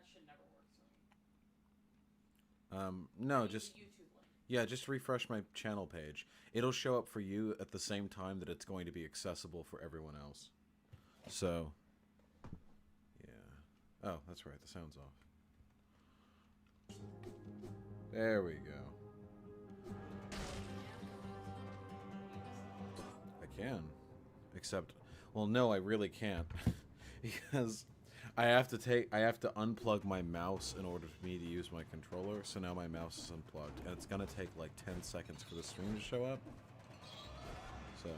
shit never works for me. No, I need just the YouTube link. yeah, just refresh my channel page. It'll show up for you at the same time that it's going to be accessible for everyone else. So, yeah. Oh, that's right. The sound's off. There we go. I can. Except, well, no, I really can't. Because I have to unplug my mouse in order for me to use my controller, so now my mouse is unplugged. And it's gonna take like 10 seconds for the stream to show up. So,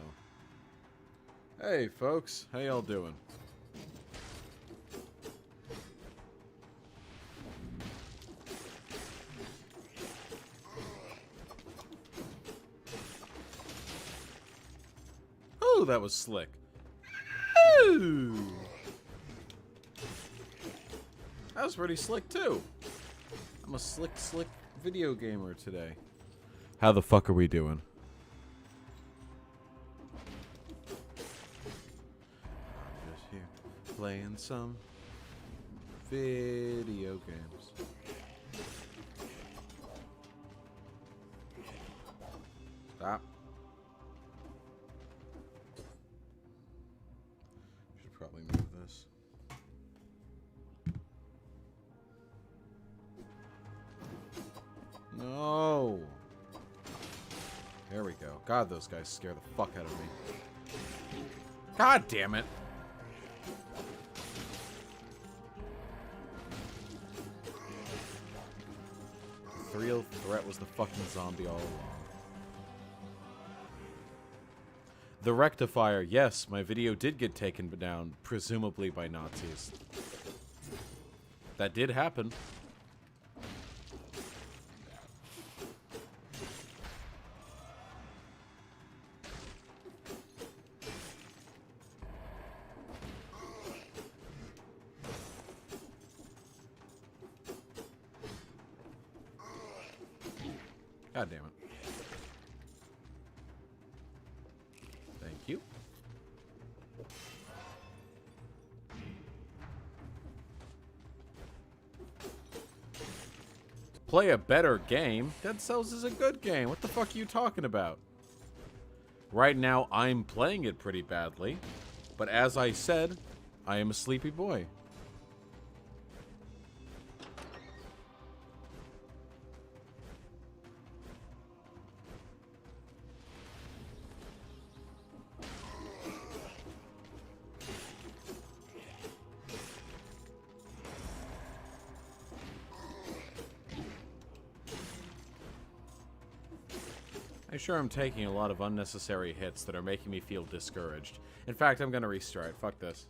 hey folks, how y'all doing? Oh, that was slick. Ooh. That was pretty slick too. I'm a slick video gamer today. How the fuck are we doing? I'm just here playing some video games. Stop. Should probably move this. No. There we go. God, those guys scare the fuck out of me. God damn it. The real threat was the fucking zombie all along. The rectifier, yes, my video did get taken down, presumably by Nazis. That did happen. God damn it. Thank you. Play a better game? Dead Cells is a good game. What the fuck are you talking about? Right now, I'm playing it pretty badly. But as I said, I am a sleepy boy. I'm sure I'm taking a lot of unnecessary hits that are making me feel discouraged. In fact, I'm gonna restart. Fuck this.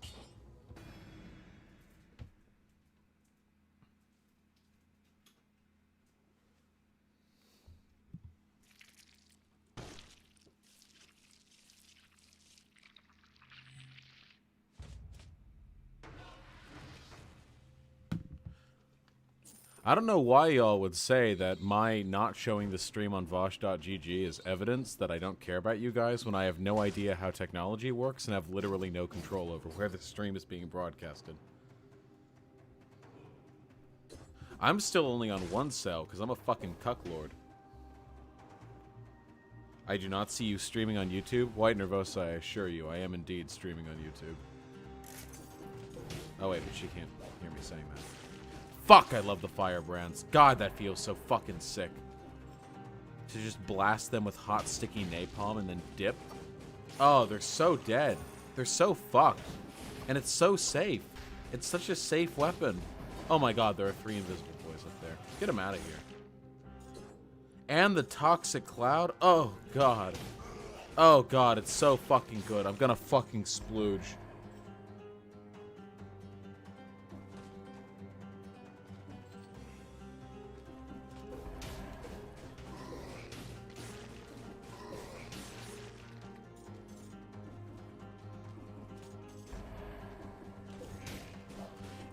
I don't know why y'all would say that my not showing the stream on Vaush.gg is evidence that I don't care about you guys when I have no idea how technology works and have literally no control over where the stream is being broadcasted. I'm still only on one cell because I'm a fucking cucklord. I do not see you streaming on YouTube. White Nervosa, I assure you, I am indeed streaming on YouTube. Oh wait, but she can't hear me saying that. Fuck, I love the firebrands. God, that feels so fucking sick. To just blast them with hot, sticky napalm and then dip. Oh, they're so dead. They're so fucked. And it's so safe. It's such a safe weapon. Oh my god, there are 3 invisible boys up there. Get them out of here. And the toxic cloud. Oh god. Oh god, it's so fucking good. I'm gonna fucking splooge.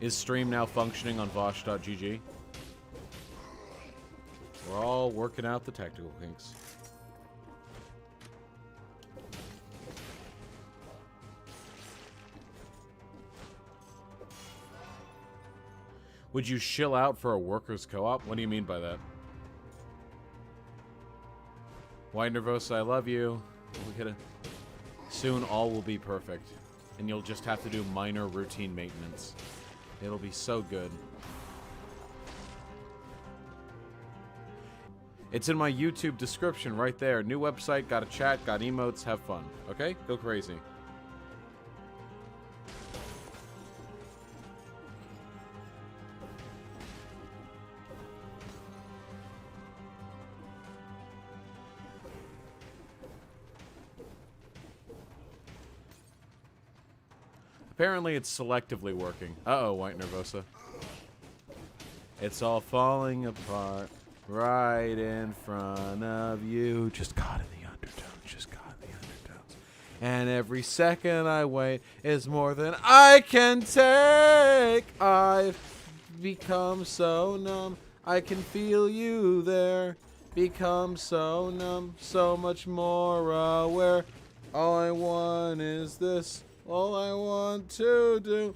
Is stream now functioning on Vaush.gg? We're all working out the technical kinks. Would you shill out for a workers' co-op? What do you mean by that? White Nervosa, I love you. Soon all will be perfect. And you'll just have to do minor routine maintenance. It'll be so good. It's in my YouTube description right there. New website, got a chat, got emotes, have fun. Okay? Go crazy. Apparently it's selectively working. Uh-oh, White Nervosa. It's all falling apart right in front of you. Just caught in the undertones, just caught in the undertones. And every second I wait is more than I can take. I've become so numb, I can feel you there. Become so numb, so much more aware. All I want is this. All I want to do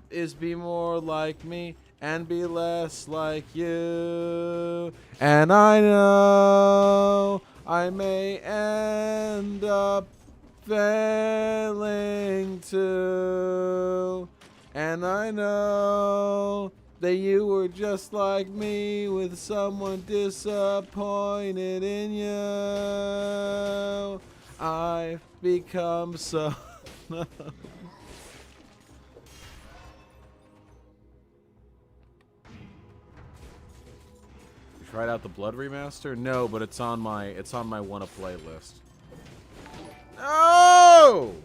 is be more like me and be less like you. And I know I may end up failing too. And I know that you were just like me, with someone disappointed in you. I've become so... You tried out the Blood remaster? No, but it's on my wanna play list. No!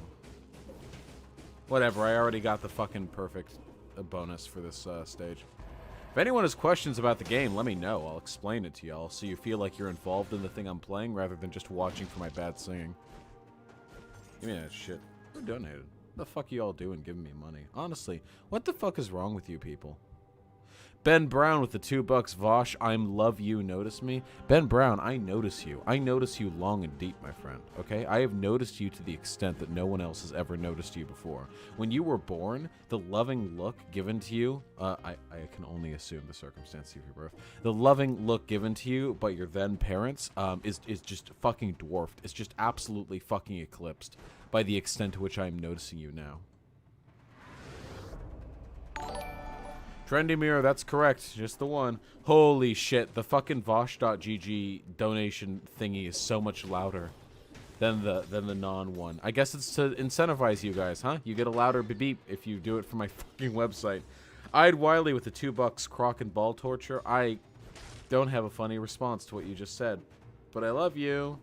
Whatever, I already got the fucking perfect bonus for this stage. If anyone has questions about the game, let me know. I'll explain it to y'all so you feel like you're involved in the thing I'm playing rather than just watching for my bad singing. Give me that shit. Who donated? What the fuck you all doing giving me money? Honestly, what the fuck is wrong with you people? Ben Brown with the $2. Vaush, I'm love you, notice me. Ben Brown, I notice you. I notice you long and deep, my friend, okay? I have noticed you to the extent that no one else has ever noticed you before. When you were born, the loving look given to you, I can only assume the circumstances of your birth, the loving look given to you by your then parents is just fucking dwarfed. It's just absolutely fucking eclipsed by the extent to which I am noticing you now. Trendy Mirror, that's correct. Just the one. Holy shit, the fucking Vaush.gg donation thingy is so much louder than the non-one. I guess it's to incentivize you guys, huh? You get a louder beep if you do it from my fucking website. I'd Wiley with the $2 crock and ball torture. I don't have a funny response to what you just said, but I love you.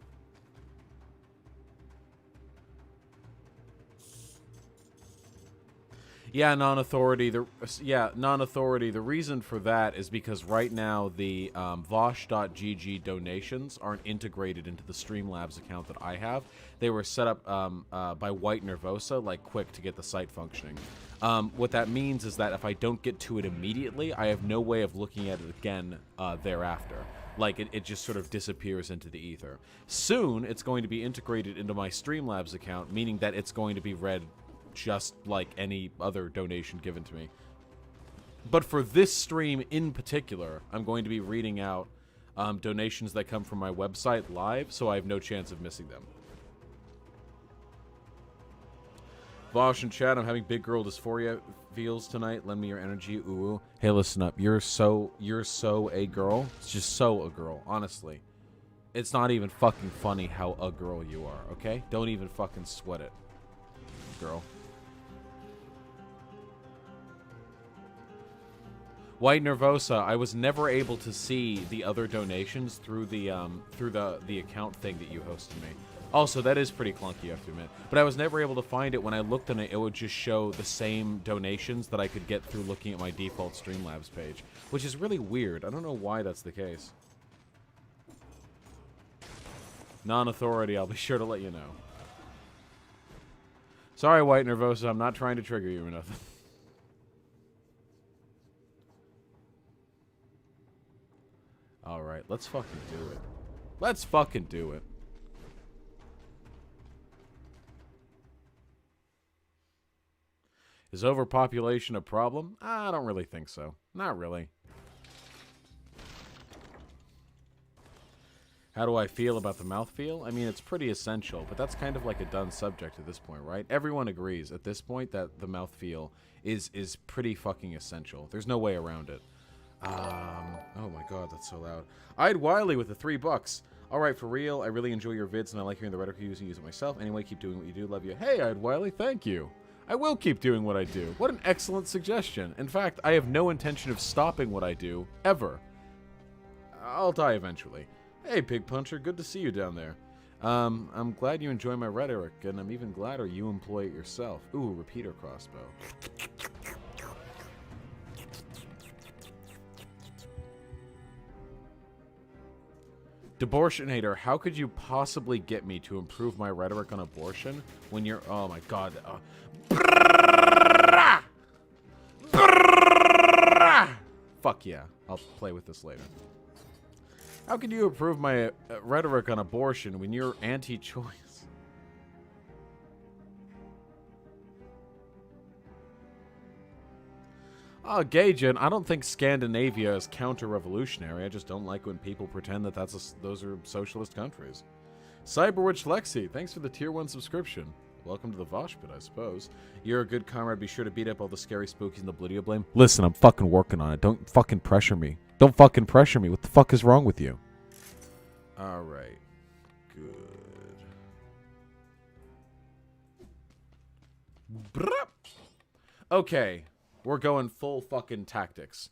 Yeah, non-authority. Non-authority. The reason for that is because right now the Vaush.gg donations aren't integrated into the Streamlabs account that I have. They were set up by White Nervosa, like quick to get the site functioning. What that means is that if I don't get to it immediately, I have no way of looking at it again thereafter. Like, it just sort of disappears into the ether. Soon, it's going to be integrated into my Streamlabs account, meaning that it's going to be read just like any other donation given to me. But for this stream in particular, I'm going to be reading out donations that come from my website live, so I have no chance of missing them. Vaush and chat, I'm having big girl dysphoria feels tonight. Lend me your energy. Ooh. Hey, listen up. You're so a girl. It's just so a girl, honestly. It's not even fucking funny how a girl you are, okay? Don't even fucking sweat it, girl. White Nervosa, I was never able to see the other donations through the account thing that you hosted me. Also, that is pretty clunky, you have to admit. But I was never able to find it. When I looked on it, it would just show the same donations that I could get through looking at my default Streamlabs page, which is really weird. I don't know why that's the case. Non-authority, I'll be sure to let you know. Sorry, White Nervosa, I'm not trying to trigger you or nothing. Alright, let's fucking do it. Let's fucking do it. Is overpopulation a problem? I don't really think so. Not really. How do I feel about the mouthfeel? I mean, it's pretty essential, but that's kind of like a done subject at this point, right? Everyone agrees at this point that the mouthfeel is pretty fucking essential. There's no way around it. Oh my god, that's so loud. I'd Wiley with the $3. Alright, for real, I really enjoy your vids, and I like hearing the rhetoric you use and use it myself. Anyway, keep doing what you do. Love you. Hey, I'd Wiley, thank you. I will keep doing what I do. What an excellent suggestion. In fact, I have no intention of stopping what I do, ever. I'll die eventually. Hey, Pig Puncher, good to see you down there. I'm glad you enjoy my rhetoric, and I'm even gladder you employ it yourself. Ooh, repeater crossbow. Debortionator, how could you possibly get me to improve my rhetoric on abortion when you're... Oh my god. Fuck yeah. I'll play with this later. How can you improve my rhetoric on abortion when you're anti-choice? Oh, Gaijin, I don't think Scandinavia is counter-revolutionary. I just don't like when people pretend that those are socialist countries. Cyberwitch Lexi, thanks for the Tier 1 subscription. Welcome to the Vaush pit, I suppose. You're a good comrade. Be sure to beat up all the scary spookies and the Bloody Blame. Listen, I'm fucking working on it. Don't fucking pressure me. Don't fucking pressure me. What the fuck is wrong with you? Alright. Good. Bruh. Okay. We're going full fucking tactics.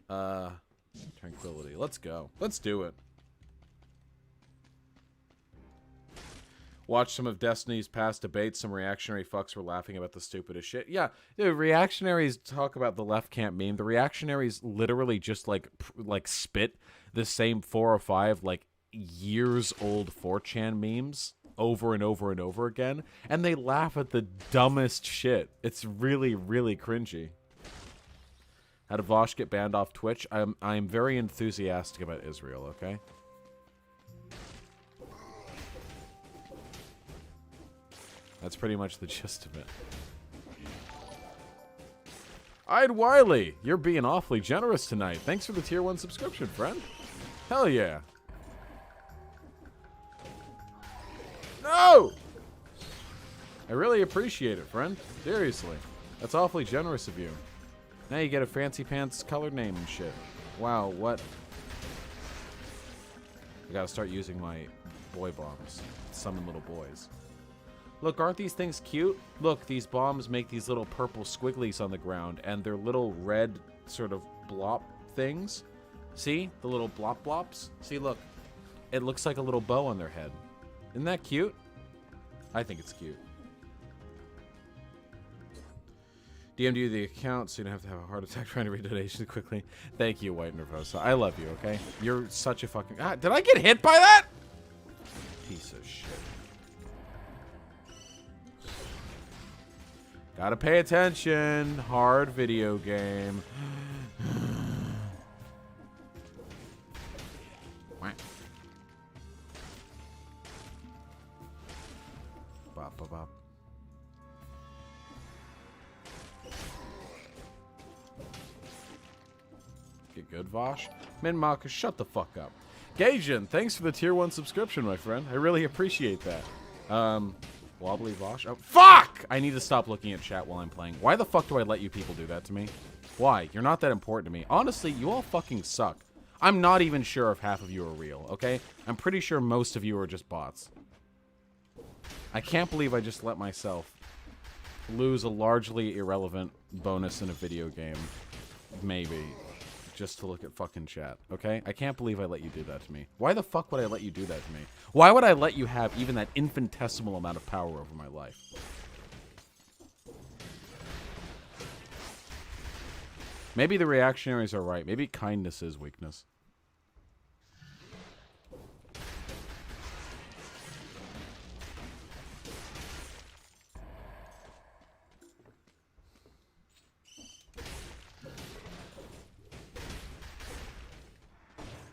Tranquility. Let's go. Let's do it. Watch some of Destiny's past debates. Some reactionary fucks were laughing about the stupidest shit. Yeah, the reactionaries talk about the left can't meme. The reactionaries literally just like spit the same 4 or 5 like years old 4chan memes over and over and over again, and they laugh at the dumbest shit. It's really, really cringy. How did Vaush get banned off Twitch? I'm very enthusiastic about Israel, okay? That's pretty much the gist of it. I'd Wiley, you're being awfully generous tonight. Thanks for the Tier 1 subscription, friend. Hell yeah. No! I really appreciate it, friend. Seriously. That's awfully generous of you. Now you get a fancy pants colored name and shit. Wow, what? I gotta start using my boy bombs. Summon little boys. Look, aren't these things cute? Look, these bombs make these little purple squigglies on the ground, and they're little red sort of blop things. See? The little blop blops? See, look. It looks like a little bow on their head. Isn't that cute? I think it's cute. DM'd you the account so you don't have to have a heart attack trying to read donations quickly. Thank you, White Nervosa. I love you, okay? You're such a fucking... Ah, did I get hit by that? Piece of shit. Gotta pay attention. Hard video game. Bop, bop, bop. Get good, Vaush. Min Marcus, shut the fuck up. Gaijin, thanks for the Tier 1 subscription, my friend. I really appreciate that. Wobbly Vaush. Oh, fuck! I need to stop looking at chat while I'm playing. Why the fuck do I let you people do that to me? Why? You're not that important to me. Honestly, you all fucking suck. I'm not even sure if half of you are real, okay? I'm pretty sure most of you are just bots. I can't believe I just let myself lose a largely irrelevant bonus in a video game. Maybe. Just to look at fucking chat, okay? I can't believe I let you do that to me. Why the fuck would I let you do that to me? Why would I let you have even that infinitesimal amount of power over my life? Maybe the reactionaries are right. Maybe kindness is weakness.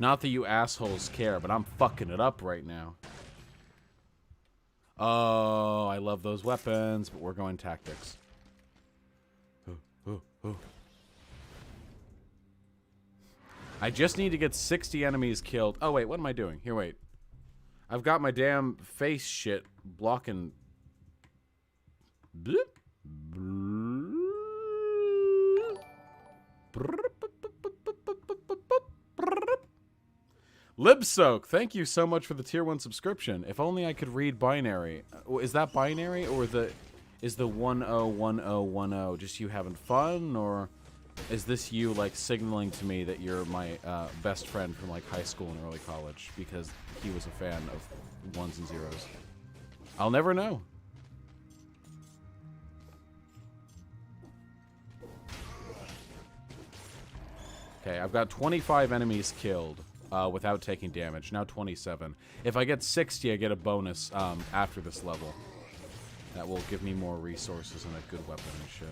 Not that you assholes care, but I'm fucking it up right now. Oh, I love those weapons, but we're going tactics. Ooh. I just need to get 60 enemies killed. Oh, wait, what am I doing? Here, wait. I've got my damn face shit blocking... Libsoak, thank you so much for the tier 1 subscription. If only I could read binary. Is that binary, or is the 101010 just you having fun, or is this you like signaling to me that you're my best friend from like high school and early college because he was a fan of ones and zeros? I'll never know. Okay, I've got 25 enemies killed without taking damage. Now 27. If I get 60, I get a bonus after this level. That will give me more resources and a good weapon and shit.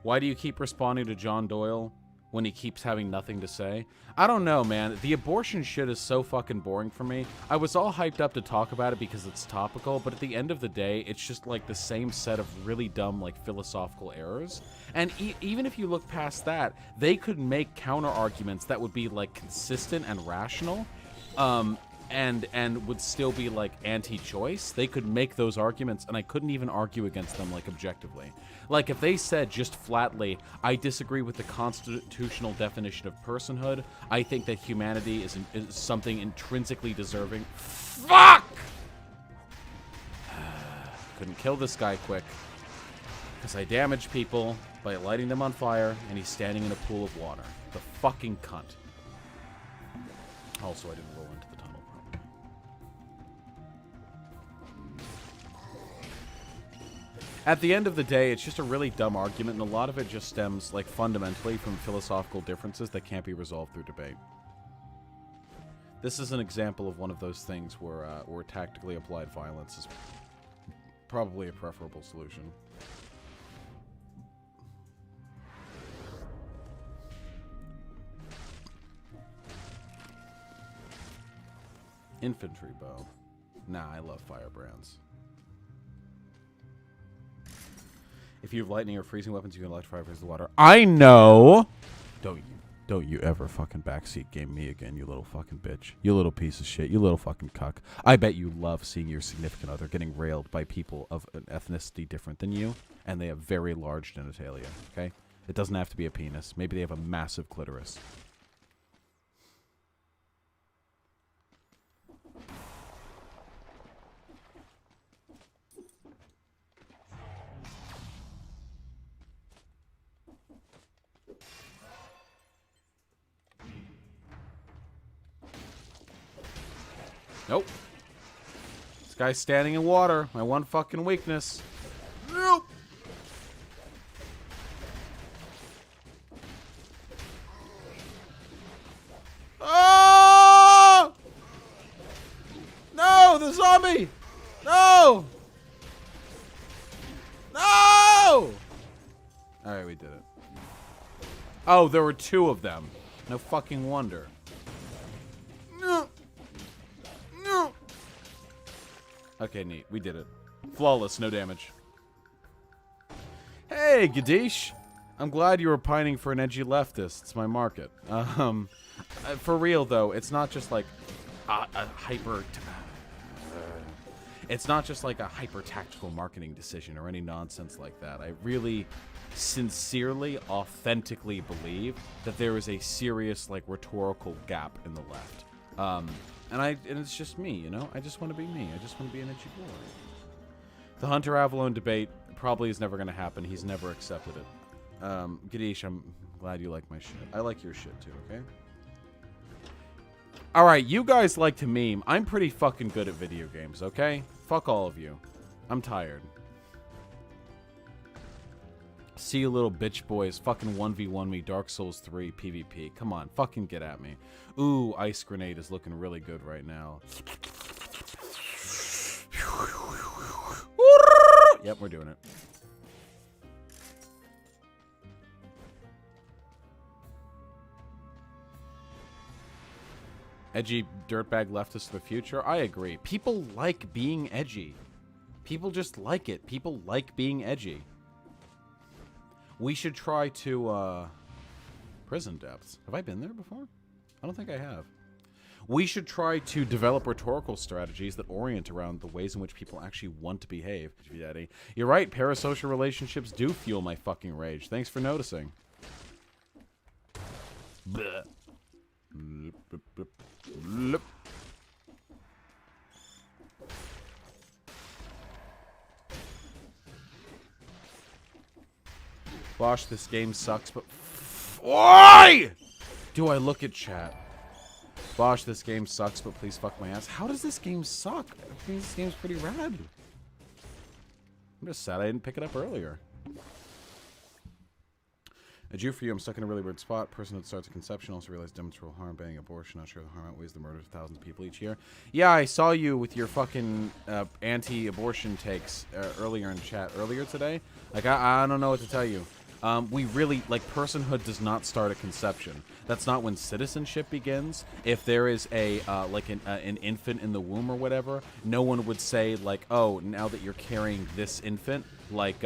Why do you keep responding to John Doyle when he keeps having nothing to say? I don't know, man. The abortion shit is so fucking boring for me. I was all hyped up to talk about it because it's topical, but at the end of the day, it's just like the same set of really dumb, like, philosophical errors. And even if you look past that, they could make counter arguments that would be, like, consistent and rational. And would still be, like, anti-choice. They could make those arguments, and I couldn't even argue against them, like, objectively. Like, if they said just flatly, I disagree with the constitutional definition of personhood, I think that humanity is something intrinsically deserving. Fuck! Couldn't kill this guy quick. Because I damaged people by lighting them on fire, and he's standing in a pool of water. The fucking cunt. Also, I didn't roll into the tunnel. At the end of the day, it's just a really dumb argument, and a lot of it just stems, like, fundamentally from philosophical differences that can't be resolved through debate. This is an example of one of those things where tactically applied violence is probably a preferable solution. Infantry bow. Nah, I love firebrands. If you have lightning or freezing weapons, you can electrify versus the water. I know! Don't you ever fucking backseat game me again, you little fucking bitch. You little piece of shit. You little fucking cuck. I bet you love seeing your significant other getting railed by people of an ethnicity different than you, and they have very large genitalia, okay? It doesn't have to be a penis. Maybe they have a massive clitoris. Nope. This guy's standing in water. My one fucking weakness. Nope. Oh! No, the zombie! No! No! Alright, we did it. Oh, there were two of them. No fucking wonder. No. No. Okay, neat. We did it. Flawless, no damage. Hey, Gadish. I'm glad you were pining for an edgy leftist. It's my market. For real, though, it's not just like a hyper... it's not just like a hyper-tactical marketing decision or any nonsense like that. I really sincerely, authentically believe that there is a serious, like, rhetorical gap in the left. And it's just me, you know? I just want to be me. I just want to be an edgy boy. The Hunter Avalon debate probably is never going to happen. He's never accepted it. Gadish, I'm glad you like my shit. I like your shit too, okay? Alright, you guys like to meme. I'm pretty fucking good at video games, okay? Fuck all of you. I'm tired. See you little bitch boys. Fucking 1v1 me. Dark Souls 3 PvP. Come on, fucking get at me. Ooh, Ice Grenade is looking really good right now. Yep, we're doing it. Edgy dirtbag leftists of the future. I agree. People like being edgy. People just like it. People like being edgy. We should try to, prison depths. Have I been there before? I don't think I have. We should try to develop rhetorical strategies that orient around the ways in which people actually want to behave. Daddy. You're right, parasocial relationships do fuel my fucking rage. Thanks for noticing. Bleh. Blip, blip, blip, blip. Vaush, this game sucks, but... Why do I look at chat? Vaush, this game sucks, but please fuck my ass. How does this game suck? I think this game's pretty rad. I'm just sad I didn't pick it up earlier. A Jew for you, I'm stuck in a really weird spot. Person that starts a conception also realized demonstrable harm, banning abortion. Not sure the harm outweighs the murder of thousands of people each year. Yeah, I saw you with your fucking anti-abortion takes earlier in chat. Earlier today? Like, I don't know what to tell you. We really, like, personhood does not start at conception. That's not when citizenship begins. If there is a, like, an infant in the womb or whatever, no one would say, like, oh, now that you're carrying this infant, like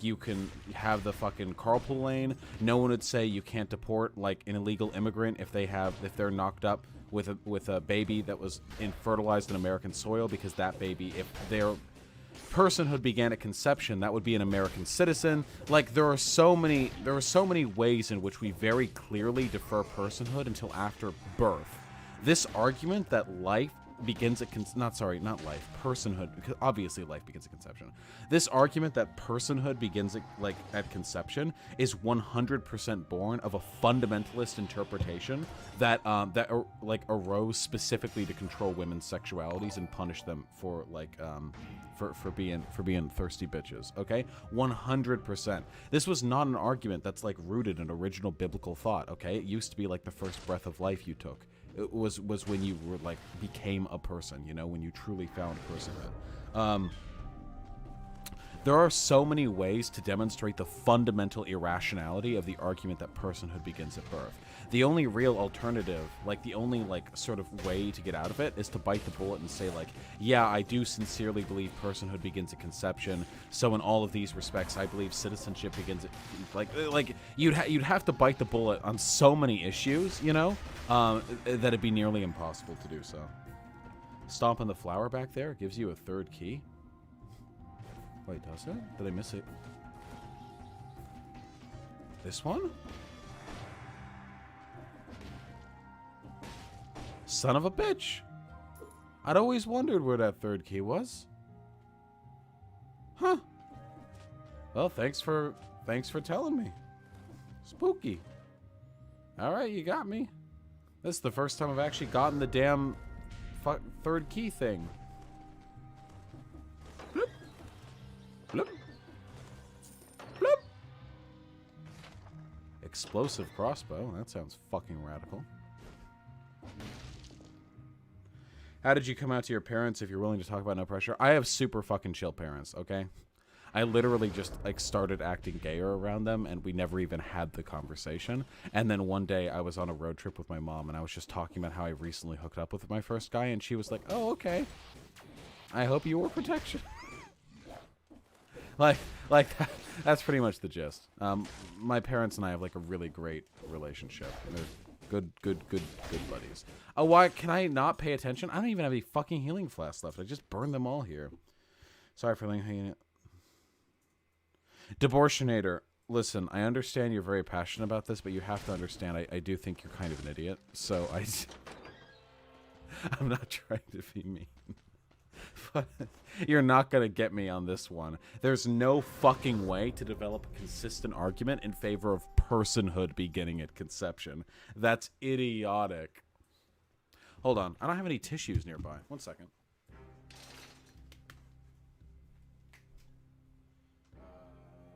you can have the fucking carpool lane. No one would say you can't deport, like, an illegal immigrant if they're knocked up with a baby that was fertilized in American soil, because that baby, if their personhood began at conception, that would be an American citizen. Like, there are so many ways in which we very clearly defer personhood until after birth. This argument that life begins at personhood, because obviously life begins at conception. This argument that personhood begins at conception is 100% born of a fundamentalist interpretation that arose specifically to control women's sexualities and punish them for for being thirsty bitches. Okay, 100%. This was not an argument that's like rooted in original biblical thought. Okay, it used to be like the first breath of life you took. It was when you were like became a person, you know, when you truly found personhood. There are so many ways to demonstrate the fundamental irrationality of the argument that personhood begins at birth. The only real alternative, like the only like sort of way to get out of it, is to bite the bullet and say like, yeah, I do sincerely believe personhood begins at conception. So in all of these respects, I believe citizenship begins at like you'd have to bite the bullet on so many issues, you know, that it'd be nearly impossible to do so. Stomp on the flower back there gives you a third key. Wait, does it? Did I miss it? This one? Son of a bitch! I'd always wondered where that third key was. Huh. Well, thanks for telling me. Spooky. Alright, you got me. This is the first time I've actually gotten the damn third key thing. Bloop. Bloop. Bloop. Explosive crossbow. That sounds fucking radical. How did you come out to your parents if you're willing to talk about no pressure? I have super fucking chill parents, okay? I literally just like started acting gayer around them and we never even had the conversation. And then one day I was on a road trip with my mom and I was just talking about how I recently hooked up with my first guy and she was like, oh, okay. I hope you wore protection. That's pretty much the gist. My parents and I have like a really great relationship. They're good buddies. Oh, why can I not pay attention? I don't even have any fucking healing flasks left. I just burned them all here. Sorry for hanging it. Debortionator, listen, I understand you're very passionate about this, but you have to understand I do think you're kind of an idiot. So I'm not trying to be mean. But you're not going to get me on this one. There's no fucking way to develop a consistent argument in favor of personhood beginning at conception. That's idiotic. Hold on. I don't have any tissues nearby. 1 second.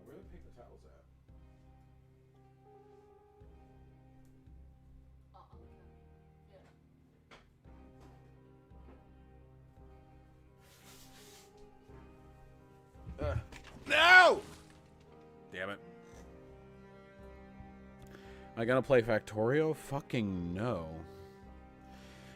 Where are the paper towels at? No! Damn it. I gotta play Factorio? Fucking no.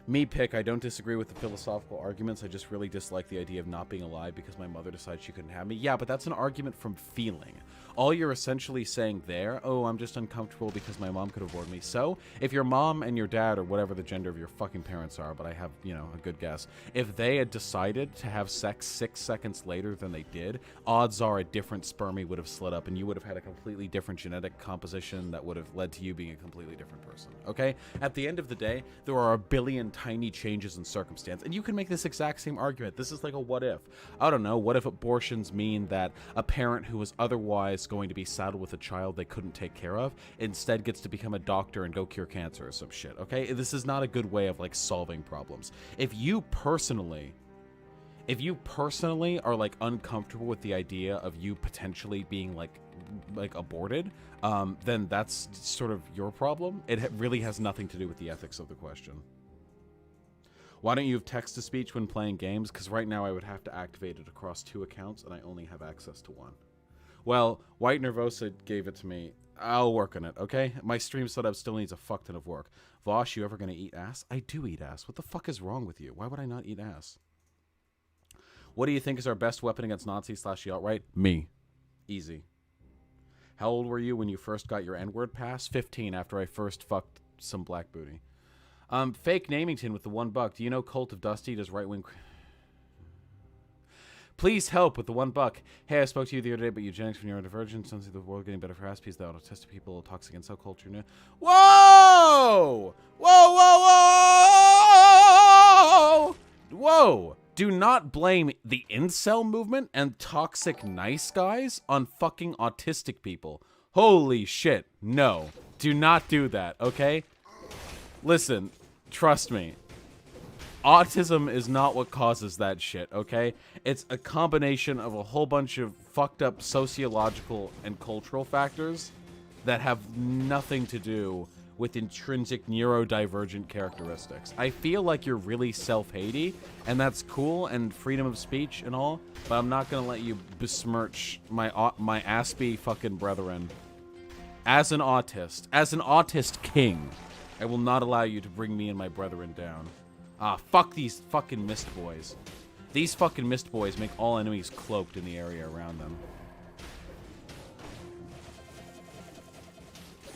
Me pick, I don't disagree with the philosophical arguments. I just really dislike the idea of not being alive because my mother decided she couldn't have me. Yeah, but that's an argument from feeling. All you're essentially saying there, oh, I'm just uncomfortable because my mom could have born me. So, if your mom and your dad, or whatever the gender of your fucking parents are, but I have, you know, a good guess, if they had decided to have sex 6 seconds later than they did, odds are a different spermie would have slid up and you would have had a completely different genetic composition that would have led to you being a completely different person, okay? At the end of the day, there are a billion tiny changes in circumstance, and you can make this exact same argument. This is like a what if. I don't know, what if abortions mean that a parent who was otherwise going to be saddled with a child they couldn't take care of instead gets to become a doctor and go cure cancer or some shit, okay? This is not a good way of like solving problems. If you personally are like uncomfortable with the idea of you potentially being like aborted, then that's sort of your problem. It really has nothing to do with the ethics of the question. Why don't you have text-to-speech when playing games? Because right now I would have to activate it across 2 accounts, and I only have access to 1. Well, White Nervosa gave it to me. I'll work on it, okay? My stream setup still needs a fuck ton of work. Vaush, you ever gonna eat ass? I do eat ass. What the fuck is wrong with you? Why would I not eat ass? What do you think is our best weapon against Nazi/the alt-right? Me. Easy. How old were you when you first got your N-word pass? 15, after I first fucked some black booty. Fake Namington with the $1. Do you know Cult of Dusty does right-wing... Please help with the $1. Hey, I spoke to you the other day about eugenics when you're a divergent. Sounds like the world getting better for aspies. The autistic people, toxic incel culture. Whoa! Whoa, whoa, whoa! Whoa! Do not blame the incel movement and toxic nice guys on fucking autistic people. Holy shit. No. Do not do that, okay? Listen, trust me. Autism is not what causes that shit, okay? It's a combination of a whole bunch of fucked up sociological and cultural factors that have nothing to do with intrinsic neurodivergent characteristics. I feel like you're really self-hatey, and that's cool, and freedom of speech and all, but I'm not gonna let you besmirch my Aspie fucking brethren. As an autist king, I will not allow you to bring me and my brethren down. Ah, fuck these fucking mist boys. These fucking mist boys make all enemies cloaked in the area around them.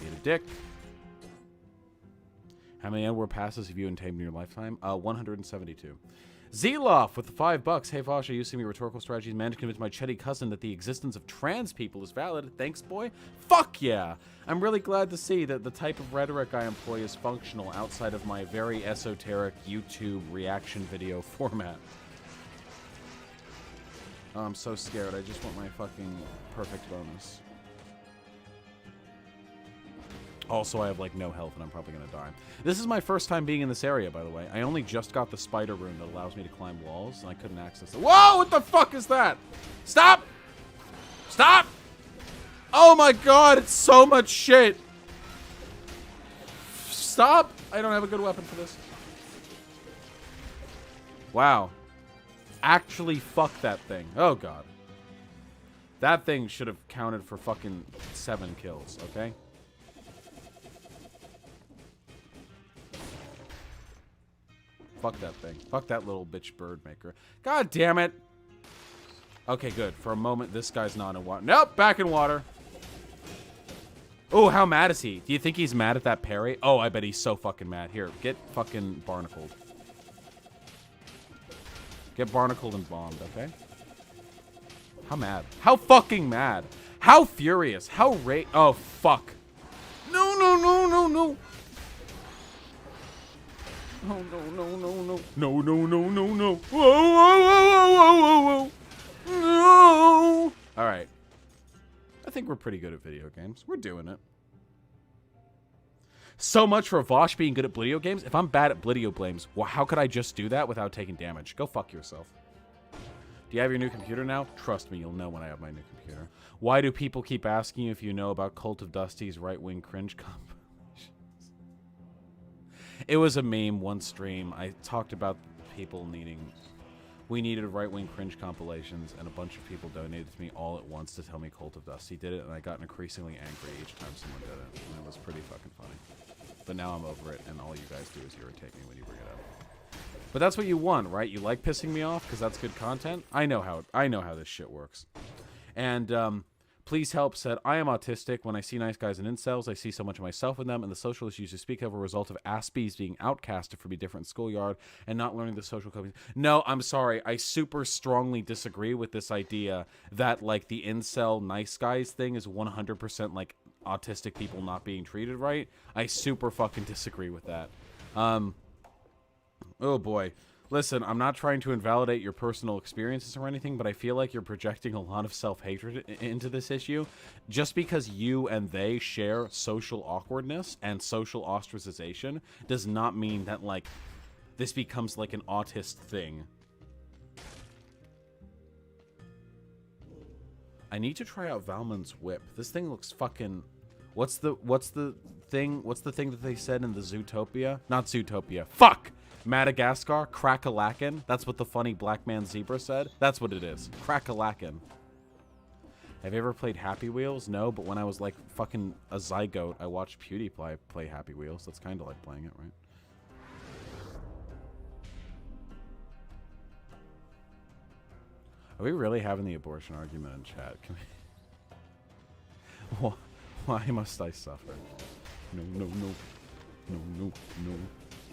Eat a dick. How many N-word passes have you tamed in your lifetime? 172. Zeloff with the $5. Hey Vaush, I used some of your rhetorical strategies managed to convince my chetty cousin that the existence of trans people is valid. Thanks, boy. Fuck yeah! I'm really glad to see that the type of rhetoric I employ is functional outside of my very esoteric YouTube reaction video format. Oh, I'm so scared. I just want my fucking perfect bonus. Also, I have, like, no health, and I'm probably gonna die. This is my first time being in this area, by the way. I only just got the spider room that allows me to climb walls, and I couldn't access it. Whoa! What the fuck is that? Stop! Stop! Oh my god, it's so much shit! Stop! I don't have a good weapon for this. Wow. Actually, fuck that thing. Oh god. That thing should have counted for fucking 7 kills, okay? Fuck that thing. Fuck that little bitch bird maker. God damn it. Okay, good. For a moment, this guy's not in water. Nope, back in water. Oh, how mad is he? Do you think he's mad at that parry? Oh, I bet he's so fucking mad. Here, get fucking barnacled. Get barnacled and bombed, okay? How mad? How fucking mad? How furious? How oh, fuck. No, no, no, no, no. No, no, no, no, no. No, no, no, no, no. Whoa, whoa, whoa, whoa, whoa, whoa. No. All right. I think we're pretty good at video games. We're doing it. So much for Vaush being good at video games. If I'm bad at video games, well, how could I just do that without taking damage? Go fuck yourself. Do you have your new computer now? Trust me, you'll know when I have my new computer. Why do people keep asking you if you know about Cult of Dusty's right-wing cringe compilations? It was a meme, one stream. I talked about people needing... We needed right-wing cringe compilations, and a bunch of people donated to me all at once to tell me Cult of Dusty did it, and I got increasingly angry each time someone did it, and it was pretty fucking funny. But now I'm over it, and all you guys do is irritate me when you bring it up. But that's what you want, right? You like pissing me off because that's good content. I know how this shit works. And Please Help said, I am autistic. When I see nice guys and incels, I see so much of myself in them, and the social issues you speak of are a result of Aspies being outcasted from a different schoolyard and not learning the social coping. No, I'm sorry. I super strongly disagree with this idea that, like, the incel nice guys thing is 100% like autistic people not being treated right. I super fucking disagree with that. Oh boy. Listen, I'm not trying to invalidate your personal experiences or anything, but I feel like you're projecting a lot of self-hatred into this issue. Just because you and they share social awkwardness and social ostracization does not mean that, like, this becomes like an autist thing. I need to try out Valmond's whip. This thing looks fucking... What's the thing that they said in the Zootopia? Not Zootopia. Fuck! Madagascar, crack-a-lackin'. That's what the funny black man zebra said. That's what it is. Crack-a-lackin'. Have you ever played Happy Wheels? No, but when I was like fucking a zygote, I watched PewDiePie play Happy Wheels. That's kind of like playing it, right? Are we really having the abortion argument in chat? Can we... Why must I suffer? No, no, no. No, no, no.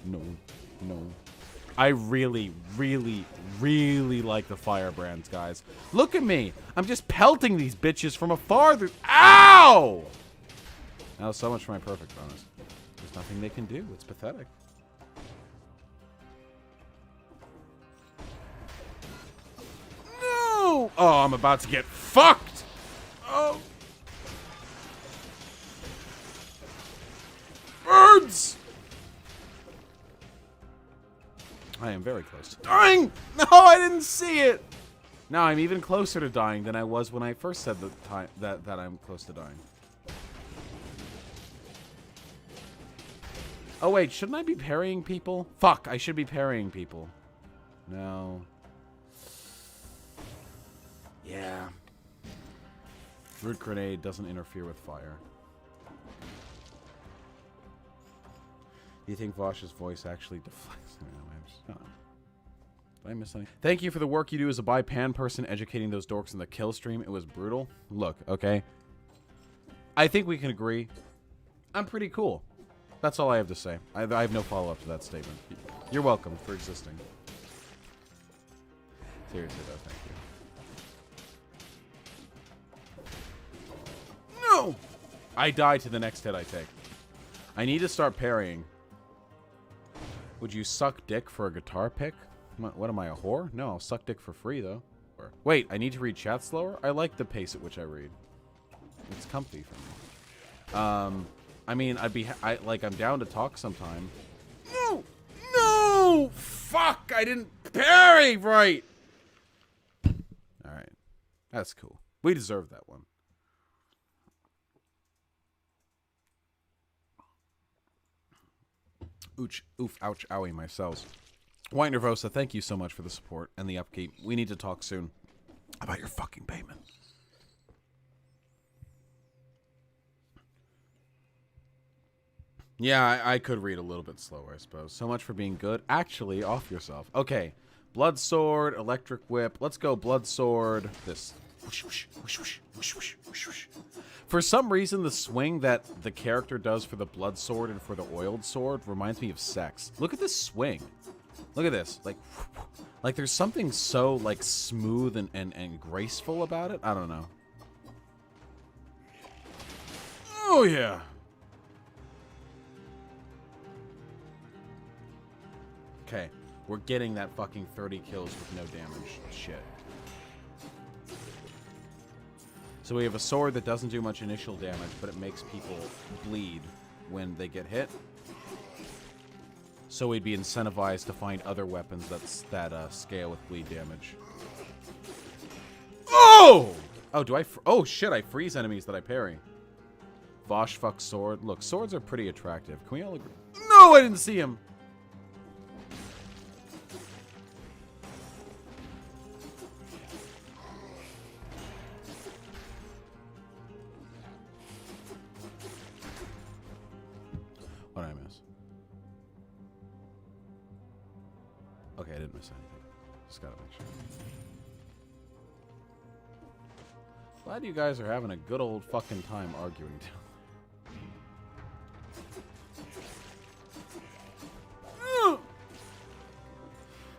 No, no. I really, really, really like the firebrands, guys. Look at me. I'm just pelting these bitches from afar. Ow! That was so much for my perfect bonus. There's nothing they can do. It's pathetic. No! Oh, I'm about to get fucked. Oh. Birds! I am very close to dying! No, I didn't see it! Now I'm even closer to dying than I was when I first said the time that I'm close to dying. Oh wait, shouldn't I be parrying people? Fuck, I should be parrying people. No. Yeah. Root grenade doesn't interfere with fire. Do you think Vaush's voice actually deflects? Did I miss anything? Thank you for the work you do as a bi-pan person educating those dorks in the kill stream. It was brutal. Look, okay. I think we can agree. I'm pretty cool. That's all I have to say. I have no follow-up to that statement. You're welcome for existing. Seriously, though, thank you. No! I die to the next hit I take. I need to start parrying. Would you suck dick for a guitar pick? What am I, a whore? No, I'll suck dick for free, though. Wait, I need to read chat slower? I like the pace at which I read. It's comfy for me. I mean, I'm down to talk sometime. No! No! Fuck! I didn't parry right! Alright. That's cool. We deserve that one. Oof, ouch, owie, my cells. White Nervosa, thank you so much for the support and the upkeep. We need to talk soon about your fucking payment. Yeah, I could read a little bit slower, I suppose. So much for being good. Actually, off yourself. Okay. Blood Sword, Electric Whip. Let's go Blood Sword. This. Whoosh, whoosh, whoosh, whoosh, whoosh, whoosh, whoosh, whoosh. For some reason, the swing that the character does for the Blood Sword and for the Oiled Sword reminds me of sex. Look at this swing. Look at this. Like there's something so, like, smooth and graceful about it. I don't know. Oh, yeah. Okay. We're getting that fucking 30 kills with no damage. Shit. So we have a sword that doesn't do much initial damage, but it makes people bleed when they get hit. So we'd be incentivized to find other weapons that scale with bleed damage. Oh! Oh, oh, shit, I freeze enemies that I parry. Vaush fuck sword. Look, swords are pretty attractive. Can we all agree? No, I didn't see him! What did I miss? Okay, I didn't miss anything. Just gotta make sure. Glad you guys are having a good old fucking time arguing down.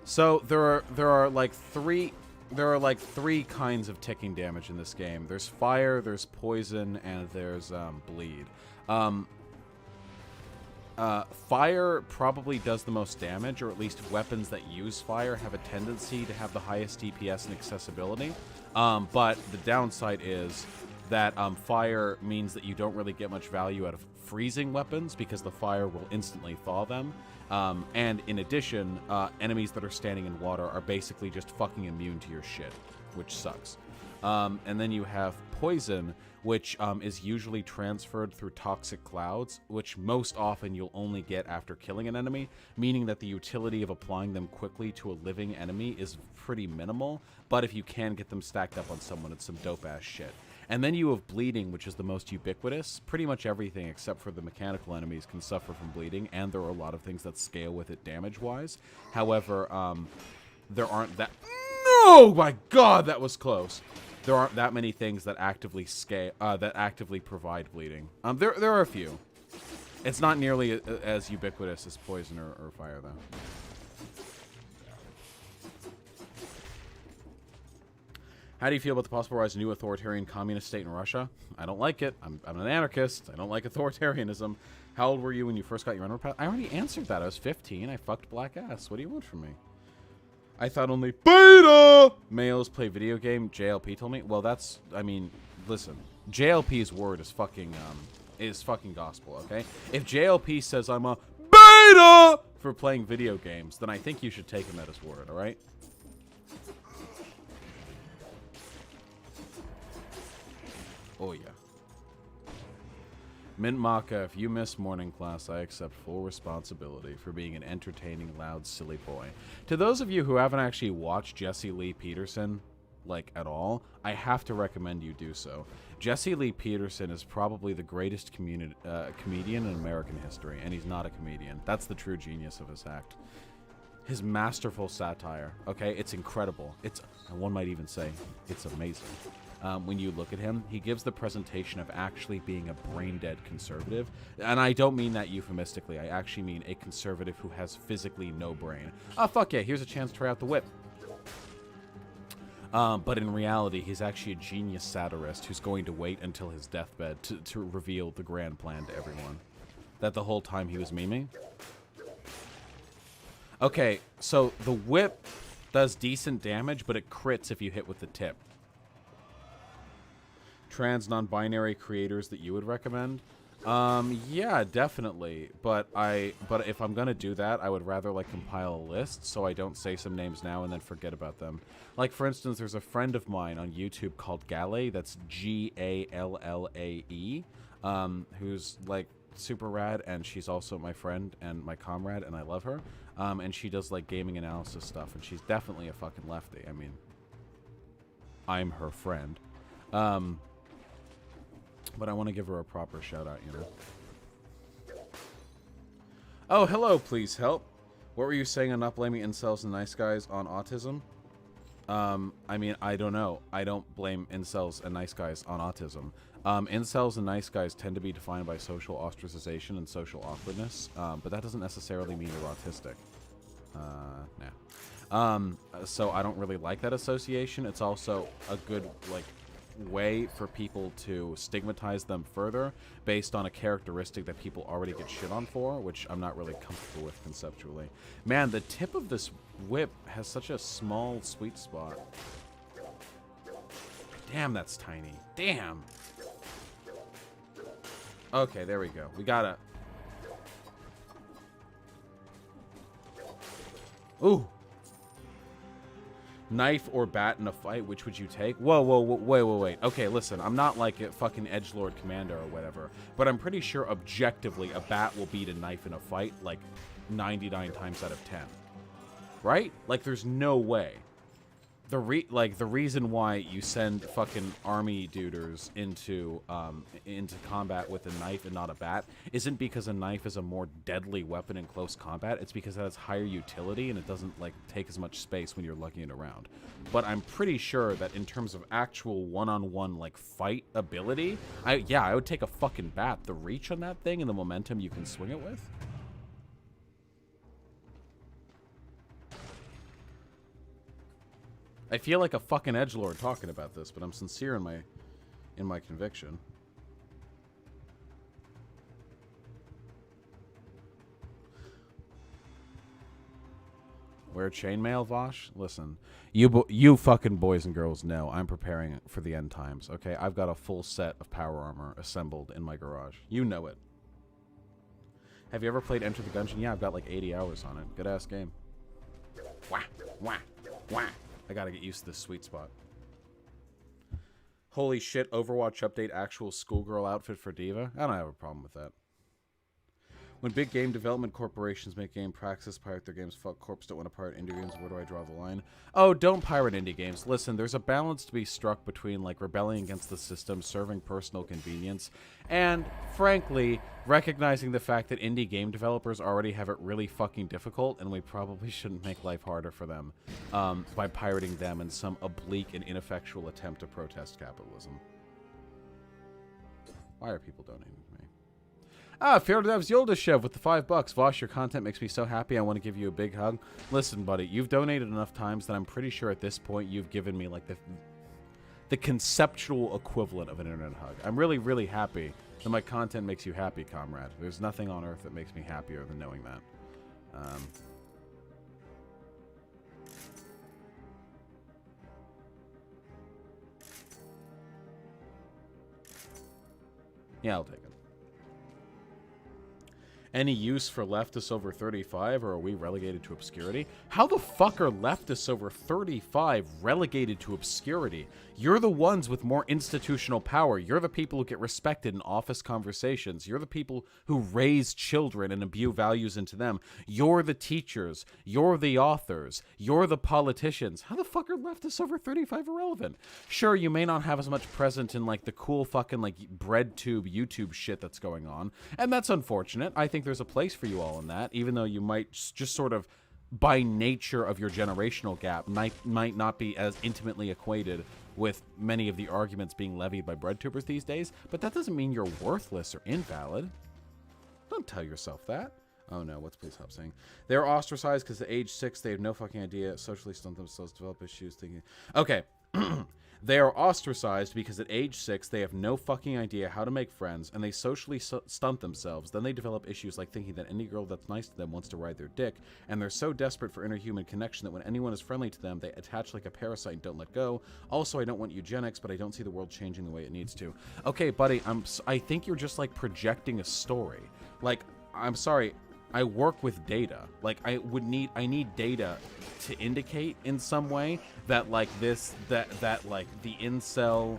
So there are like three kinds of ticking damage in this game. There's fire, there's poison, and there's bleed. Fire probably does the most damage, or at least weapons that use fire have a tendency to have the highest DPS and accessibility. But the downside is that fire means that you don't really get much value out of freezing weapons because the fire will instantly thaw them. And in addition, enemies that are standing in water are basically just fucking immune to your shit, which sucks. And then you have poison, which is usually transferred through toxic clouds, which most often you'll only get after killing an enemy, meaning that the utility of applying them quickly to a living enemy is pretty minimal, but if you can get them stacked up on someone, it's some dope-ass shit. And then you have bleeding, which is the most ubiquitous. Pretty much everything except for the mechanical enemies can suffer from bleeding, and there are a lot of things that scale with it damage-wise. However, there aren't that... No! My God, that was close. There aren't that many things that actively scale, that actively provide bleeding. There are a few. It's not nearly as ubiquitous as poison or fire, though. How do you feel about the possible rise of a new authoritarian communist state in Russia? I don't like it. I'm an anarchist. I don't like authoritarianism. How old were you when you first got your underpass? I already answered that. I was 15. I fucked black ass. What do you want from me? I thought only beta males play video game. JLP told me. Well, that's, I mean, listen. JLP's word is fucking gospel, okay? If JLP says I'm a beta for playing video games, then I think you should take him at his word, all right? Oh, yeah. Mint Maka, if you miss morning class, I accept full responsibility for being an entertaining, loud, silly boy. To those of you who haven't actually watched Jesse Lee Peterson, like, at all, I have to recommend you do so. Jesse Lee Peterson is probably the greatest comedian in American history, and he's not a comedian. That's the true genius of his act. His masterful satire, okay? It's incredible. And one might even say, it's amazing. When you look at him, he gives the presentation of actually being a brain-dead conservative. And I don't mean that euphemistically. I actually mean a conservative who has physically no brain. Oh, fuck yeah, here's a chance to try out the whip. But in reality, he's actually a genius satirist who's going to wait until his deathbed to reveal the grand plan to everyone. That the whole time he was memeing? Okay, so the whip does decent damage, but it crits if you hit with the tip. Trans non-binary creators that you would recommend? Yeah, definitely. But if I'm gonna do that, I would rather like compile a list so I don't say some names now and then forget about them. Like for instance, there's a friend of mine on YouTube called Gallae. That's Gallae. Who's like super rad, and she's also my friend and my comrade, and I love her. And she does like gaming analysis stuff, and she's definitely a fucking lefty. I mean, I'm her friend. But I want to give her a proper shout out, you know. Oh, hello, please help. What were you saying on not blaming incels and nice guys on autism? I mean, I don't know. I don't blame incels and nice guys on autism. Incels and nice guys tend to be defined by social ostracization and social awkwardness, but that doesn't necessarily mean you're autistic. Nah. So I don't really like that association. It's also a good, like, way for people to stigmatize them further based on a characteristic that people already get shit on for, which I'm not really comfortable with conceptually. Man, the tip of this whip has such a small sweet spot. Damn, that's tiny. Damn. Okay, there we go. We gotta... Ooh. Knife or bat in a fight, which would you take? Whoa, wait. Okay, listen, I'm not like a fucking edgelord commander or whatever, but I'm pretty sure objectively a bat will beat a knife in a fight like 99 times out of 10. Right? Like, there's no way. the reason why you send fucking army duders into combat with a knife and not a bat isn't because a knife is a more deadly weapon in close combat. It's because it has higher utility and it doesn't like take as much space when you're lugging it around. But I'm pretty sure that in terms of actual one-on-one like fight ability, I would take a fucking bat. The reach on that thing and the momentum you can swing it with. I feel like a fucking edgelord talking about this, but I'm sincere in my conviction. Wear chainmail, Vaush? Listen, you fucking boys and girls know I'm preparing for the end times, okay? I've got a full set of power armor assembled in my garage. You know it. Have you ever played Enter the Gungeon? Yeah, I've got like 80 hours on it. Good-ass game. Wah, wah, wah. I gotta get used to this sweet spot. Holy shit, Overwatch update actual schoolgirl outfit for Diva? I don't have a problem with that. When big game development corporations make game practice, pirate their games, fuck corps, don't want to pirate indie games, where do I draw the line? Oh, don't pirate indie games. Listen, there's a balance to be struck between, like, rebelling against the system, serving personal convenience, and, frankly, recognizing the fact that indie game developers already have it really fucking difficult, and we probably shouldn't make life harder for them by pirating them in some oblique and ineffectual attempt to protest capitalism. Why are people donating to me? Ah, Ferdinand's Yoldashev with the $5. Vaush, your content makes me so happy. I want to give you a big hug. Listen, buddy, you've donated enough times that I'm pretty sure at this point you've given me like the conceptual equivalent of an internet hug. I'm really, really happy that my content makes you happy, comrade. There's nothing on earth that makes me happier than knowing that. Yeah, I'll take it. Any use for leftists over 35, or are we relegated to obscurity? How the fuck are leftists over 35 relegated to obscurity? You're the ones with more institutional power. You're the people who get respected in office conversations. You're the people who raise children and imbue values into them. You're the teachers. You're the authors. You're the politicians. How the fuck are leftists over 35 irrelevant? Sure, you may not have as much present in, like, the cool fucking, like, bread tube YouTube shit that's going on, and that's unfortunate. I think there's a place for you all in that, even though you might just sort of, by nature of your generational gap, might not be as intimately acquainted with many of the arguments being levied by breadtubers these days, but that doesn't mean you're worthless or invalid. Don't tell yourself that. Oh no, what's Please Stop saying? They're ostracized because at age 6 they have no fucking idea, socially stunt themselves, develop issues, thinking... Okay. They are ostracized because at age 6 they have no fucking idea how to make friends, and they socially stunt themselves. Then they develop issues like thinking that any girl that's nice to them wants to ride their dick, and they're so desperate for interhuman connection that when anyone is friendly to them, they attach like a parasite and don't let go. Also, I don't want eugenics, but I don't see the world changing the way it needs to. Okay, buddy, I think you're just like projecting a story. Like, I'm sorry, I work with data. Like, I need data to indicate in some way that like that like the incel,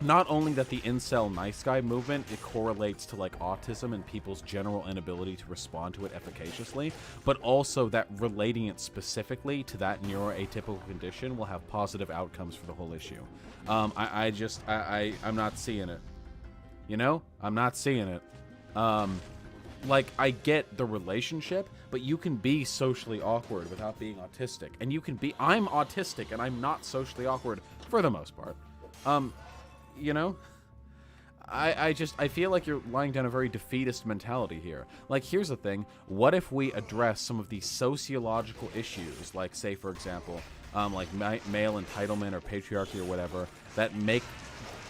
not only that the incel nice guy movement, it correlates to like autism and people's general inability to respond to it efficaciously, but also that relating it specifically to that neuroatypical condition will have positive outcomes for the whole issue. I'm not seeing it. You know? I'm not seeing it. Like, I get the relationship, but you can be socially awkward without being autistic. And you can be... I'm autistic, and I'm not socially awkward for the most part. You know? I feel like you're lying down a very defeatist mentality here. Like, here's the thing. What if we address some of these sociological issues, like, say, for example, like male entitlement or patriarchy or whatever, that make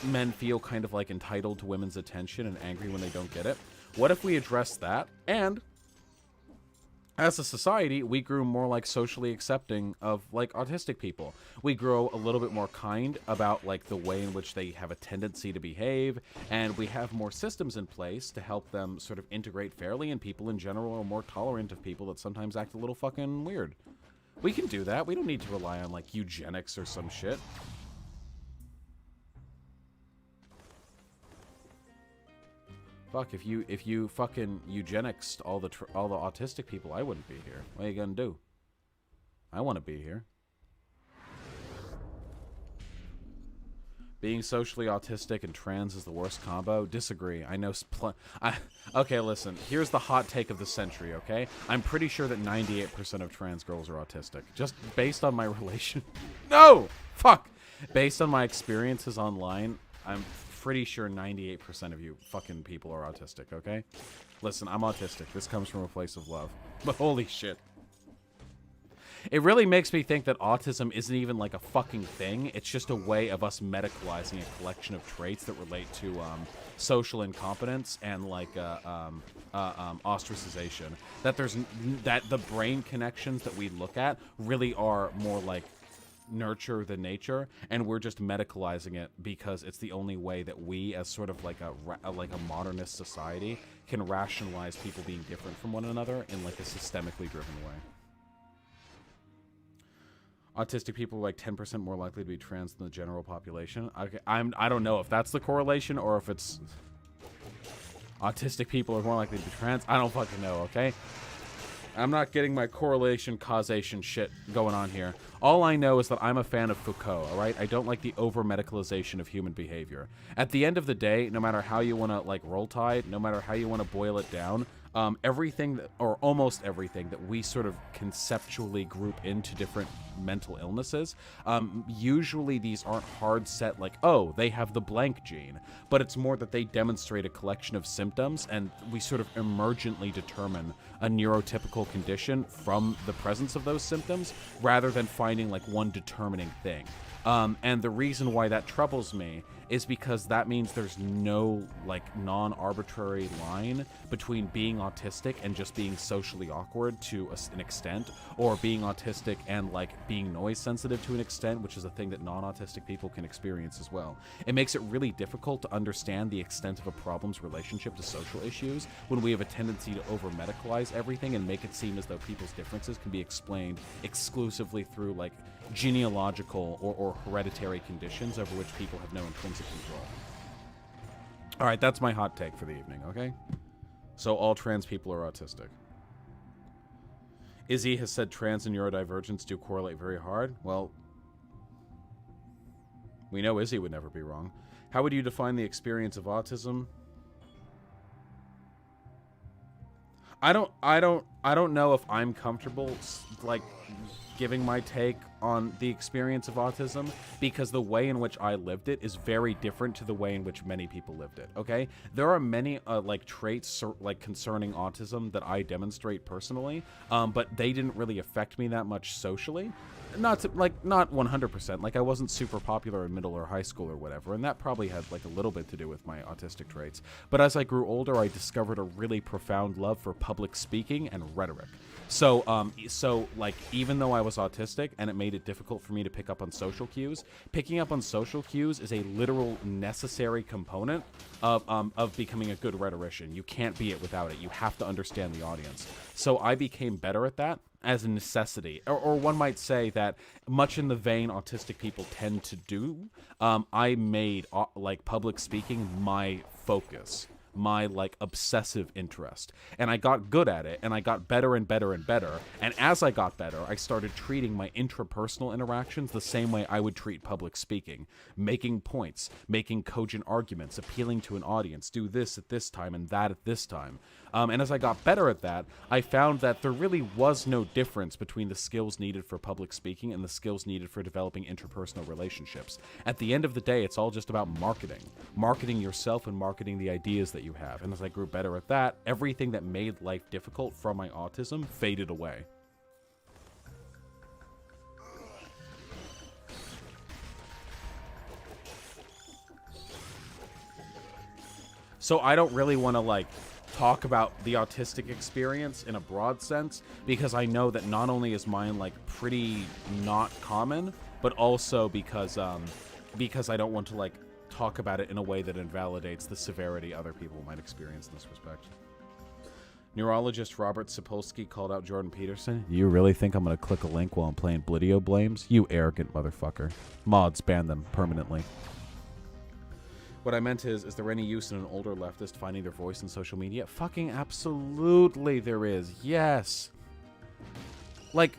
men feel kind of, like, entitled to women's attention and angry when they don't get it? What if we address that, and as a society, we grew more like socially accepting of like autistic people. We grow a little bit more kind about like the way in which they have a tendency to behave, and we have more systems in place to help them sort of integrate fairly, and people in general are more tolerant of people that sometimes act a little fucking weird. We can do that. We don't need to rely on like eugenics or some shit. Fuck, if you fucking eugenicsed all the autistic people, I wouldn't be here. What are you gonna do? I want to be here. Being socially autistic and trans is the worst combo. Disagree. I know. Okay, listen. Here's the hot take of the century, okay? I'm pretty sure that 98% of trans girls are autistic. Just based on my relation... No! Fuck! Based on my experiences online, I'm pretty sure 98% of you fucking people are autistic, okay? Listen, I'm autistic. This comes from a place of love. But holy shit. It really makes me think that autism isn't even like a fucking thing. It's just a way of us medicalizing a collection of traits that relate to social incompetence and like ostracization. That the brain connections that we look at really are more like nurture than nature, and we're just medicalizing it because it's the only way that we, as sort of like a modernist society, can rationalize people being different from one another in like a systemically driven way. Autistic people are like 10% more likely to be trans than the general population. Okay, I don't know if that's the correlation or if it's autistic people are more likely to be trans. I don't fucking know, okay? I'm not getting my correlation causation shit going on here. All I know is that I'm a fan of Foucault, all right? I don't like the over-medicalization of human behavior. At the end of the day, no matter how you want to like roll tide, no matter how you want to boil it down, everything that, or almost everything that we sort of conceptually group into different mental illnesses, usually these aren't hard set like, oh, they have the blank gene, but it's more that they demonstrate a collection of symptoms and we sort of emergently determine a neurotypical condition from the presence of those symptoms rather than finding like one determining thing. And the reason why that troubles me is because that means there's no like non-arbitrary line between being autistic and just being socially awkward to an extent, or being autistic and like being noise sensitive to an extent, which is a thing that non-autistic people can experience as well. It makes it really difficult to understand the extent of a problem's relationship to social issues when we have a tendency to over-medicalize everything and make it seem as though people's differences can be explained exclusively through like genealogical or hereditary conditions over which people have no intrinsic control. All right, that's my hot take for the evening, okay? So all trans people are autistic. Izzy has said trans and neurodivergence do correlate very hard. Well, we know Izzy would never be wrong. How would you define the experience of autism? I don't know if I'm comfortable like giving my take on the experience of autism, because the way in which I lived it is very different to the way in which many people lived it, okay? There are many like traits like concerning autism that I demonstrate personally, but they didn't really affect me that much socially. Not 100%. Like, I wasn't super popular in middle or high school or whatever, and that probably had like a little bit to do with my autistic traits. But as I grew older, I discovered a really profound love for public speaking and rhetoric. So, like, even though I was autistic and it made it difficult for me to pick up on social cues, picking up on social cues is a literal necessary component of becoming a good rhetorician. You can't be it without it. You have to understand the audience. So I became better at that as a necessity, or one might say that much in the vein autistic people tend to do. I made like public speaking my focus, my like obsessive interest, and I got good at it, and I got better and better and better. And as I got better, I started treating my intrapersonal interactions the same way I would treat public speaking, making points, making cogent arguments, appealing to an audience, do this at this time and that at this time. And as I got better at that, I found that there really was no difference between the skills needed for public speaking and the skills needed for developing interpersonal relationships. At the end of the day, it's all just about marketing yourself and marketing the ideas that you have. And as I grew better at that, everything that made life difficult from my autism faded away. So I don't really want to like talk about the autistic experience in a broad sense, because I know that not only is mine like pretty not common, but also because I don't want to like talk about it in a way that invalidates the severity other people might experience in this respect. Neurologist Robert Sapolsky called out Jordan Peterson. You really think I'm gonna click a link while I'm playing Blidio Blames? You arrogant motherfucker. Mods, ban them permanently. What I meant is there any use in an older leftist finding their voice in social media? Fucking absolutely there is. Yes. Like,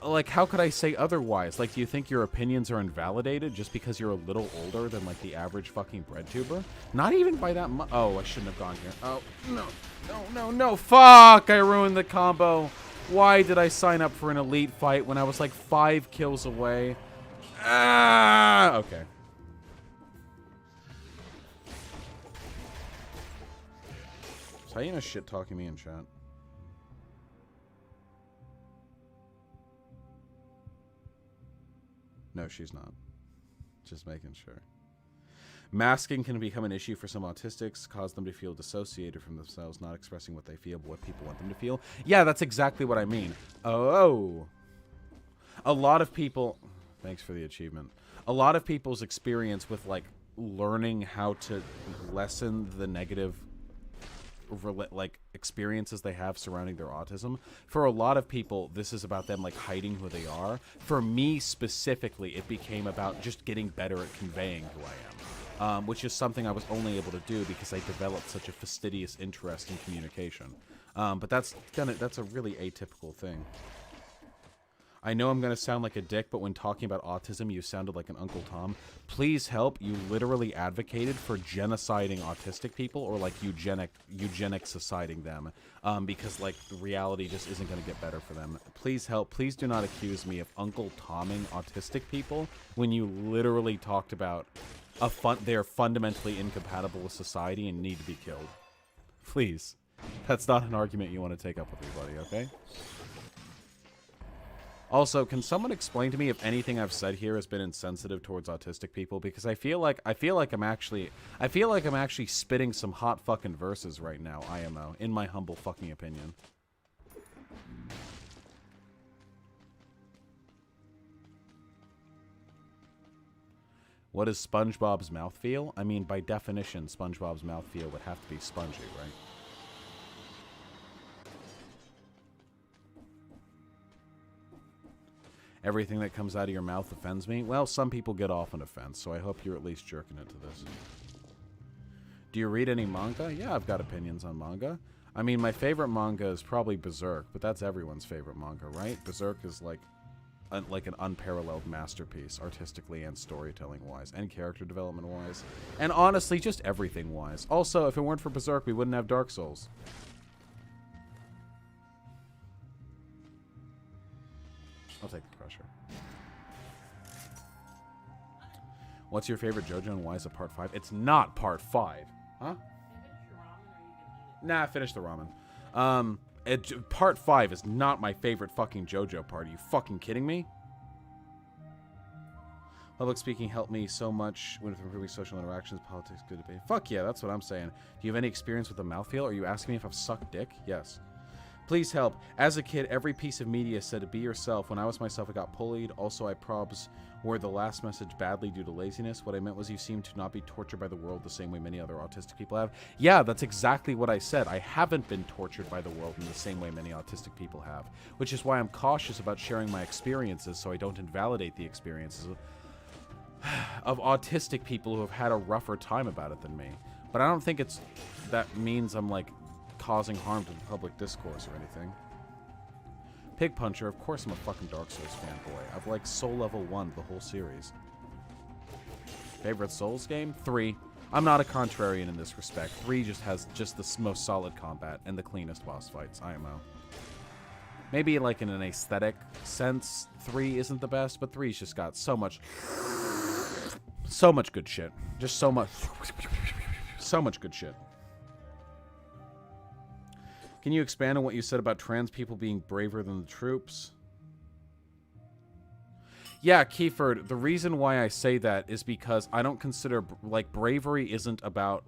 like, how could I say otherwise? Like, do you think your opinions are invalidated just because you're a little older than, like, the average fucking bread tuber? Not even by that much. Oh, I shouldn't have gone here. Oh, no. No, no, no. Fuck! I ruined the combo. Why did I sign up for an elite fight when I was, like, 5 kills away? Ah! Okay. Is Hyena shit-talking me in chat? No, she's not. Just making sure. Masking can become an issue for some autistics, cause them to feel dissociated from themselves, not expressing what they feel, but what people want them to feel. Yeah, that's exactly what I mean. Oh. A lot of people... Thanks for the achievement. A lot of people's experience with, like, learning how to lessen the negative... like experiences they have surrounding their autism. For a lot of people, this is about them like hiding who they are. For me specifically, it became about just getting better at conveying who I am, which is something I was only able to do because I developed such a fastidious interest in communication. But that's a really atypical thing. I know I'm going to sound like a dick, but when talking about autism, you sounded like an Uncle Tom. Please help. You literally advocated for genociding autistic people or, like, eugenic societying them because, like, reality just isn't going to get better for them. Please help. Please do not accuse me of Uncle Tomming autistic people when you literally talked about they're fundamentally incompatible with society and need to be killed. Please. That's not an argument you want to take up with anybody, okay? Also, can someone explain to me if anything I've said here has been insensitive towards autistic people? Because I feel like I'm actually spitting some hot fucking verses right now, IMO, in my humble fucking opinion. What is SpongeBob's mouthfeel? I mean, by definition, SpongeBob's mouthfeel would have to be spongy, right? Everything that comes out of your mouth offends me. Well, some people get off an offense, so I hope you're at least jerking it to this. Do you read any manga? Yeah, I've got opinions on manga. I mean, my favorite manga is probably Berserk, but that's everyone's favorite manga, right? Berserk is like an unparalleled masterpiece, artistically and storytelling-wise, and character development-wise, and honestly, just everything-wise. Also, if it weren't for Berserk, we wouldn't have Dark Souls. I'll take the pressure. What's your favorite JoJo and why is it part 5? It's not part 5. Huh? Nah, finish the ramen. Part 5 is not my favorite fucking JoJo part. Are you fucking kidding me? Public speaking helped me so much with improving social interactions, politics, good debate. Fuck yeah, that's what I'm saying. Do you have any experience with the mouthfeel? Are you asking me if I've sucked dick? Yes. Please help. As a kid, every piece of media said to be yourself. When I was myself, I got bullied. Also, I probs wore the last message badly due to laziness. What I meant was you seem to not be tortured by the world the same way many other autistic people have. Yeah, that's exactly what I said. I haven't been tortured by the world in the same way many autistic people have, which is why I'm cautious about sharing my experiences so I don't invalidate the experiences of autistic people who have had a rougher time about it than me. But I don't think that means I'm, like, causing harm to the public discourse or anything. Pig Puncher, of course I'm a fucking Dark Souls fanboy. I've like Soul Level 1 the whole series. Favorite Souls game? 3. I'm not a contrarian in this respect. 3 just has the most solid combat and the cleanest boss fights, IMO. Maybe like in an aesthetic sense, 3 isn't the best, but 3's just got so much good shit. Just so much good shit. Can you expand on what you said about trans people being braver than the troops? Yeah, Kiefer, the reason why I say that is because I don't consider, like, bravery isn't about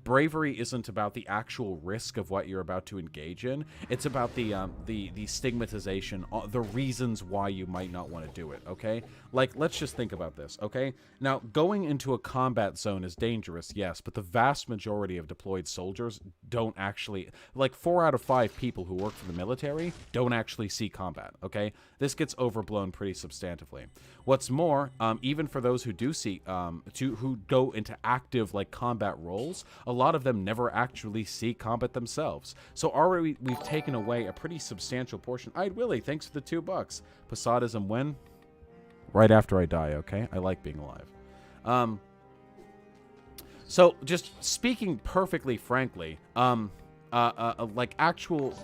the actual risk of what you're about to engage in. It's about the stigmatization, the reasons why you might not want to do it, okay? Like, let's just think about this, okay? Now, going into a combat zone is dangerous, yes, but the vast majority of deployed soldiers don't actually, like 4 out of 5 people who work for the military don't actually see combat, okay? This gets overblown pretty substantively. What's more, even for those who do see, who go into active, like, combat roles, a lot of them never actually see combat themselves. So already we've taken away a pretty substantial portion. I'd Willie, thanks for the $2. Posadism when? Right after I die, okay? I like being alive. So just speaking perfectly frankly, like actual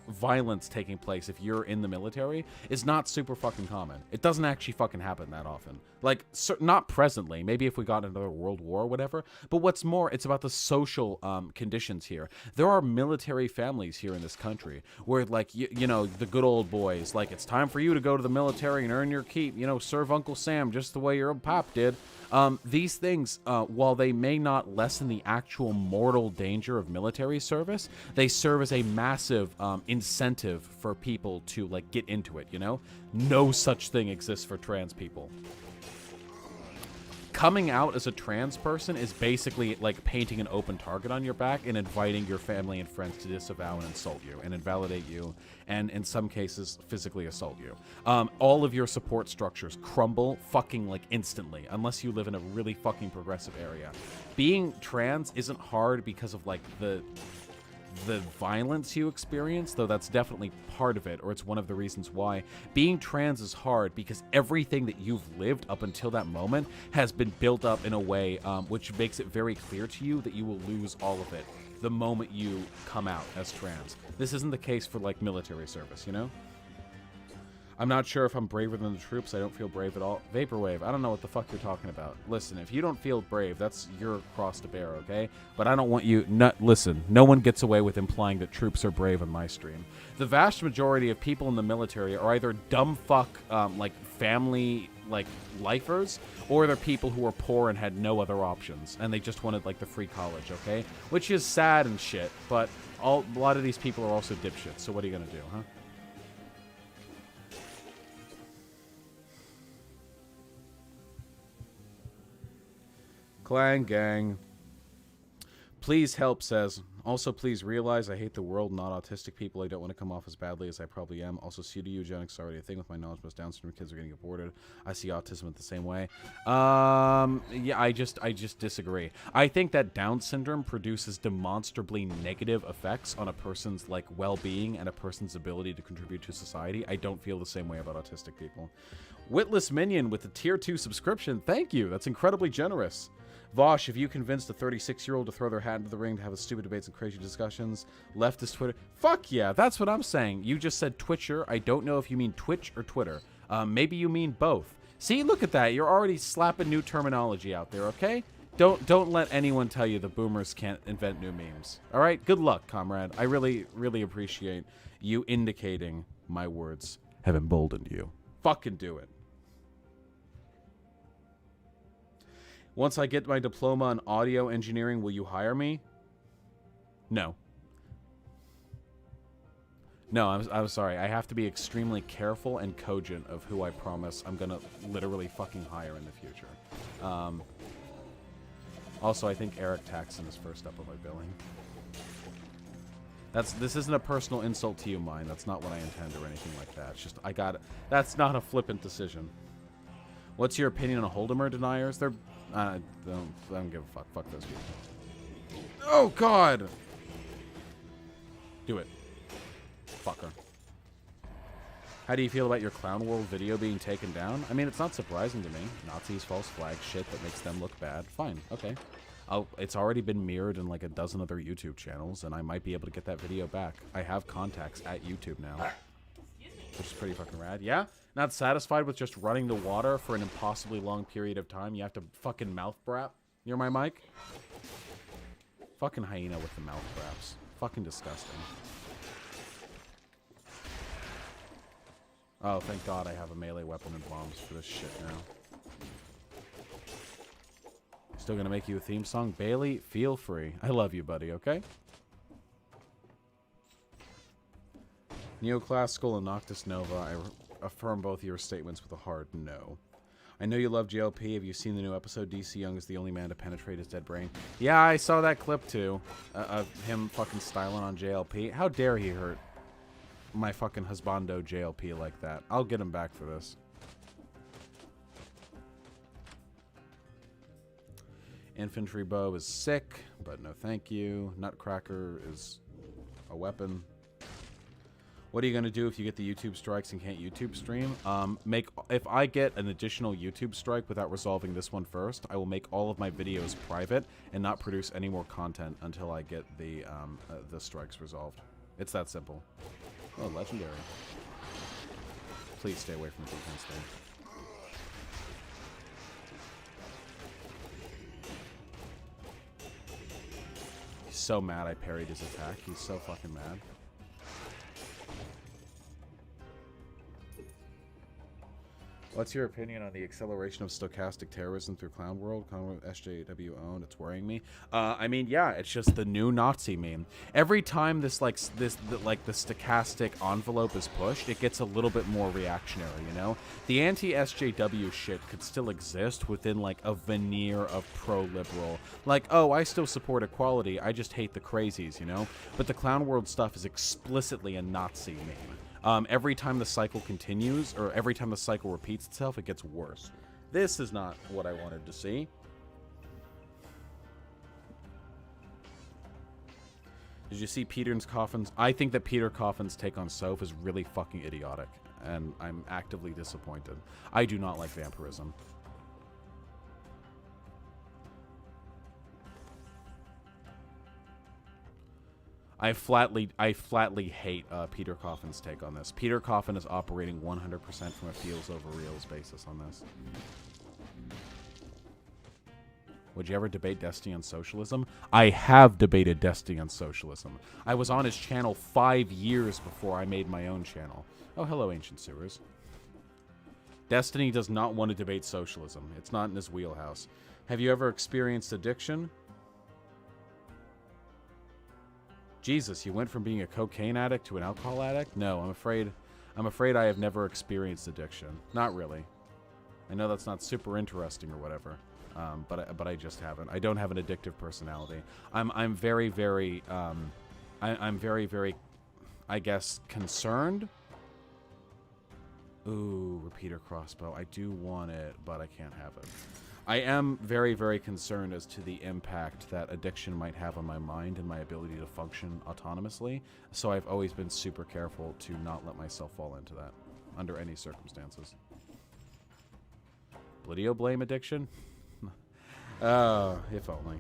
violence taking place if you're in the military is not super fucking common. It doesn't actually fucking happen that often. Like, not presently. Maybe if we got another world war or whatever. But what's more, it's about the social conditions here. There are military families here in this country where, like, you know, the good old boys, like, it's time for you to go to the military and earn your keep. You know, serve Uncle Sam just the way your old pop did. These things, while they may not lessen the actual mortal danger of military service, they serve as a massive incentive for people to, like, get into it, you know? No such thing exists for trans people. Coming out as a trans person is basically like painting an open target on your back and inviting your family and friends to disavow and insult you and invalidate you and, in some cases, physically assault you. All of your support structures crumble fucking, like, instantly unless you live in a really fucking progressive area. Being trans isn't hard because of, like, the violence you experience, though that's definitely part of it, or it's one of the reasons why. Being trans is hard because everything that you've lived up until that moment has been built up in a way which makes it very clear to you that you will lose all of it the moment you come out as trans. This isn't the case for, like, military service, you know? I'm not sure if I'm braver than the troops. I don't feel brave at all. Vaporwave, I don't know what the fuck you're talking about. Listen, if you don't feel brave, that's your cross to bear, okay? But I don't want you... listen, no one gets away with implying that troops are brave on my stream. The vast majority of people in the military are either dumb fuck, like, family, like, lifers, or they're people who are poor and had no other options, and they just wanted, like, the free college, okay? Which is sad and shit, but a lot of these people are also dipshits, so what are you gonna do, huh? Clan gang. Please help says, also please realize I hate the world, not autistic people. I don't want to come off as badly as I probably am. Also, pseudo eugenics is already a thing with my knowledge. Most Down syndrome kids are getting aborted. I see autism in the same way. Yeah, I just disagree. I think that Down syndrome produces demonstrably negative effects on a person's, like, well-being and a person's ability to contribute to society. I don't feel the same way about autistic people. Witless Minion with the tier 2 subscription. Thank you. That's incredibly generous. Vaush, if you convinced a 36-year-old to throw their hat into the ring to have stupid debates and crazy discussions, leftist Twitter... Fuck yeah, that's what I'm saying. You just said Twitcher. I don't know if you mean Twitch or Twitter. Maybe you mean both. See, look at that. You're already slapping new terminology out there, okay? Don't let anyone tell you the boomers can't invent new memes. All right? Good luck, comrade. I really, really appreciate you indicating my words have emboldened you. Fucking do it. Once I get my diploma in audio engineering, will you hire me? No. No, I'm sorry. I have to be extremely careful and cogent of who I promise I'm going to literally fucking hire in the future. Also, I think Eric Taxon is first up on my billing. This isn't a personal insult to you, mine. That's not what I intend or anything like that. It's just, that's not a flippant decision. What's your opinion on Holdemer deniers? They're... I don't give a fuck. Fuck those people. Oh, God! Do it. Fucker. How do you feel about your Clown World video being taken down? I mean, it's not surprising to me. Nazis, false flag, shit that makes them look bad. Fine. Okay. It's already been mirrored in like a dozen other YouTube channels, and I might be able to get that video back. I have contacts at YouTube now. Which is pretty fucking rad. Yeah? Not satisfied with just running the water for an impossibly long period of time? You have to fucking mouth brap near my mic? Fucking hyena with the mouth braps. Fucking disgusting. Oh, thank God I have a melee weapon and bombs for this shit now. Still gonna make you a theme song? Bailey, feel free. I love you, buddy, okay? Neoclassical and Noctis Nova, I affirm both your statements with a hard no. I know you love JLP. Have you seen the new episode? DC Young is the only man to penetrate his dead brain. Yeah, I saw that clip too. Of him fucking styling on JLP. How dare he hurt my fucking husbando JLP like that. I'll get him back for this. Infantry bow is sick, but no thank you. Nutcracker is a weapon. What are you going to do if you get the YouTube strikes and can't YouTube stream? If I get an additional YouTube strike without resolving this one first, I will make all of my videos private and not produce any more content until I get the strikes resolved. It's that simple. Oh, legendary. Please stay away from the defense thing. He's so mad I parried his attack. He's so fucking mad. What's your opinion on the acceleration of stochastic terrorism through Clown World? Clown World SJW owned. It's worrying me. I mean, yeah, it's just the new Nazi meme. Every time the stochastic envelope is pushed, it gets a little bit more reactionary. You know, the anti-SJW shit could still exist within like a veneer of pro-liberal. Like, oh, I still support equality. I just hate the crazies. You know, but the Clown World stuff is explicitly a Nazi meme. Every time the cycle continues, or every time the cycle repeats itself, it gets worse. This is not what I wanted to see. Did you see Peter's Coffin's? I think that Peter Coffin's take on Soph is really fucking idiotic, and I'm actively disappointed. I do not like vampirism. I flatly hate Peter Coffin's take on this. Peter Coffin is operating 100% from a feels over reals basis on this. Would you ever debate Destiny on socialism? I have debated Destiny on socialism. I was on his channel 5 years before I made my own channel. Oh, hello, Ancient Sewers. Destiny does not want to debate socialism. It's not in his wheelhouse. Have you ever experienced addiction? Jesus, you went from being a cocaine addict to an alcohol addict? No, I'm afraid I have never experienced addiction. Not really. I know that's not super interesting or whatever, but I just haven't. I don't have an addictive personality. I'm very, very, I guess, concerned. Ooh, repeater crossbow. I do want it, but I can't have it. I am very, very concerned as to the impact that addiction might have on my mind and my ability to function autonomously, so I've always been super careful to not let myself fall into that, under any circumstances. Blidio blame addiction? If only.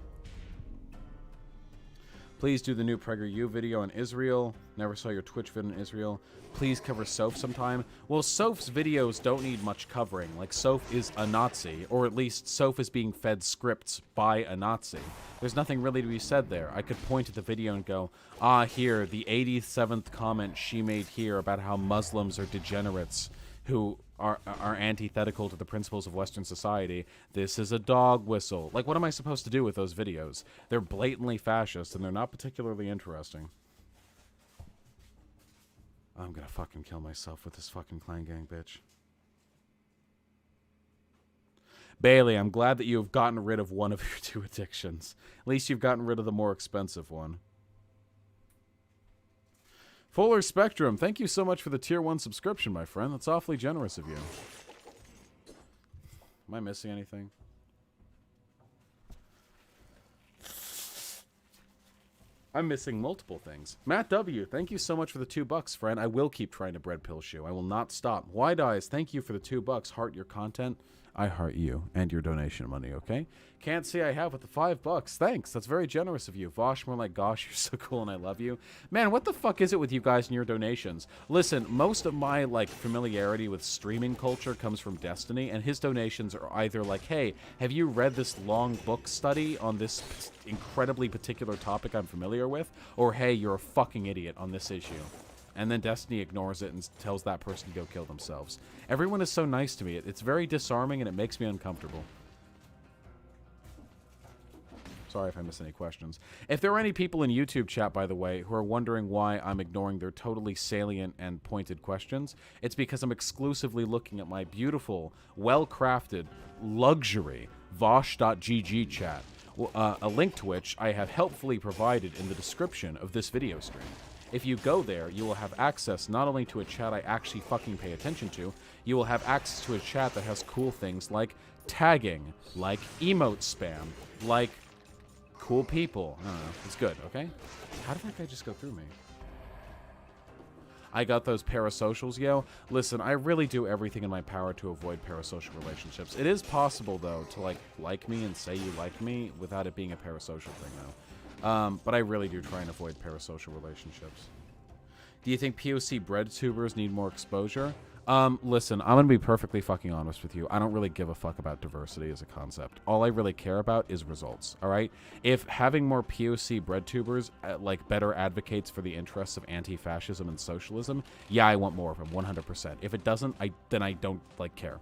Please do the new PragerU video on Israel. Never saw your Twitch video in Israel. Please cover Soph sometime. Well, Soph's videos don't need much covering. Like, Soph is a Nazi, or at least Soph is being fed scripts by a Nazi. There's nothing really to be said there. I could point at the video and go, ah, here, the 87th comment she made here about how Muslims are degenerates who are antithetical to the principles of Western society. This is a dog whistle. Like, what am I supposed to do with those videos? They're blatantly fascist, and they're not particularly interesting. I'm gonna fucking kill myself with this fucking clan gang, bitch. Bailey, I'm glad that you have gotten rid of one of your 2 addictions. At least you've gotten rid of the more expensive one. Fuller Spectrum, thank you so much for the Tier 1 subscription, my friend. That's awfully generous of you. Am I missing anything? I'm missing multiple things. Matt W., thank you so much for the $2, friend. I will keep trying to bread pill shoe. I will not stop. Wide Eyes, thank you for the $2. Heart your content. I heart you and your donation money, okay? Can't say I have with the $5. Thanks. That's very generous of you. Vaush, more like gosh, you're so cool and I love you. Man, what the fuck is it with you guys and your donations? Listen, most of my, like, familiarity with streaming culture comes from Destiny, and his donations are either like, hey, have you read this long book study on this incredibly particular topic I'm familiar with? Or, hey, you're a fucking idiot on this issue. And then Destiny ignores it and tells that person to go kill themselves. Everyone is so nice to me. It's very disarming and it makes me uncomfortable. Sorry if I miss any questions. If there are any people in YouTube chat, by the way, who are wondering why I'm ignoring their totally salient and pointed questions, it's because I'm exclusively looking at my beautiful, well-crafted, luxury Vaush.gg chat, a link to which I have helpfully provided in the description of this video stream. If you go there, you will have access not only to a chat I actually fucking pay attention to, you will have access to a chat that has cool things like tagging, like emote spam, like cool people. I don't know. It's good, okay? How did that guy just go through me? I got those parasocials, yo. Listen, I really do everything in my power to avoid parasocial relationships. It is possible, though, to, like me and say you like me without it being a parasocial thing, though. But I really do try and avoid parasocial relationships. Do you think POC bread tubers need more exposure? Listen, I'm gonna be perfectly fucking honest with you. I don't really give a fuck about diversity as a concept. All I really care about is results, alright? If having more POC bread tubers, better advocates for the interests of anti-fascism and socialism, yeah, I want more of them, 100%. If it doesn't, then I don't, care.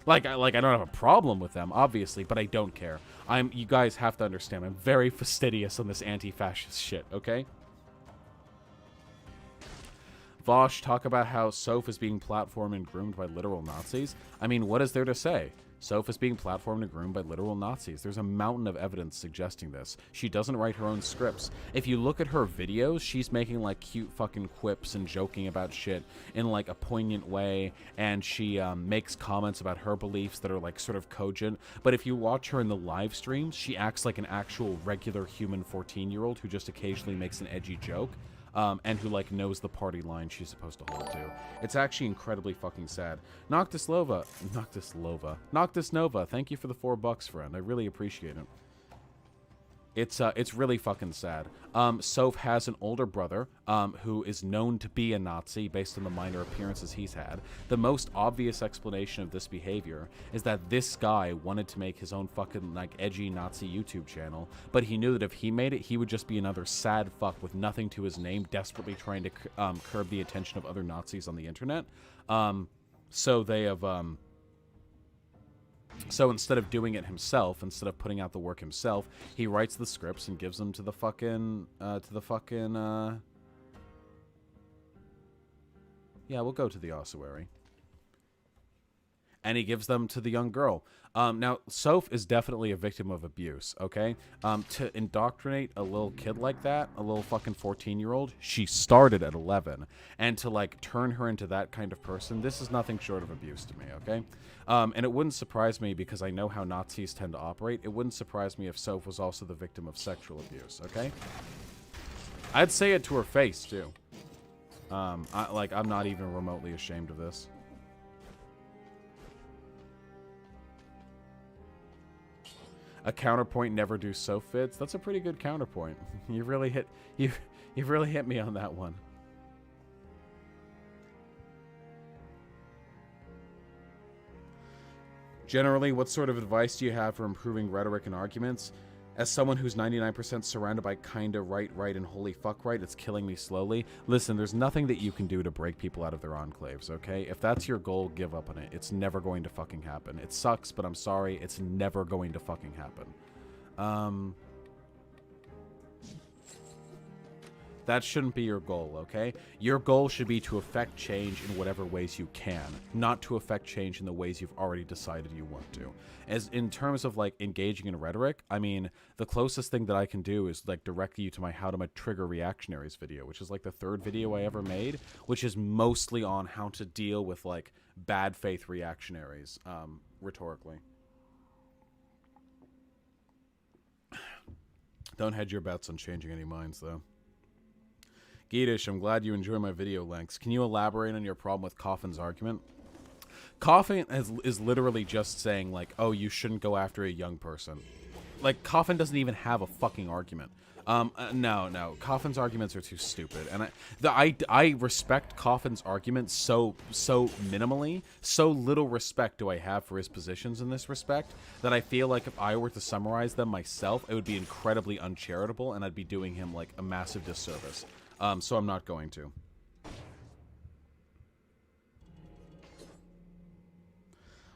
I don't have a problem with them, obviously, but I don't care. You guys have to understand, I'm very fastidious on this anti-fascist shit, okay? Vaush, talk about how Soph is being platformed and groomed by literal Nazis. I mean, what is there to say? Soph is being platformed and groomed by literal Nazis. There's a mountain of evidence suggesting this. She doesn't write her own scripts. If you look at her videos, she's making, cute fucking quips and joking about shit in, a poignant way, and she makes comments about her beliefs that are, sort of cogent. But if you watch her in the live streams, she acts like an actual regular human 14-year-old who just occasionally makes an edgy joke. And who, knows the party line she's supposed to hold to. It's actually incredibly fucking sad. Noctis Nova, thank you for the $4, friend. I really appreciate it. It's really fucking sad. Soph has an older brother who is known to be a Nazi based on the minor appearances he's had. The most obvious explanation of this behavior is that this guy wanted to make his own fucking edgy Nazi YouTube channel, but he knew that if he made it, he would just be another sad fuck with nothing to his name, desperately trying to curb the attention of other Nazis on the internet. So they have So instead of doing it himself, instead of putting out the work himself, he writes the scripts and gives them to the fucking, yeah, we'll go to the ossuary. And he gives them to the young girl. Now, Soph is definitely a victim of abuse, okay? To indoctrinate a little kid like that, a little fucking 14-year-old, she started at 11. And to, turn her into that kind of person, this is nothing short of abuse to me, okay? And it wouldn't surprise me, because I know how Nazis tend to operate, it wouldn't surprise me if Soph was also the victim of sexual abuse, okay? I'd say it to her face, too. I'm not even remotely ashamed of this. A counterpoint, never do Soph vids. That's a pretty good counterpoint. You've really hit me on that one. Generally, what sort of advice do you have for improving rhetoric and arguments? As someone who's 99% surrounded by kinda right, and holy fuck right, it's killing me slowly. Listen, there's nothing that you can do to break people out of their enclaves, okay? If that's your goal, give up on it. It's never going to fucking happen. It sucks, but I'm sorry, it's never going to fucking happen. That shouldn't be your goal, okay? Your goal should be to affect change in whatever ways you can, not to affect change in the ways you've already decided you want to. As in terms of engaging in rhetoric, I mean, the closest thing that I can do is direct you to my How to Trigger Reactionaries video, which is the third video I ever made, which is mostly on how to deal with bad faith reactionaries, rhetorically. Don't hedge your bets on changing any minds, though. Geetish, I'm glad you enjoy my video lengths. Can you elaborate on your problem with Coffin's argument? Coffin is literally just saying, oh, you shouldn't go after a young person. Coffin doesn't even have a fucking argument. No. Coffin's arguments are too stupid. And I respect Coffin's arguments so minimally. So little respect do I have for his positions in this respect that I feel like if I were to summarize them myself, it would be incredibly uncharitable and I'd be doing him, a massive disservice. So I'm not going to.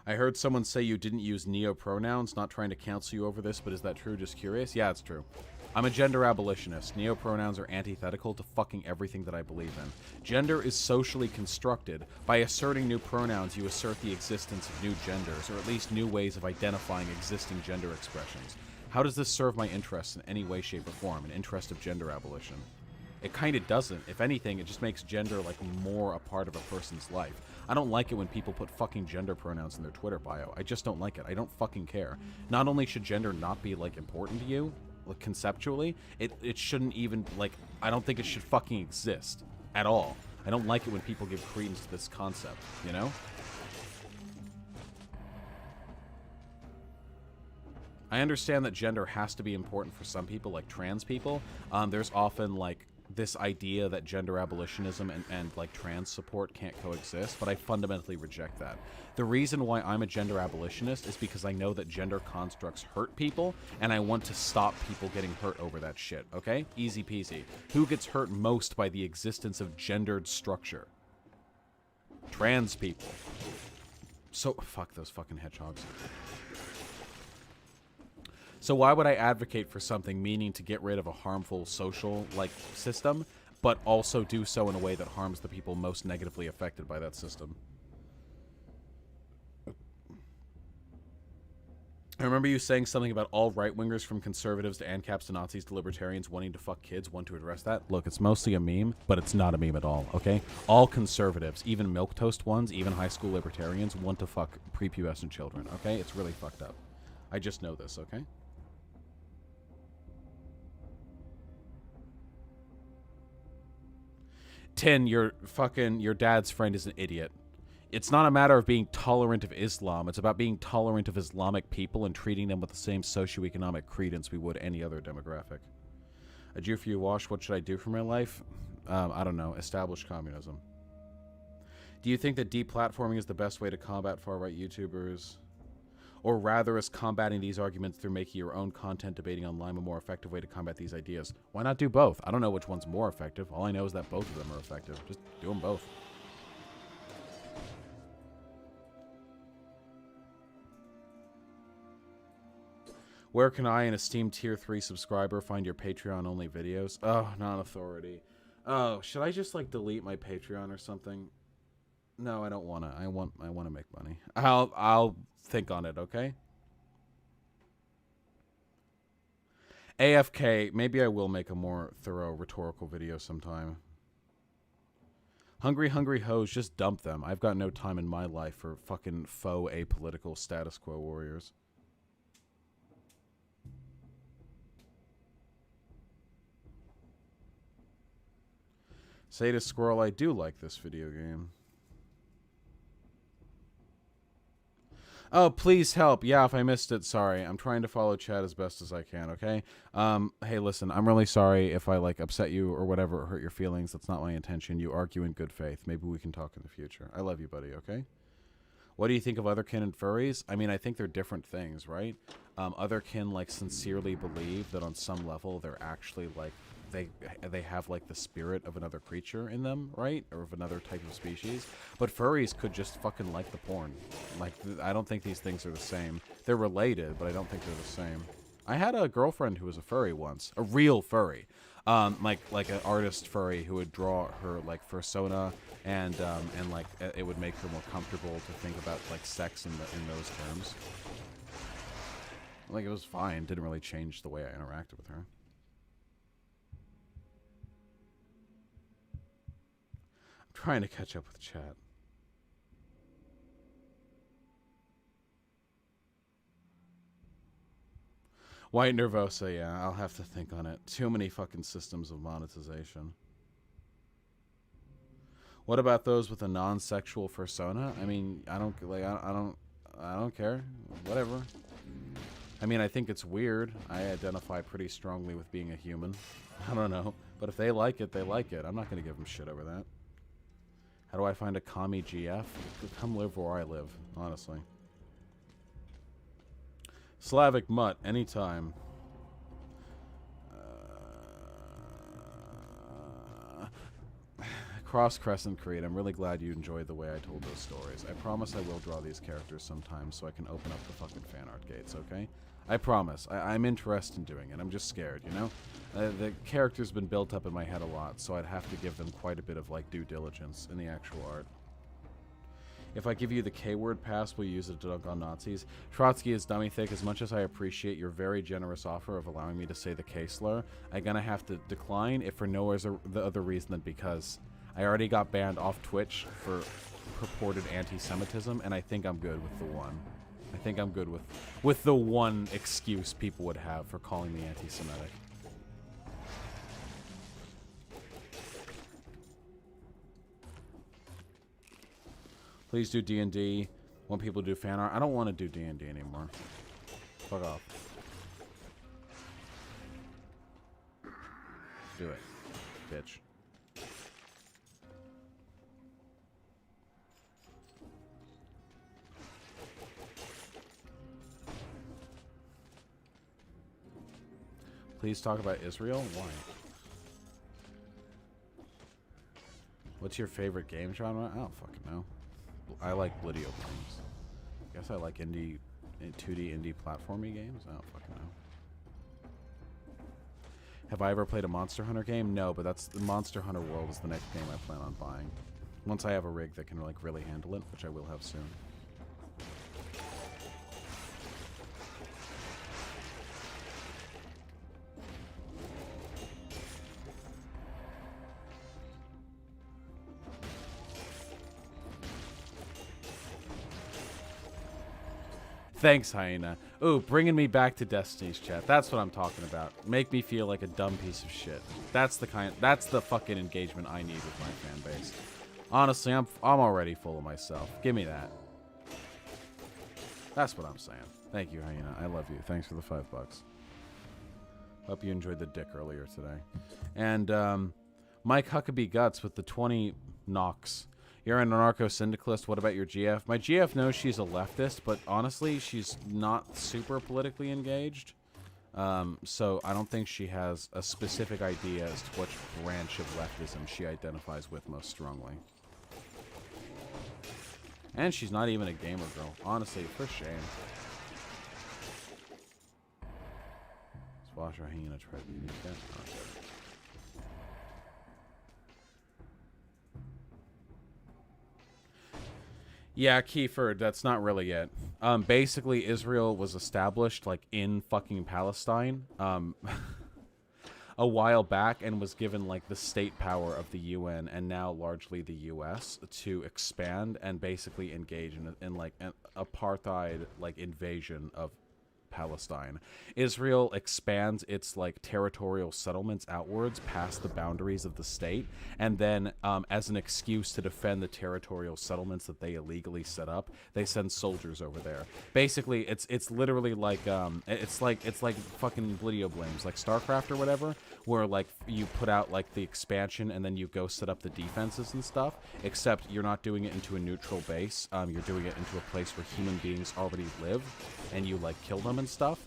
I heard someone say you didn't use neo-pronouns, not trying to cancel you over this, but is that true? Just curious? Yeah, it's true. I'm a gender abolitionist. Neo-pronouns are antithetical to fucking everything that I believe in. Gender is socially constructed. By asserting new pronouns, you assert the existence of new genders, or at least new ways of identifying existing gender expressions. How does this serve my interests in any way, shape, or form, an interest of gender abolition? It kind of doesn't. If anything, it just makes gender, like, more a part of a person's life. I don't like it when people put fucking gender pronouns in their Twitter bio. I just don't like it. I don't fucking care. Not only should gender not be, like, important to you, like, conceptually, it shouldn't even, like, I don't think it should fucking exist at all. I don't like it when people give credence to this concept, you know? I understand that gender has to be important for some people, like trans people. There's often, like, this idea that gender abolitionism and like, trans support can't coexist, but I fundamentally reject that. The reason why I'm a gender abolitionist is because I know that gender constructs hurt people, and I want to stop people getting hurt over that shit, okay? Easy peasy. Who gets hurt most by the existence of gendered structure? Trans people. So, fuck those fucking hedgehogs. So why would I advocate for something meaning to get rid of a harmful social, like, system, but also do so in a way that harms the people most negatively affected by that system? I remember you saying something about all right-wingers, from conservatives to ANCAPs to Nazis to libertarians, wanting to fuck kids. Want to address that? Look, it's mostly a meme, but it's not a meme at all, okay? All conservatives, even milquetoast ones, even high school libertarians, want to fuck prepubescent children, okay? It's really fucked up. I just know this, okay? Tin, your dad's friend is an idiot. It's not a matter of being tolerant of Islam. It's about being tolerant of Islamic people and treating them with the same socioeconomic credence we would any other demographic. A Jew for you, Wash. What should I do for my life? I don't know. Establish communism. Do you think that deplatforming is the best way to combat far-right YouTubers? Or rather, is combating these arguments through making your own content debating online a more effective way to combat these ideas? Why not do both? I don't know which one's more effective. All I know is that both of them are effective. Just do them both. Where can I, an esteemed Tier 3 subscriber, find your Patreon-only videos? Oh, non-authority. Oh, should I just, like, delete my Patreon or something? No, I don't want to. I want to make money. I'll think on it, okay? AFK, maybe I will make a more thorough rhetorical video sometime. Hungry hoes, just dump them. I've got no time in my life for fucking faux apolitical status quo warriors. Say to Squirrel, I do like this video game. Oh, please help. Yeah, if I missed it, sorry. I'm trying to follow chat as best as I can, okay? Hey, listen, I'm really sorry if I, like, upset you or whatever, or hurt your feelings. That's not my intention. You argue in good faith. Maybe we can talk in the future. I love you, buddy, okay? What do you think of otherkin and furries? I mean, I think they're different things, right? Otherkin, like, sincerely believe that on some level they're actually, like, they have, like, the spirit of another creature in them, right? Or of another type of species. But furries could just fucking like the porn. Like, I don't think these things are the same. They're related, but I don't think they're the same. I had a girlfriend who was a furry once. A real furry. Like an artist furry who would draw her, like, fursona, and like, it would make her more comfortable to think about, like, sex in those terms. Like, it was fine. Didn't really change the way I interacted with her. Trying to catch up with chat. White Nervosa, yeah, I'll have to think on it. Too many fucking systems of monetization. What about those with a non-sexual fursona? I mean, I don't care. Whatever. I mean, I think it's weird. I identify pretty strongly with being a human. I don't know. But if they like it, they like it. I'm not going to give them shit over that. How do I find a commie GF? Come live where I live, honestly. Slavic Mutt, anytime. Cross Crescent Creed, I'm really glad you enjoyed the way I told those stories. I promise I will draw these characters sometime so I can open up the fucking fan art gates, okay? I promise. I'm interested in doing it. I'm just scared, you know? The character's been built up in my head a lot, so I'd have to give them quite a bit of, like, due diligence in the actual art. If I give you the K-word pass, will you use it to dunk on Nazis? Trotsky is dummy thick. As much as I appreciate your very generous offer of allowing me to say the K slur, I'm gonna have to decline, if for no other reason than because I already got banned off Twitch for purported anti-Semitism, and I think I'm good with the one. I think I'm good with the one excuse people would have for calling me anti-Semitic. Please do D&D. Want people to do fan art? I don't want to do D&D anymore. Fuck off. Do it, bitch. Please talk about Israel? Why? What's your favorite game genre? I don't fucking know. I like video games. Guess I like 2D indie platformy games. I don't fucking know. Have I ever played a Monster Hunter game? No, but that's the Monster Hunter World is the next game I plan on buying. Once I have a rig that can like really handle it, which I will have soon. Thanks, Hyena. Ooh, bringing me back to Destiny's chat. That's what I'm talking about. Make me feel like a dumb piece of shit. That's the fucking engagement I need with my fan base. Honestly, I'm already full of myself. Give me that. That's what I'm saying. Thank you, Hyena. I love you. Thanks for the $5. Hope you enjoyed the dick earlier today. And Mike Huckabee Guts with the 20 knocks. You're an anarcho-syndicalist. What about your GF? My GF knows she's a leftist, but honestly, she's not super politically engaged. So I don't think she has a specific idea as to which branch of leftism she identifies with most strongly. And she's not even a gamer girl. Honestly, for shame. Swash or Hyena tried to use that. Okay. Yeah, Kiefer, that's not really it. Basically, Israel was established, like, in fucking Palestine, a while back and was given, like, the state power of the UN and now largely the US to expand and basically engage in like, an apartheid, like, invasion of Palestine. Israel expands its like territorial settlements outwards past the boundaries of the state, and then as an excuse to defend the territorial settlements that they illegally set up, they send soldiers over there. Basically, it's literally like it's like fucking Blidio Blames, like StarCraft or whatever, where like you put out like the expansion and then you go set up the defenses and stuff, except you're not doing it into a neutral base. You're doing it into a place where human beings already live, and you like kill them and stuff.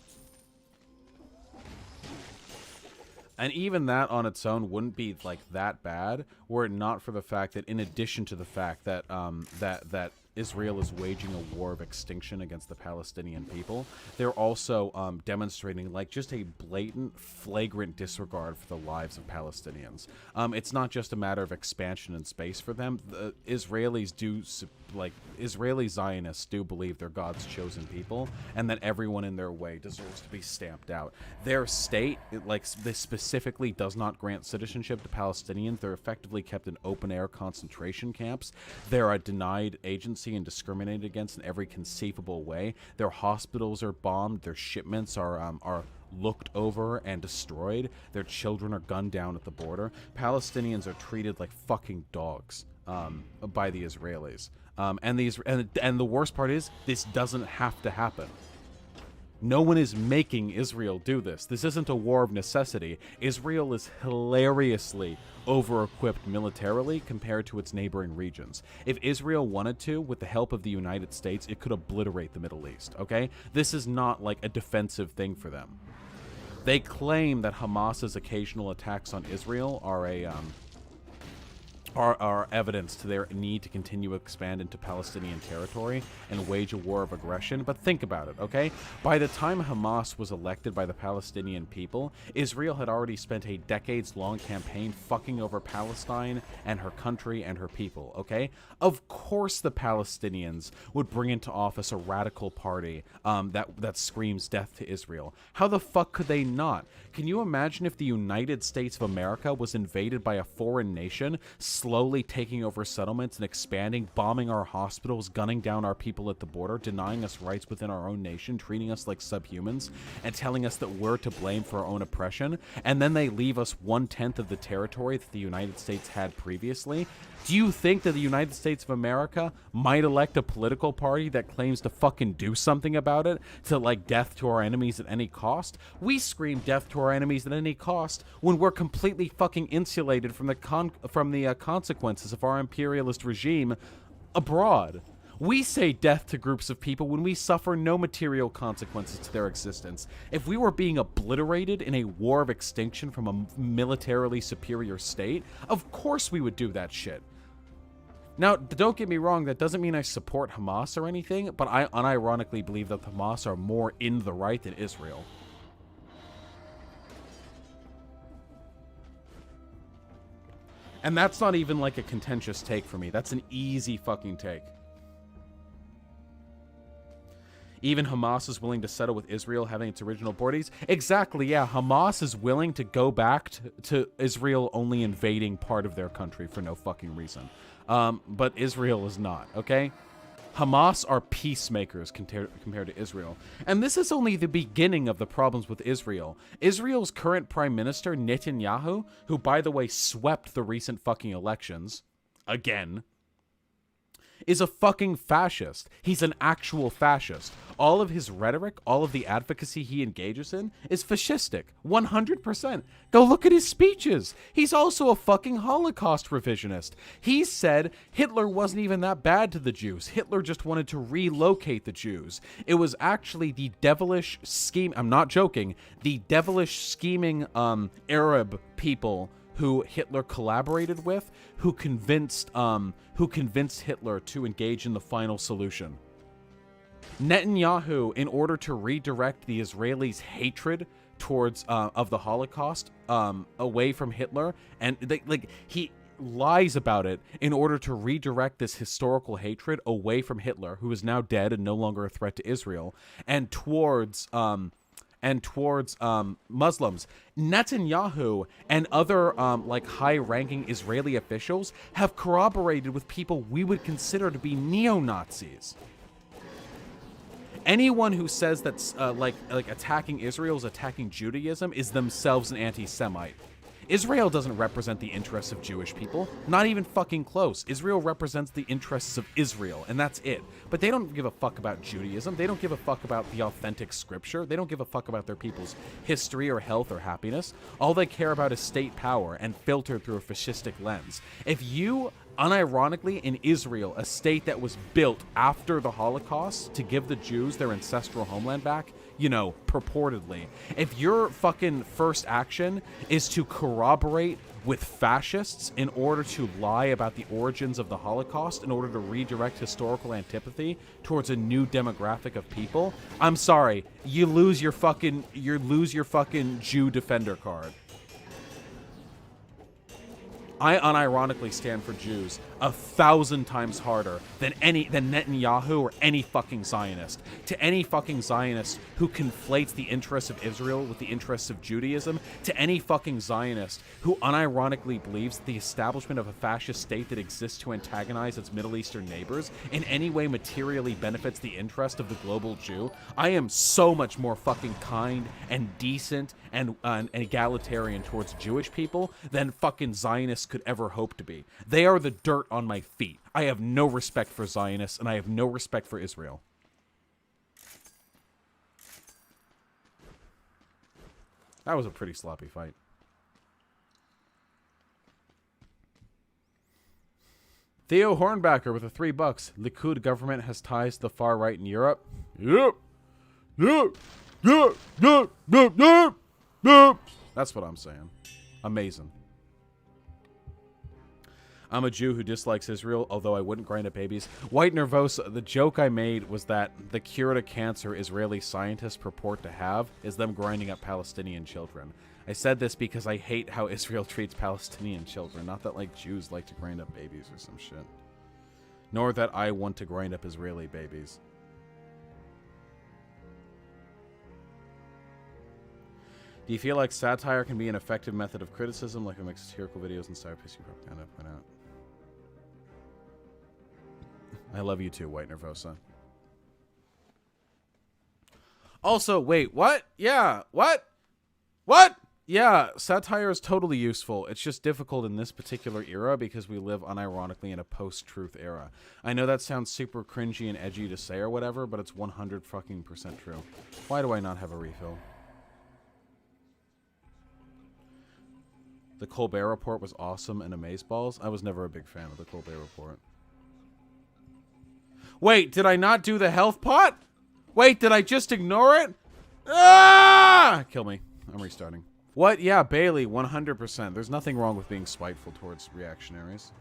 And even that on its own wouldn't be like that bad were it not for the fact that, in addition to the fact that that Israel is waging a war of extinction against the Palestinian people, they're also demonstrating like just a blatant, flagrant disregard for the lives of Palestinians. It's not just a matter of expansion in space for them. The Israelis do, like, Israeli Zionists do believe they're God's chosen people, and that everyone in their way deserves to be stamped out. Their state, this specifically does not grant citizenship to Palestinians. They're effectively kept in open-air concentration camps. They're a denied agency and discriminated against in every conceivable way. Their hospitals are bombed. Their shipments are looked over and destroyed. Their children are gunned down at the border. Palestinians are treated like fucking dogs by the Israelis. And the worst part is, this doesn't have to happen. No one is making Israel do this. This isn't a war of necessity. Israel is hilariously over-equipped militarily compared to its neighboring regions. If Israel wanted to, with the help of the United States, it could obliterate the Middle East, okay? This is not like a defensive thing for them. They claim that Hamas's occasional attacks on Israel are are evidence to their need to continue to expand into Palestinian territory and wage a war of aggression. But think about it, okay? By the time Hamas was elected by the Palestinian people, Israel had already spent a decades-long campaign fucking over Palestine and her country and her people, okay? Of course the Palestinians would bring into office a radical party that screams death to Israel. How the fuck could they not? Can you imagine if the United States of America was invaded by a foreign nation, slowly taking over settlements and expanding, bombing our hospitals, gunning down our people at the border, denying us rights within our own nation, treating us like subhumans, and telling us that we're to blame for our own oppression, and then they leave us 1/10 of the territory that the United States had previously? Do you think that the United States of America might elect a political party that claims to fucking do something about it, to like death to our enemies at any cost? We scream death to our enemies at any cost when we're completely fucking insulated from the consequences of our imperialist regime abroad. We say death to groups of people when we suffer no material consequences to their existence. If we were being obliterated in a war of extinction from a militarily superior state, of course we would do that shit. Now, don't get me wrong, that doesn't mean I support Hamas or anything, but I unironically believe that Hamas are more in the right than Israel. And that's not even like a contentious take for me. That's an easy fucking take. Even Hamas is willing to settle with Israel having its original borders. Exactly, yeah. Hamas is willing to go back to Israel only invading part of their country for no fucking reason. But Israel is not, okay? Hamas are peacemakers compared to Israel. And this is only the beginning of the problems with Israel. Israel's current prime minister, Netanyahu, who, by the way, swept the recent fucking elections, again, is a fucking fascist. He's an actual fascist. All of his rhetoric, all of the advocacy he engages in is fascistic. 100%. Go look at his speeches. He's also a fucking Holocaust revisionist. He said Hitler wasn't even that bad to the Jews. Hitler just wanted to relocate the Jews. It was actually the devilish scheme, I'm not joking, the devilish scheming Arab people who Hitler collaborated with, who convinced Hitler to engage in the final solution. Netanyahu, in order to redirect the Israelis' hatred towards of the Holocaust away from Hitler, and he lies about it in order to redirect this historical hatred away from Hitler, who is now dead and no longer a threat to Israel, and towards Muslims. Netanyahu and other high-ranking Israeli officials have corroborated with people we would consider to be neo-Nazis. Anyone who says that attacking Israel is attacking Judaism is themselves an anti-Semite. Israel doesn't represent the interests of Jewish people. Not even fucking close. Israel represents the interests of Israel, and that's it. But they don't give a fuck about Judaism. They don't give a fuck about the authentic scripture. They don't give a fuck about their people's history or health or happiness. All they care about is state power and filtered through a fascistic lens. If you, unironically, in Israel, a state that was built after the Holocaust to give the Jews their ancestral homeland back, you know, purportedly, if your fucking first action is to corroborate with fascists in order to lie about the origins of the Holocaust, in order to redirect historical antipathy towards a new demographic of people, I'm sorry, you lose your fucking Jew defender card. I unironically stand for Jews 1,000 times harder than Netanyahu or any fucking Zionist. To any fucking Zionist who conflates the interests of Israel with the interests of Judaism, to any fucking Zionist who unironically believes that the establishment of a fascist state that exists to antagonize its Middle Eastern neighbors in any way materially benefits the interest of the global Jew, I am so much more fucking kind and decent and egalitarian towards Jewish people than fucking Zionists could ever hope to be. They are the dirt on my feet. I have no respect for Zionists, and I have no respect for Israel. That was a pretty sloppy fight. Theo Hornbacker with the $3. Likud government has ties to the far right in Europe. Yep. That's what I'm saying. Amazing. I'm a Jew who dislikes Israel, although I wouldn't grind up babies. White Nervosa, the joke I made was that the cure to cancer Israeli scientists purport to have is them grinding up Palestinian children. I said this because I hate how Israel treats Palestinian children. Not that, like, Jews like to grind up babies or some shit. Nor that I want to grind up Israeli babies. Do you feel like satire can be an effective method of criticism, like it makes satirical videos and style-pacing propaganda? Point out. I love you too, White Nervosa. Also, wait, what? Yeah, what? What? Yeah, satire is totally useful. It's just difficult in this particular era because we live unironically in a post-truth era. I know that sounds super cringy and edgy to say or whatever, but it's 100% fucking true. Why do I not have a refill? The Colbert Report was awesome and amazeballs. I was never a big fan of the Colbert Report. Wait, did I not do the health pot? Wait, did I just ignore it? Ah! Kill me. I'm restarting. What? Yeah, Bailey, 100%. There's nothing wrong with being spiteful towards reactionaries.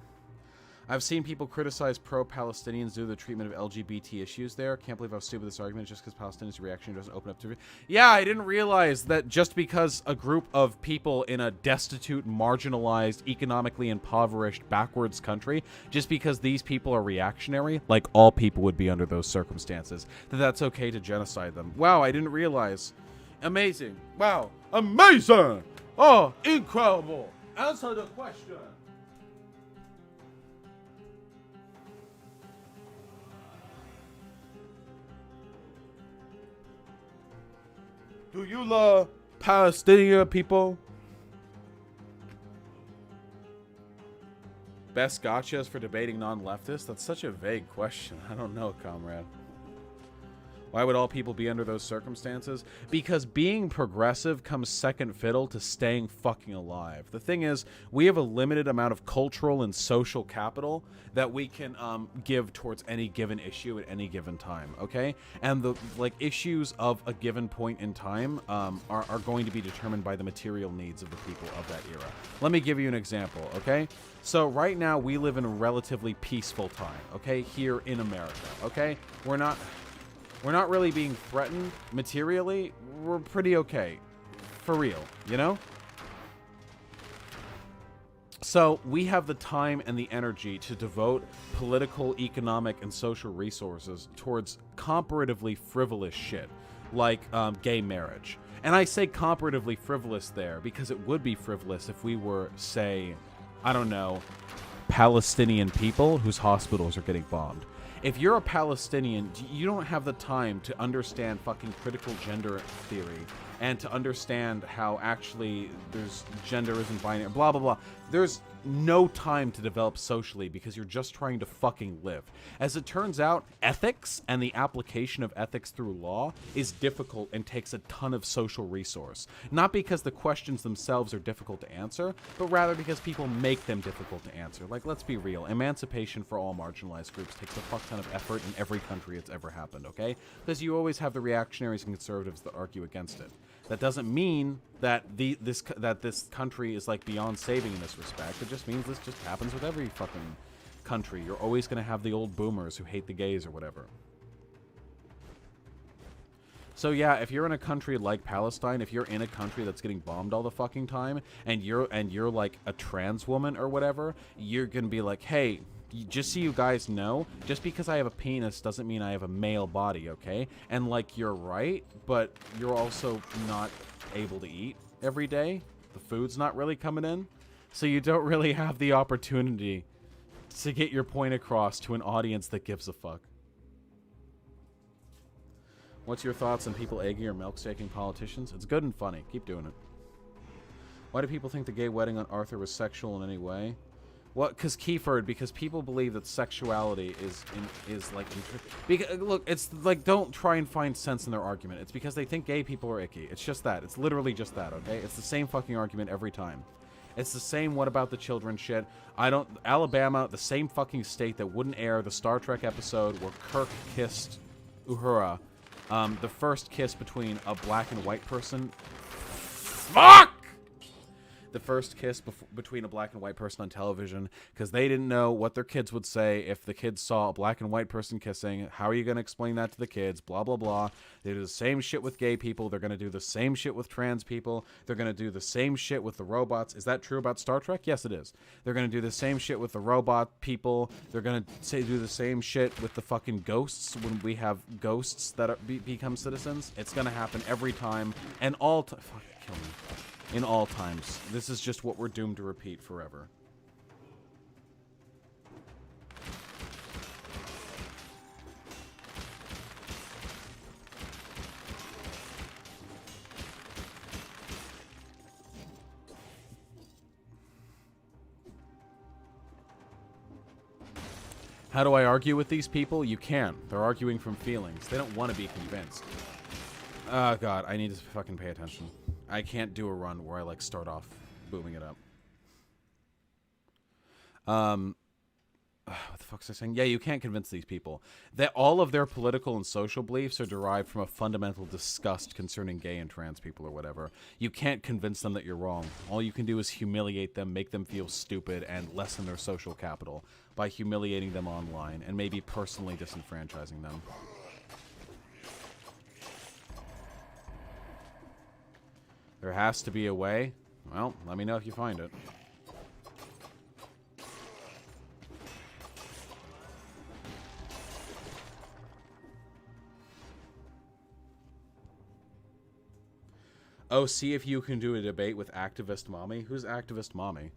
I've seen people criticize pro-Palestinians due to the treatment of LGBT issues there. Can't believe how stupid this argument is just because Palestinians' reaction doesn't open up to... Yeah, I didn't realize that just because a group of people in a destitute, marginalized, economically impoverished, backwards country, just because these people are reactionary, like all people would be under those circumstances, that's okay to genocide them. Wow, I didn't realize. Amazing. Wow. Amazing! Oh, incredible. Answer the question. Do you love Palestinian people? Best gotchas for debating non-leftists? That's such a vague question. I don't know, comrade. Why would all people be under those circumstances? Because being progressive comes second fiddle to staying fucking alive. The thing is, we have a limited amount of cultural and social capital that we can give towards any given issue at any given time, okay? And the issues of a given point in time are going to be determined by the material needs of the people of that era. Let me give you an example, okay? So right now we live in a relatively peaceful time, okay? Here in America, okay? We're not really being threatened materially. We're pretty okay. For real, you know? So we have the time and the energy to devote political, economic, and social resources towards comparatively frivolous shit, like gay marriage. And I say comparatively frivolous there because it would be frivolous if we were, say, I don't know, Palestinian people whose hospitals are getting bombed. If you're a Palestinian, you don't have the time to understand fucking critical gender theory and to understand how actually there's gender isn't binary, blah, blah, blah. There's no time to develop socially because you're just trying to fucking live. As it turns out, ethics and the application of ethics through law is difficult and takes a ton of social resource. Not because the questions themselves are difficult to answer, but rather because people make them difficult to answer. Like, let's be real. Emancipation for all marginalized groups takes a fuck ton of effort in every country it's ever happened, okay? Because you always have the reactionaries and conservatives that argue against it. That doesn't mean that this country is like beyond saving in this respect. It just means this just happens with every fucking country. You're always going to have the old boomers who hate the gays or whatever. So yeah, if you're in a country like Palestine, if you're in a country that's getting bombed all the fucking time, and you're like a trans woman or whatever, you're going to be like, hey, just so you guys know, just because I have a penis doesn't mean I have a male body, okay? And, like, you're right, but you're also not able to eat every day. The food's not really coming in. So you don't really have the opportunity to get your point across to an audience that gives a fuck. What's your thoughts on people egging or milkstaking politicians? It's good and funny. Keep doing it. Why do people think the gay wedding on Arthur was sexual in any way? What? Because Kiefer, because people believe that sexuality is like... Because, look, it's like, don't try and find sense in their argument. It's because they think gay people are icky. It's just that. It's literally just that, okay? It's the same fucking argument every time. It's the same what about the children shit. Alabama, the same fucking state that wouldn't air the Star Trek episode where Kirk kissed Uhura. The first kiss between a black and white person. Fuck! the first kiss between a black and white person on television because they didn't know what their kids would say if the kids saw a black and white person kissing. How are you going to explain that to the kids? Blah, blah, blah. They do the same shit with gay people. They're going to do the same shit with trans people. They're going to do the same shit with the robots. Is that true about Star Trek? Yes, it is. They're going to do the same shit with the robot people. They're going to do the same shit with the fucking ghosts when we have ghosts that become citizens. It's going to happen every time and all time. Fuck, kill me. In all times. This is just what we're doomed to repeat forever. How do I argue with these people? You can. They're arguing from feelings. They don't want to be convinced. Oh, God. I need to fucking pay attention. I can't do a run where I, like, start off booming it up. What the fuck was I saying? Yeah, you can't convince these people. That all of their political and social beliefs are derived from a fundamental disgust concerning gay and trans people or whatever. You can't convince them that you're wrong. All you can do is humiliate them, make them feel stupid, and lessen their social capital by humiliating them online and maybe personally disenfranchising them. There has to be a way. Well, let me know if you find it. Oh, see if you can do a debate with Activist Mommy. Who's Activist Mommy?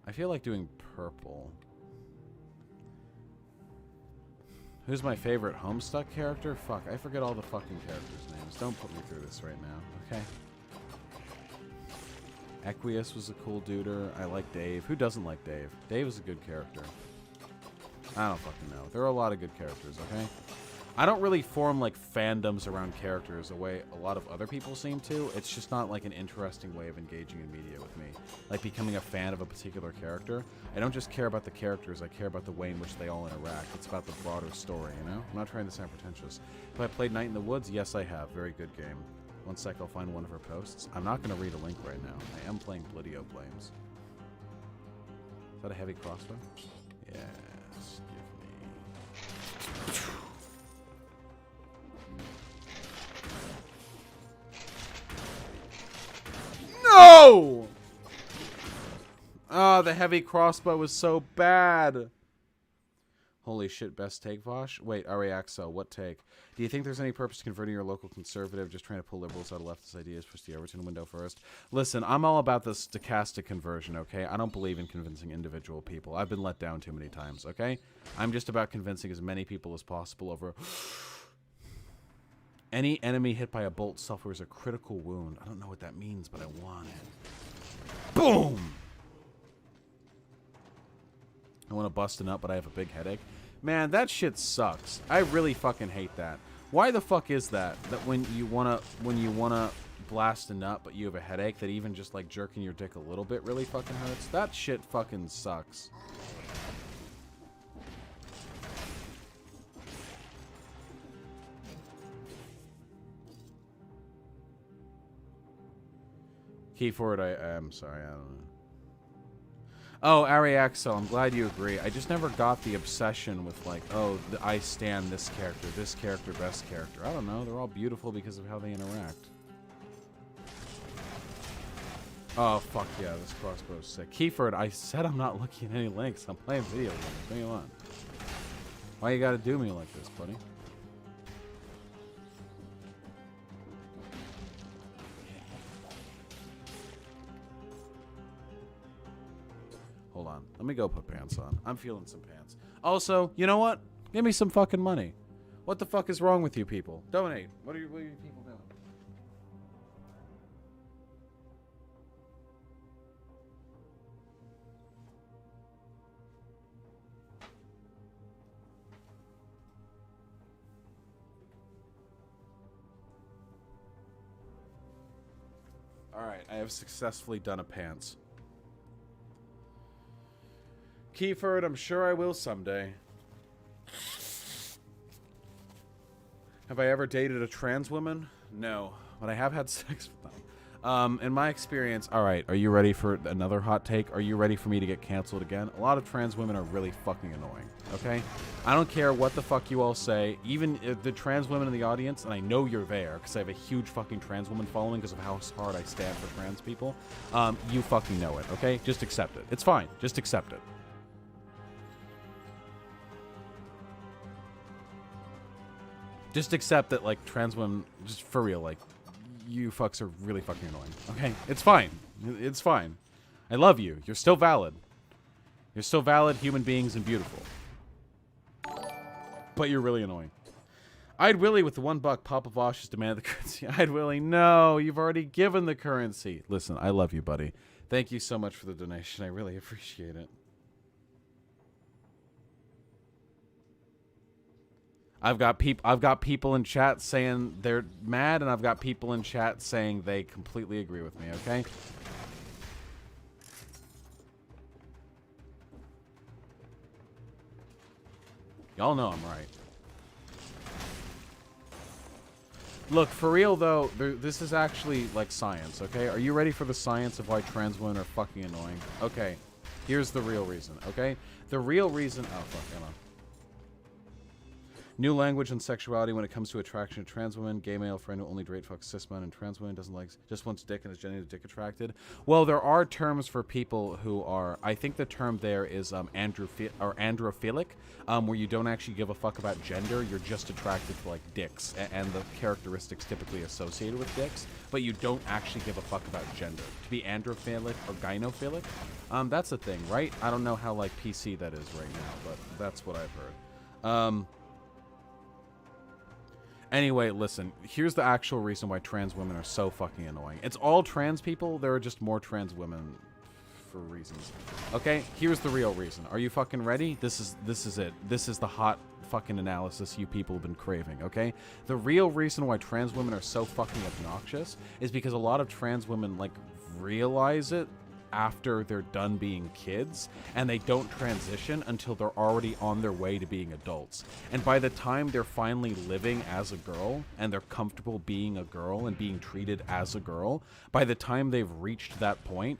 I feel like doing purple. Who's my favorite Homestuck character? Fuck, I forget all the fucking characters' names. Don't put me through this right now, okay? Equius was a cool duder. I like Dave. Who doesn't like Dave? Dave is a good character. I don't fucking know. There are a lot of good characters, okay? I don't really form, like, fandoms around characters the way a lot of other people seem to. It's just not, like, an interesting way of engaging in media with me. Like, becoming a fan of a particular character. I don't just care about the characters, I care about the way in which they all interact. It's about the broader story, you know? I'm not trying to sound pretentious. Have I played Night in the Woods? Yes, I have. Very good game. One sec, I'll find one of her posts. I'm not going to read a link right now. I am playing Blidio Flames. Is that a heavy crossbow? Yes, give me... No! Oh, the heavy crossbow was so bad. Holy shit, best take, Vaush? Wait, Ariaxo, what take? Do you think there's any purpose to converting your local conservative, just trying to pull liberals out of leftist ideas, push the Overton window first? Listen, I'm all about the stochastic conversion, okay? I don't believe in convincing individual people. I've been let down too many times, okay? I'm just about convincing as many people as possible over... Any enemy hit by a bolt suffers a critical wound. I don't know what that means, but I want it. Boom! I want to bust a nut, but I have a big headache. Man, that shit sucks. I really fucking hate that. Why the fuck is that? That when you wanna blast a nut, but you have a headache, that even just like jerking your dick a little bit really fucking hurts? That shit fucking sucks. Key for it, I'm sorry, I don't know. Oh, Ariaxo, I'm glad you agree. I just never got the obsession with, like, oh, I stand this character, best character. I don't know, they're all beautiful because of how they interact. Oh, fuck yeah, this crossbow's sick. Keyford, I said I'm not looking at any links. I'm playing video games. Bring it on. Why you gotta do me like this, buddy? Hold on. Let me go put pants on. I'm feeling some pants. Also, you know what? Give me some fucking money. What the fuck is wrong with you people? Donate. What are you people doing? Alright, I have successfully done a pants. Keyford, I'm sure I will someday. Have I ever dated a trans woman? No, but I have had sex with them. In my experience, all right, are you ready for another hot take? Are you ready for me to get canceled again? A lot of trans women are really fucking annoying, okay? I don't care what the fuck you all say, even if the trans women in the audience, and I know you're there because I have a huge fucking trans woman following because of how hard I stand for trans people. You fucking know it, okay? Just accept it. It's fine. Just accept it. Just accept that, like, trans women, just for real, like, you fucks are really fucking annoying. Okay? It's fine. It's fine. I love you. You're still valid. You're still valid human beings and beautiful. But you're really annoying. I'd Willie with the $1. Papa Vaush has demanded the currency. I'd Willie, no, you've already given the currency. Listen, I love you, buddy. Thank you so much for the donation. I really appreciate it. I've got people in chat saying they're mad, and I've got people in chat saying they completely agree with me, okay? Y'all know I'm right. Look, for real though, this is actually like science, okay? Are you ready for the science of why trans women are fucking annoying? Okay, here's the real reason, okay? The real reason, oh fuck, Emma. New language and sexuality when it comes to attraction to trans women. Gay male friend who only straight fucks cis men and trans women doesn't like, just wants dick and is genuinely dick attracted. Well, there are terms for people who are, I think the term there is androphilic, where you don't actually give a fuck about gender. You're just attracted to like dicks and the characteristics typically associated with dicks, but you don't actually give a fuck about gender. To be androphilic or gynophilic, that's a thing, right? I don't know how like PC that is right now, but that's what I've heard. Anyway, listen, here's the actual reason why trans women are so fucking annoying. It's all trans people, there are just more trans women for reasons. Okay, here's the real reason. Are you fucking ready? This is it. This is the hot fucking analysis you people have been craving, okay? The real reason why trans women are so fucking obnoxious is because a lot of trans women, like, realize it after they're done being kids, and they don't transition until they're already on their way to being adults. And by the time they're finally living as a girl, and they're comfortable being a girl and being treated as a girl, by the time they've reached that point,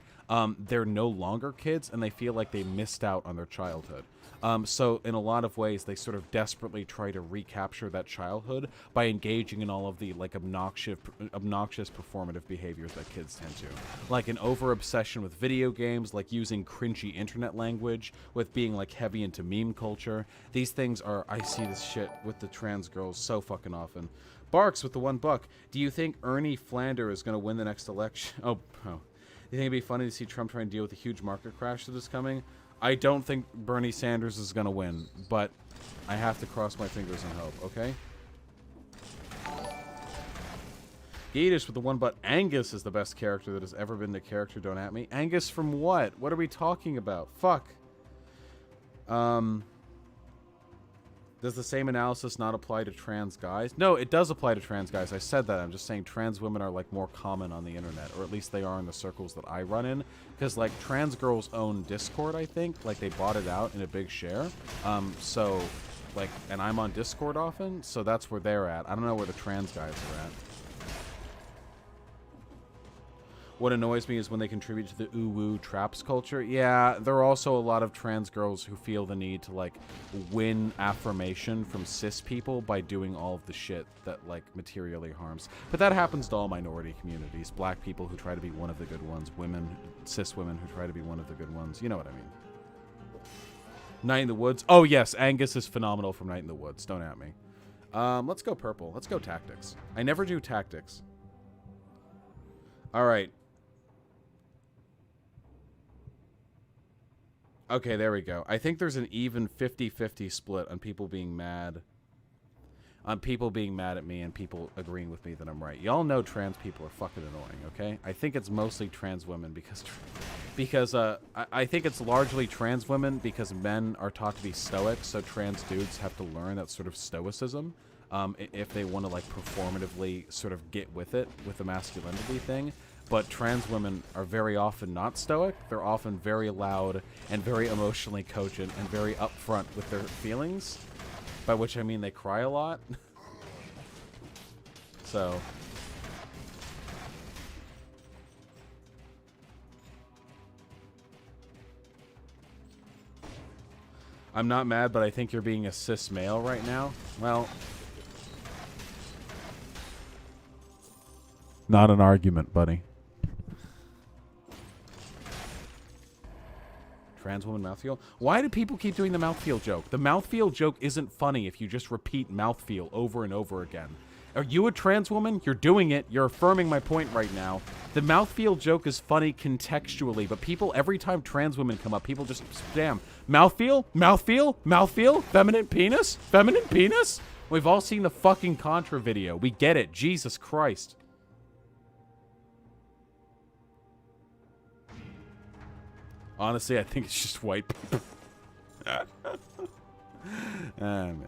they're no longer kids, and they feel like they missed out on their childhood. So in a lot of ways, they sort of desperately try to recapture that childhood by engaging in all of the like obnoxious performative behaviors that kids tend to. Like an over-obsession with video games, like using cringy internet language, with being like heavy into meme culture. These things are, I see this shit with the trans girls so fucking often. Barks with the $1. Do you think Ernie Flander is going to win the next election? Oh. Do you think it'd be funny to see Trump try and deal with the huge market crash that is coming? I don't think Bernie Sanders is going to win, but I have to cross my fingers and hope, okay? Gatish with the $1. Angus is the best character that has ever been the character, don't at me. Angus from what? What are we talking about? Fuck. Does the same analysis not apply to trans guys? No, it does apply to trans guys. I said that. I'm just saying trans women are, like, more common on the internet, or at least they are in the circles that I run in. Because, like, trans girls own Discord, I think. Like, they bought it out in a big share. So, like, and I'm on Discord often, so that's where they're at. I don't know where the trans guys are at. What annoys me is when they contribute to the ooh-woo traps culture. Yeah, there are also a lot of trans girls who feel the need to, like, win affirmation from cis people by doing all of the shit that, like, materially harms. But that happens to all minority communities. Black people who try to be one of the good ones. Women, cis women who try to be one of the good ones. You know what I mean. Night in the Woods. Oh, yes, Angus is phenomenal from Night in the Woods. Don't at me. Let's go purple. Let's go tactics. I never do tactics. All right. Okay, there we go. I think there's an even 50-50 split on people being mad. On people being mad at me and people agreeing with me that I'm right. Y'all know trans people are fucking annoying, okay? I think it's mostly trans women because I think it's largely trans women because men are taught to be stoic, so trans dudes have to learn that sort of stoicism if they want to, like, performatively sort of get with it with the masculinity thing. But trans women are very often not stoic. They're often very loud and very emotionally cogent and very upfront with their feelings, by which I mean they cry a lot. So, I'm not mad, but I think you're being a cis male right now. Well, not an argument, buddy. Trans woman mouthfeel? Why do people keep doing the mouthfeel joke? The mouthfeel joke isn't funny if you just repeat mouthfeel over and over again. Are you a trans woman? You're doing it. You're affirming my point right now. The mouthfeel joke is funny contextually, but people, every time trans women come up, people just spam. Mouthfeel? Mouthfeel? Mouthfeel? Feminine penis? Feminine penis? We've all seen the fucking Contra video. We get it. Jesus Christ. Honestly, I think it's just white people. Maybe.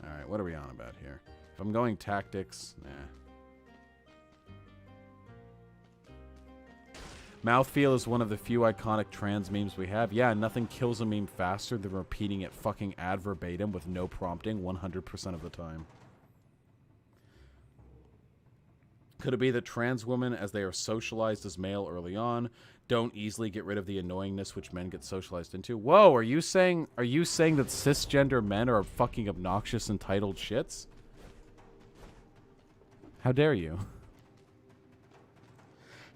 Alright, what are we on about here? If I'm going tactics, nah. Mouthfeel is one of the few iconic trans memes we have. Yeah, nothing kills a meme faster than repeating it fucking ad verbatim with no prompting 100% of the time. Could it be that trans women, as they are socialized as male early on, don't easily get rid of the annoyingness which men get socialized into? Whoa, are you saying that cisgender men are fucking obnoxious, entitled shits? How dare you?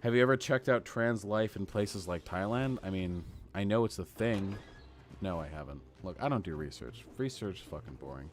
Have you ever checked out trans life in places like Thailand? I mean, I know it's a thing. No, I haven't. Look, I don't do research. Research is fucking boring.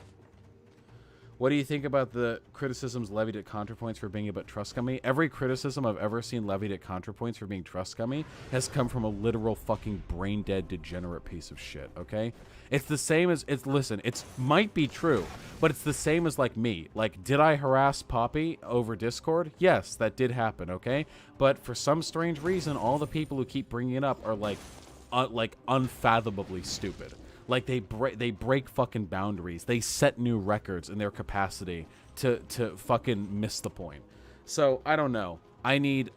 What do you think about the criticisms levied at ContraPoints for being a bit trust scummy? Every criticism I've ever seen levied at ContraPoints for being trust scummy has come from a literal fucking brain-dead degenerate piece of shit, okay? It's the same as, listen, it might be true, but it's the same as, like, me. Like, did I harass Poppy over Discord? Yes, that did happen, okay? But for some strange reason, all the people who keep bringing it up are, like unfathomably stupid. Like, they break fucking boundaries. They set new records in their capacity to fucking miss the point. So, I don't know. I need,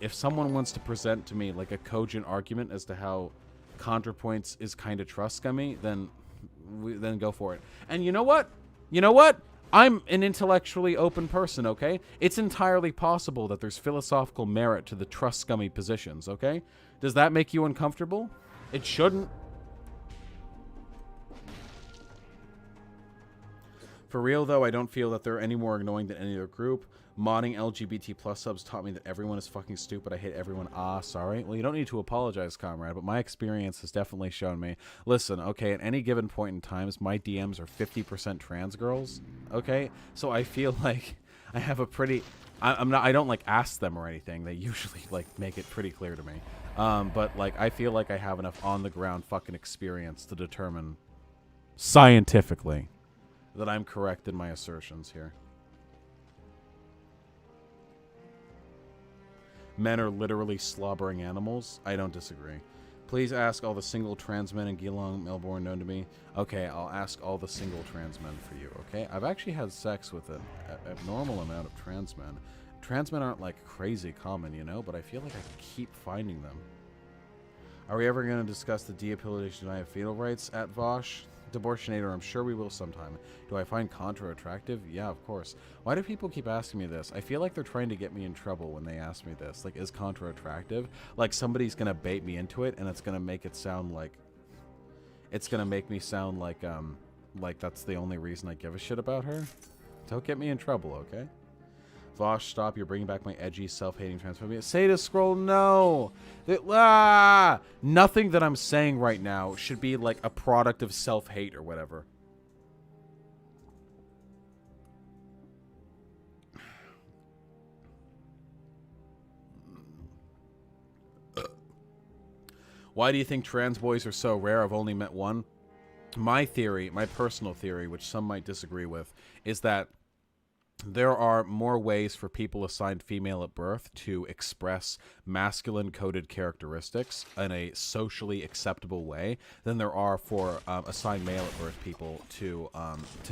if someone wants to present to me, like, a cogent argument as to how ContraPoints is kind of trust scummy, then go for it. And you know what? You know what? I'm an intellectually open person, okay? It's entirely possible that there's philosophical merit to the trust scummy positions, okay? Does that make you uncomfortable? It shouldn't. For real, though, I don't feel that they're any more annoying than any other group. Modding LGBT plus subs taught me that everyone is fucking stupid. I hate everyone. Ah, sorry. Well, you don't need to apologize, comrade, but my experience has definitely shown me. Listen, okay, at any given point in times, my DMs are 50% trans girls, okay? So I feel like I have a pretty... I don't, like, ask them or anything. They usually, like, make it pretty clear to me. But, like, I feel like I have enough on-the-ground fucking experience to determine scientifically that I'm correct in my assertions here. Men are literally slobbering animals. I don't disagree. Please ask all the single trans men in Geelong, Melbourne known to me. Okay, I'll ask all the single trans men for you, okay? I've actually had sex with an abnormal amount of trans men. Trans men aren't, like, crazy common, you know, but I feel like I keep finding them. Are we ever going to discuss the dehabilitation of fetal rights at Vaush? Debortionator, I'm sure we will sometime. Do I find Contra attractive? Yeah, of course. Why do people keep asking me this? I feel like they're trying to get me in trouble when they ask me this. Like, is Contra attractive? Like, somebody's gonna bait me into it, and it's gonna make it sound like... It's gonna make me sound like that's the only reason I give a shit about her. Don't get me in trouble, okay? Vaush, stop. You're bringing back my edgy, self-hating transphobia. Say to scroll, no! Nothing that I'm saying right now should be like a product of self-hate or whatever. Why do you think trans boys are so rare? I've only met one. My theory, my personal theory, which some might disagree with, is that there are more ways for people assigned female at birth to express masculine-coded characteristics in a socially acceptable way than there are for assigned male at birth people to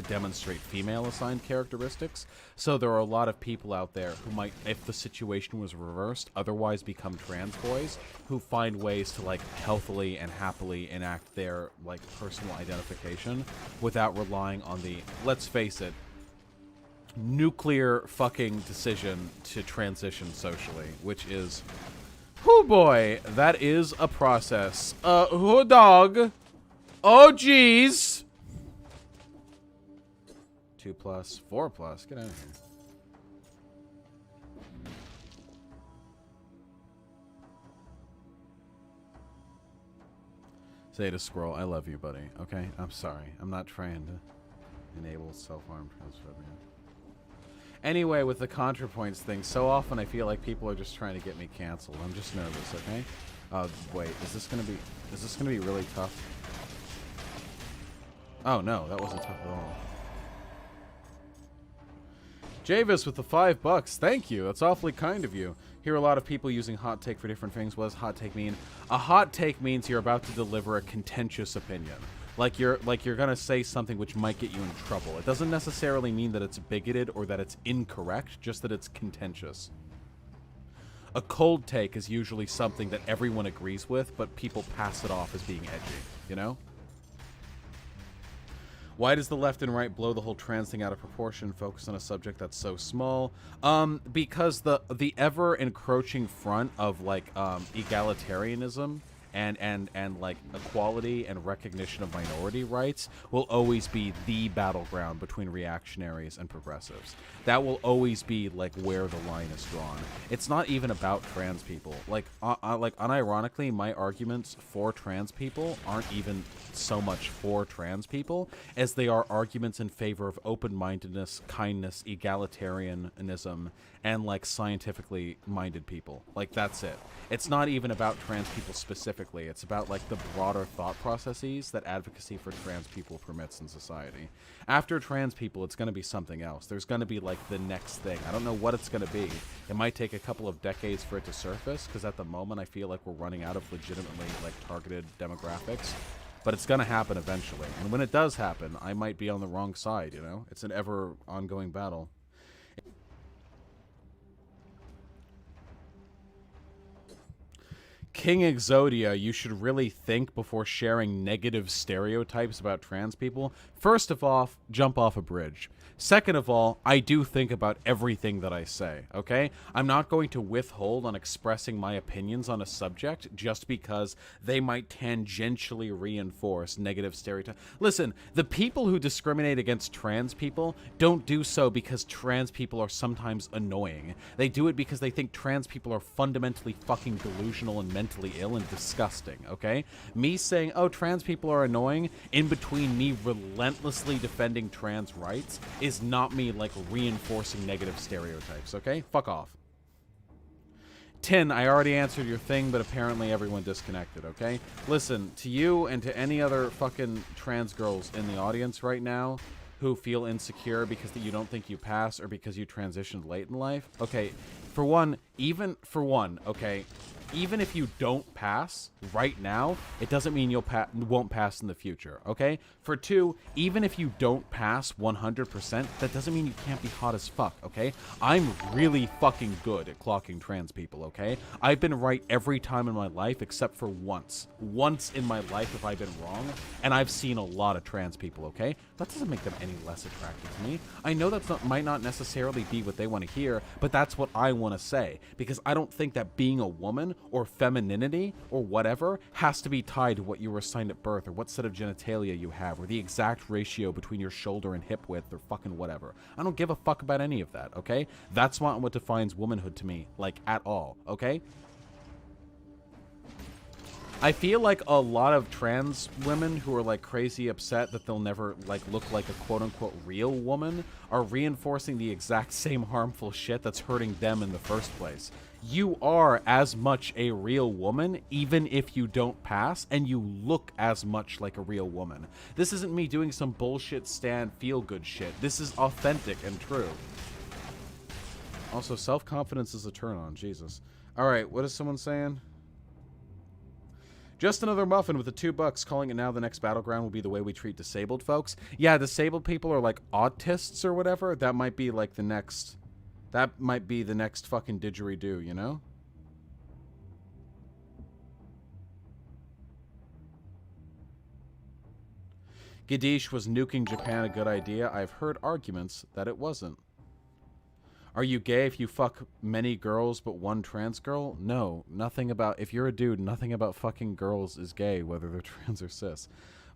demonstrate female-assigned characteristics. So there are a lot of people out there who might, if the situation was reversed, otherwise become trans boys who find ways to, like, healthily and happily enact their, like, personal identification without relying on the, let's face it, nuclear fucking decision to transition socially, which is Whoo boy, that is a process. Who dog? Oh jeez. 2+, 4+. Get out of here. Say to Squirrel, I love you, buddy. Okay? I'm sorry. I'm not trying to enable self-harm transphobia. Anyway, with the ContraPoints thing, so often I feel like people are just trying to get me canceled. I'm just nervous, okay? Wait, is this gonna be really tough? Oh no, that wasn't tough at all. Javis with the $5. Thank you. That's awfully kind of you. Hear a lot of people using hot take for different things. What does hot take mean? A hot take means you're about to deliver a contentious opinion. Like you're gonna say something which might get you in trouble. It doesn't necessarily mean that it's bigoted or that it's incorrect, just that it's contentious. A cold take is usually something that everyone agrees with, but people pass it off as being edgy, you know? Why does the left and right blow the whole trans thing out of proportion, focus on a subject that's so small? Because the ever encroaching front of like egalitarianism and like equality and recognition of minority rights will always be the battleground between reactionaries and progressives. That will always be like where the line is drawn. It's not even about trans people. Like unironically, my arguments for trans people aren't even so much for trans people as they are arguments in favor of open-mindedness, kindness, egalitarianism, and like scientifically minded people. Like that's it. It's not even about trans people specifically. It's about like the broader thought processes that advocacy for trans people permits in society. After trans people, it's going to be something else. There's going to be like the next thing. I don't know what it's going to be. It might take a couple of decades for it to surface, because at the moment I feel like we're running out of legitimately like targeted demographics. But it's going to happen eventually. And when it does happen, I might be on the wrong side, you know? It's an ever ongoing battle. King Exodia, you should really think before sharing negative stereotypes about trans people. First of all, jump off a bridge. Second of all, I do think about everything that I say, okay? I'm not going to withhold on expressing my opinions on a subject just because they might tangentially reinforce negative stereotypes. Listen, the people who discriminate against trans people don't do so because trans people are sometimes annoying. They do it because they think trans people are fundamentally fucking delusional and mentally ill and disgusting, okay? Me saying, oh, trans people are annoying, in between me relentlessly defending trans rights, is not me, like, reinforcing negative stereotypes, okay? Fuck off. Tin, I already answered your thing, but apparently everyone disconnected, okay? Listen, to you and to any other fucking trans girls in the audience right now who feel insecure because you don't think you pass or because you transitioned late in life, okay, for one, okay, even if you don't pass right now, it doesn't mean you won't pass in the future, okay? For two, even if you don't pass 100%, that doesn't mean you can't be hot as fuck, okay? I'm really fucking good at clocking trans people, okay? I've been right every time in my life except for once. Once in my life have I been wrong, and I've seen a lot of trans people, okay? That doesn't make them any less attractive to me. I know that might not necessarily be what they want to hear, but that's what I want to say, because I don't think that being a woman or femininity or whatever has to be tied to what you were assigned at birth or what set of genitalia you have or the exact ratio between your shoulder and hip width or fucking whatever. I don't give a fuck about any of that, okay? That's not what defines womanhood to me, like, at all, okay? I feel like a lot of trans women who are like crazy upset that they'll never like look like a quote-unquote real woman are reinforcing the exact same harmful shit that's hurting them in the first place. You are as much a real woman even if you don't pass, and you look as much like a real woman. This isn't me doing some bullshit stan feel-good shit. This is authentic and true. Also, self-confidence is a turn-on, Jesus. Alright, what is someone saying? Just another muffin with the $2, calling it now the next battleground will be the way we treat disabled folks. Yeah, disabled people are like autists or whatever. That might be like the next... That might be the next fucking didgeridoo, you know? Gadish, was nuking Japan a good idea? I've heard arguments that it wasn't. Are you gay if you fuck many girls but one trans girl? No, nothing about, if you're a dude, nothing about fucking girls is gay, whether they're trans or cis.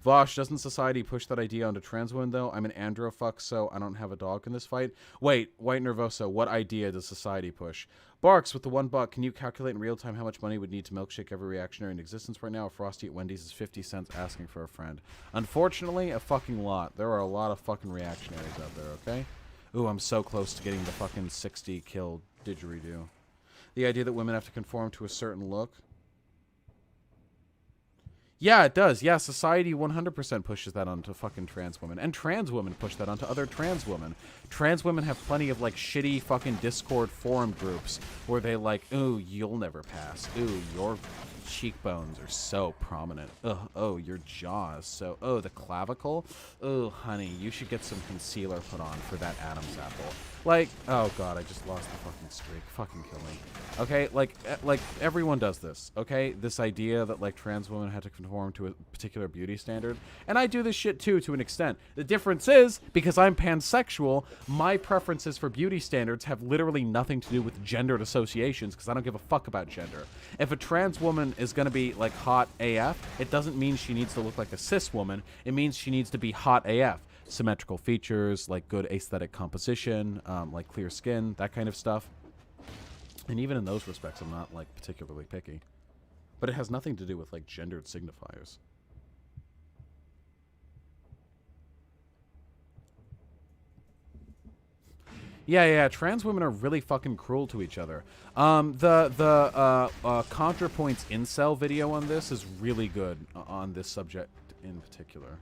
Vosh, doesn't society push that idea onto trans women, though? I'm an androfuck, so I don't have a dog in this fight. Wait, White Nervoso, what idea does society push? Barks, with the $1, can you calculate in real time how much money would need to milkshake every reactionary in existence right now? A Frosty at Wendy's is 50 cents asking for a friend. Unfortunately, a fucking lot. There are a lot of fucking reactionaries out there, okay? Ooh, I'm so close to getting the fucking 60 kill didgeridoo. The idea that women have to conform to a certain look. Yeah, it does. Yeah, society 100% pushes that onto fucking trans women. And trans women push that onto other trans women. Trans women have plenty of, like, shitty fucking Discord forum groups where they like, ooh, you'll never pass. Ooh, your cheekbones are so prominent. Ugh, oh, your jaw is so... Oh, the clavicle? Oh, honey, you should get some concealer put on for that Adam's apple. Like, oh god, I just lost the fucking streak. Fucking kill me. Okay, like everyone does this, okay? This idea that, like, trans women had to conform to a particular beauty standard. And I do this shit, too, to an extent. The difference is, because I'm pansexual, my preferences for beauty standards have literally nothing to do with gendered associations, because I don't give a fuck about gender. If a trans woman is gonna be, like, hot AF, it doesn't mean she needs to look like a cis woman. It means she needs to be hot AF. Symmetrical features, like good aesthetic composition, like clear skin, that kind of stuff. And even in those respects, I'm not, like, particularly picky. But it has nothing to do with, like, gendered signifiers. Yeah, trans women are really fucking cruel to each other. The ContraPoints incel video on this is really good on this subject in particular.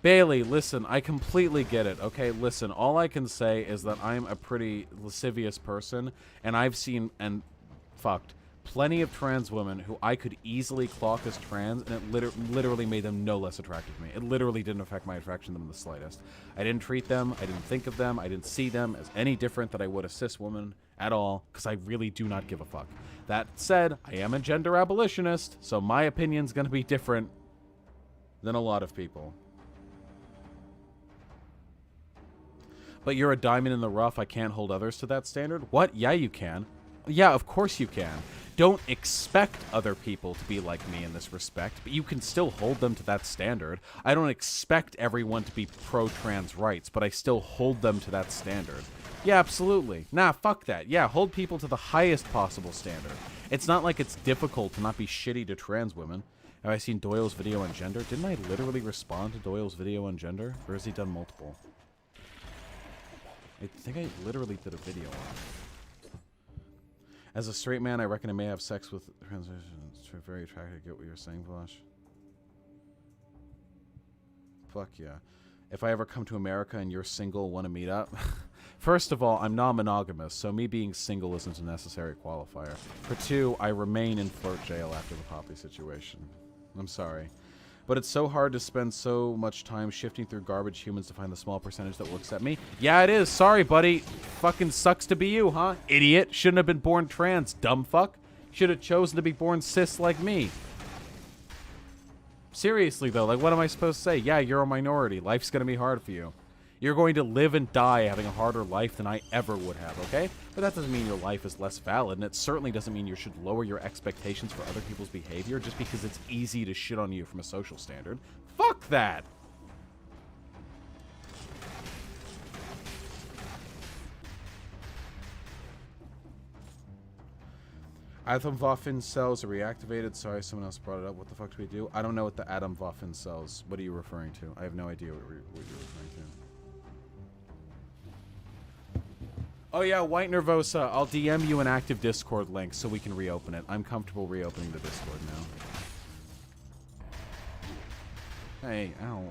Bailey, listen, I completely get it, okay? Listen, all I can say is that I'm a pretty lascivious person, and I've seen and fucked plenty of trans women who I could easily clock as trans, and it literally made them no less attractive to me. It literally didn't affect my attraction to them in the slightest. I didn't treat them, I didn't think of them, I didn't see them as any different than I would a cis woman at all, because I really do not give a fuck. That said, I am a gender abolitionist, so my opinion's gonna be different than a lot of people. But you're a diamond in the rough, I can't hold others to that standard? What? Yeah, you can. Yeah, of course you can. Don't expect other people to be like me in this respect, but you can still hold them to that standard. I don't expect everyone to be pro-trans rights, but I still hold them to that standard. Yeah, absolutely. Nah, fuck that. Yeah, hold people to the highest possible standard. It's not like it's difficult to not be shitty to trans women. Have I seen Doyle's video on gender? Didn't I literally respond to Doyle's video on gender? Or has he done multiple? I think I literally did a video on it. As a straight man, I reckon I may have sex with transitions. Very attractive. I get what you're saying, Vaush. Fuck yeah. If I ever come to America and you're single, want to meet up? First of all, I'm non-monogamous, so me being single isn't a necessary qualifier. For two, I remain in flirt jail after the Poppy situation. I'm sorry. But it's so hard to spend so much time shifting through garbage humans to find the small percentage that will accept me. Yeah, it is. Sorry, buddy. Fucking sucks to be you, huh? Idiot. Shouldn't have been born trans, dumb fuck. Should have chosen to be born cis like me. Seriously, though, like, what am I supposed to say? Yeah, you're a minority. Life's gonna be hard for you. You're going to live and die having a harder life than I ever would have, okay? But that doesn't mean your life is less valid, and it certainly doesn't mean you should lower your expectations for other people's behavior just because it's easy to shit on you from a social standard. Fuck that! Adam Waffen cells are reactivated. Sorry, someone else brought it up. What the fuck do we do? I don't know what the Adam Waffen cells. What are you referring to? I have no idea what you're referring to. Oh yeah, White Nervosa, I'll DM you an active Discord link so we can reopen it. I'm comfortable reopening the Discord now. Hey, ow.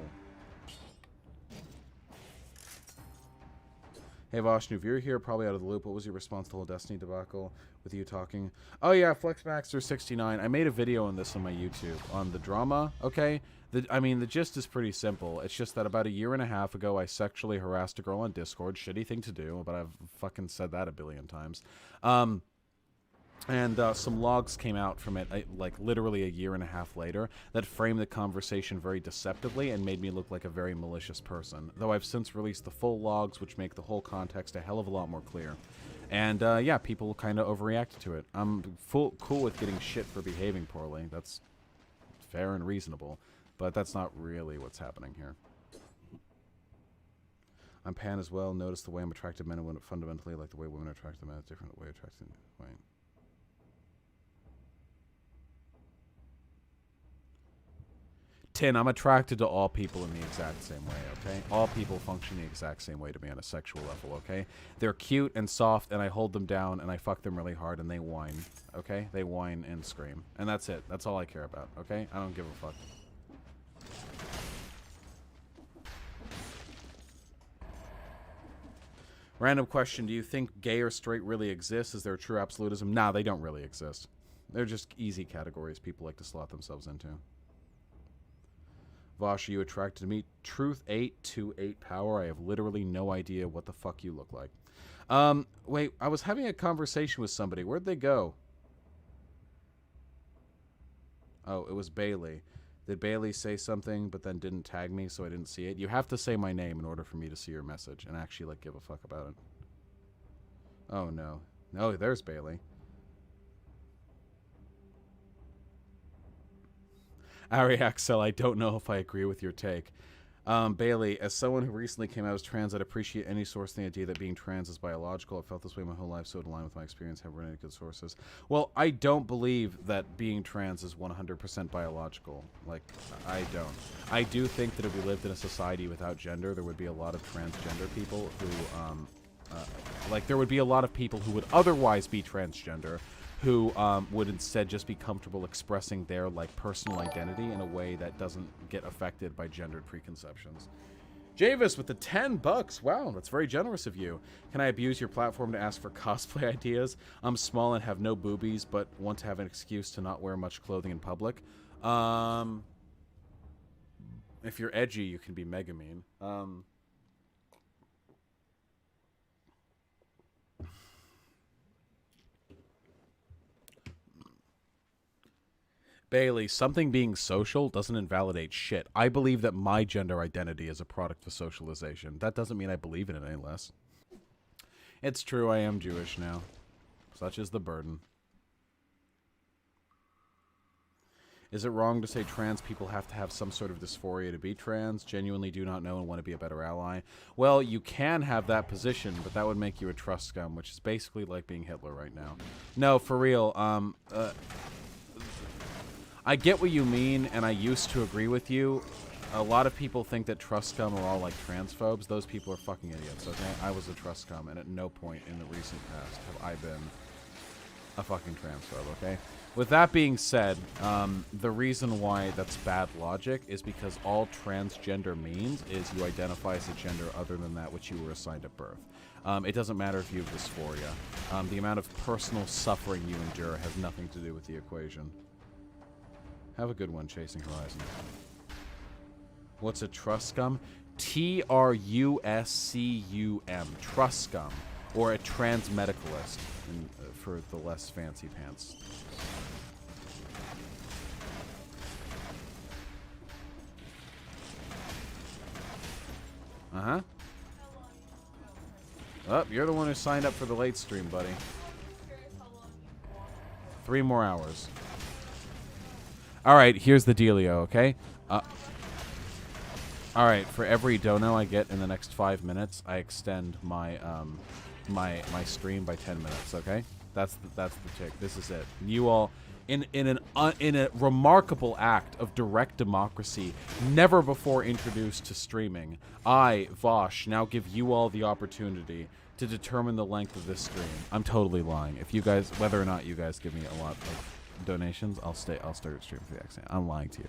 Hey Vosh, if you're here, probably out of the loop. What was your response to the whole Destiny debacle with you talking? Oh yeah, FlexMaxer69. I made a video on this on my YouTube on the drama, okay? I mean, the gist is pretty simple. It's just that about a year and a half ago, I sexually harassed a girl on Discord. Shitty thing to do, but I've fucking said that a billion times. And some logs came out from it, like literally a year and a half later, that framed the conversation very deceptively and made me look like a very malicious person. Though I've since released the full logs, which make the whole context a hell of a lot more clear. And yeah, people kind of overreacted to it. I'm cool with getting shit for behaving poorly. That's fair and reasonable. But that's not really what's happening here. I'm pan as well. Notice the way I'm attracted to men and women fundamentally like the way women are attracted to men is different. The way attracted. Wait. Tin, I'm attracted to all people in the exact same way, okay? All people function the exact same way to me on a sexual level, okay? They're cute and soft, and I hold them down, and I fuck them really hard, and they whine, okay? They whine and scream. And that's it. That's all I care about, okay? I don't give a fuck. Random question. Do you think gay or straight really exists? Is there a true absolutism? Nah, they don't really exist. They're just easy categories people like to slot themselves into. Vaush, are you attracted to me? Truth 8 to 8 power. I have literally no idea what the fuck you look like. Wait, I was having a conversation with somebody. Where'd they go? Oh, it was Bailey. Did Bailey say something but then didn't tag me so I didn't see it? You have to say my name in order for me to see your message and actually like give a fuck about it. Oh no. No, there's Bailey. Ari Axel, I don't know if I agree with your take. Bailey, as someone who recently came out as trans, I'd appreciate any source in the idea that being trans is biological. I've felt this way my whole life, so in line with my experience, have run into good sources. Well, I don't believe that being trans is 100% biological. Like, I don't. I do think that if we lived in a society without gender, there would be a lot of transgender people who, like, there would be a lot of people who would otherwise be transgender who would instead just be comfortable expressing their like personal identity in a way that doesn't get affected by gendered preconceptions. Javis with the $10. Wow, that's very generous of you. Can I abuse your platform to ask for cosplay ideas? I'm small and have no boobies, but want to have an excuse to not wear much clothing in public. If you're edgy, you can be mega mean. Bailey, something being social doesn't invalidate shit. I believe that my gender identity is a product of socialization. That doesn't mean I believe in it any less. It's true, I am Jewish now. Such is the burden. Is it wrong to say trans people have to have some sort of dysphoria to be trans? Genuinely do not know and want to be a better ally? Well, you can have that position, but that would make you a trust scum, which is basically like being Hitler right now. No, for real, I get what you mean, and I used to agree with you. A lot of people think that trust scum are all like transphobes. Those people are fucking idiots, okay? I was a trust scum, and at no point in the recent past have I been a fucking transphobe, okay? With that being said, the reason why that's bad logic is because all transgender means is you identify as a gender other than that which you were assigned at birth. It doesn't matter if you have dysphoria. The amount of personal suffering you endure has nothing to do with the equation. Have a good one, Chasing Horizon. What's a trust scum? Truscum. Trust scum. Or a transmedicalist, for the less fancy pants. Uh-huh. Oh, you're the one who signed up for the late stream, buddy. 3 more hours. Alright, here's the dealio, okay? Alright, for every dono I get in the next 5 minutes, I extend my my stream by 10 minutes, okay? That's the tick. This is it. You all, in a remarkable act of direct democracy, never before introduced to streaming, I, Vaush, now give you all the opportunity to determine the length of this stream. I'm totally lying. If you guys, whether or not you guys give me a lot of donations, I'll start streaming for the accent. I'm lying to you.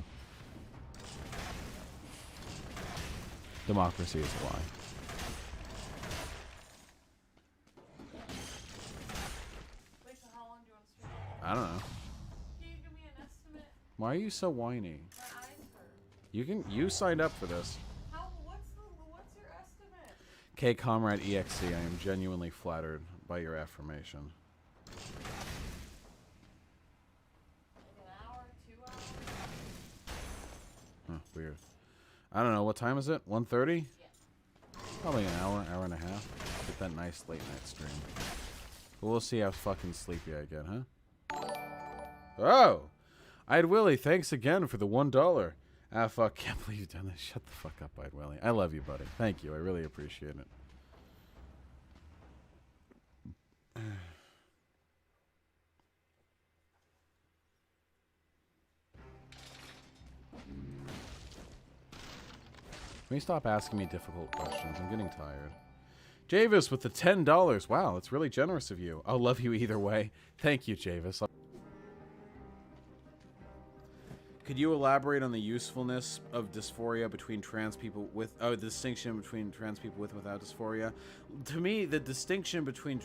Democracy is a lie. Wait, so how long do you want to stream? I don't know. Can you give me an estimate? Why are you so whiny? My eyes hurt. You signed up for this. What's your estimate? K Comrade EXC, I am genuinely flattered by your affirmation. weird. I don't know. What time is it? 1:30? Probably an hour, hour and a half. Get that nice late night stream. But we'll see how fucking sleepy I get, huh? Oh! I'd Willie, thanks again for the $1. Ah, fuck. Can't believe you've done this. Shut the fuck up, I'd Willie. I love you, buddy. Thank you. I really appreciate it. Can we stop asking me difficult questions? I'm getting tired. Javis with the $10. Wow, that's really generous of you. I'll love you either way. Thank you, Javis. Could you elaborate on the usefulness of dysphoria between trans people with... Oh, the distinction between trans people with and without dysphoria? To me, the distinction between...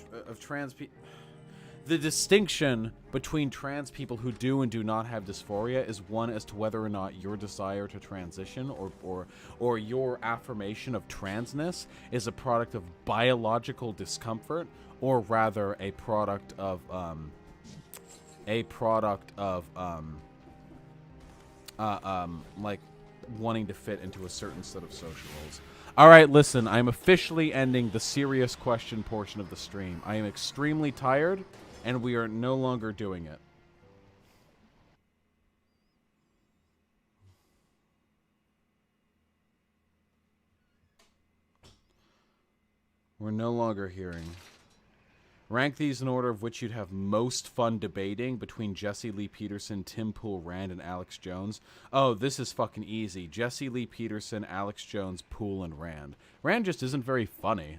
The distinction between trans people who do and do not have dysphoria is one as to whether or not your desire to transition or your affirmation of transness is a product of biological discomfort, or rather a product of like wanting to fit into a certain set of social roles. All right, listen, I'm officially ending the serious question portion of the stream. I am extremely tired, and we are no longer doing it. We're no longer hearing. Rank these in order of which you'd have most fun debating between Jesse Lee Peterson, Tim Pool Rand, and Alex Jones. Oh, this is fucking easy. Jesse Lee Peterson, Alex Jones, Pool, and Rand. Rand just isn't very funny.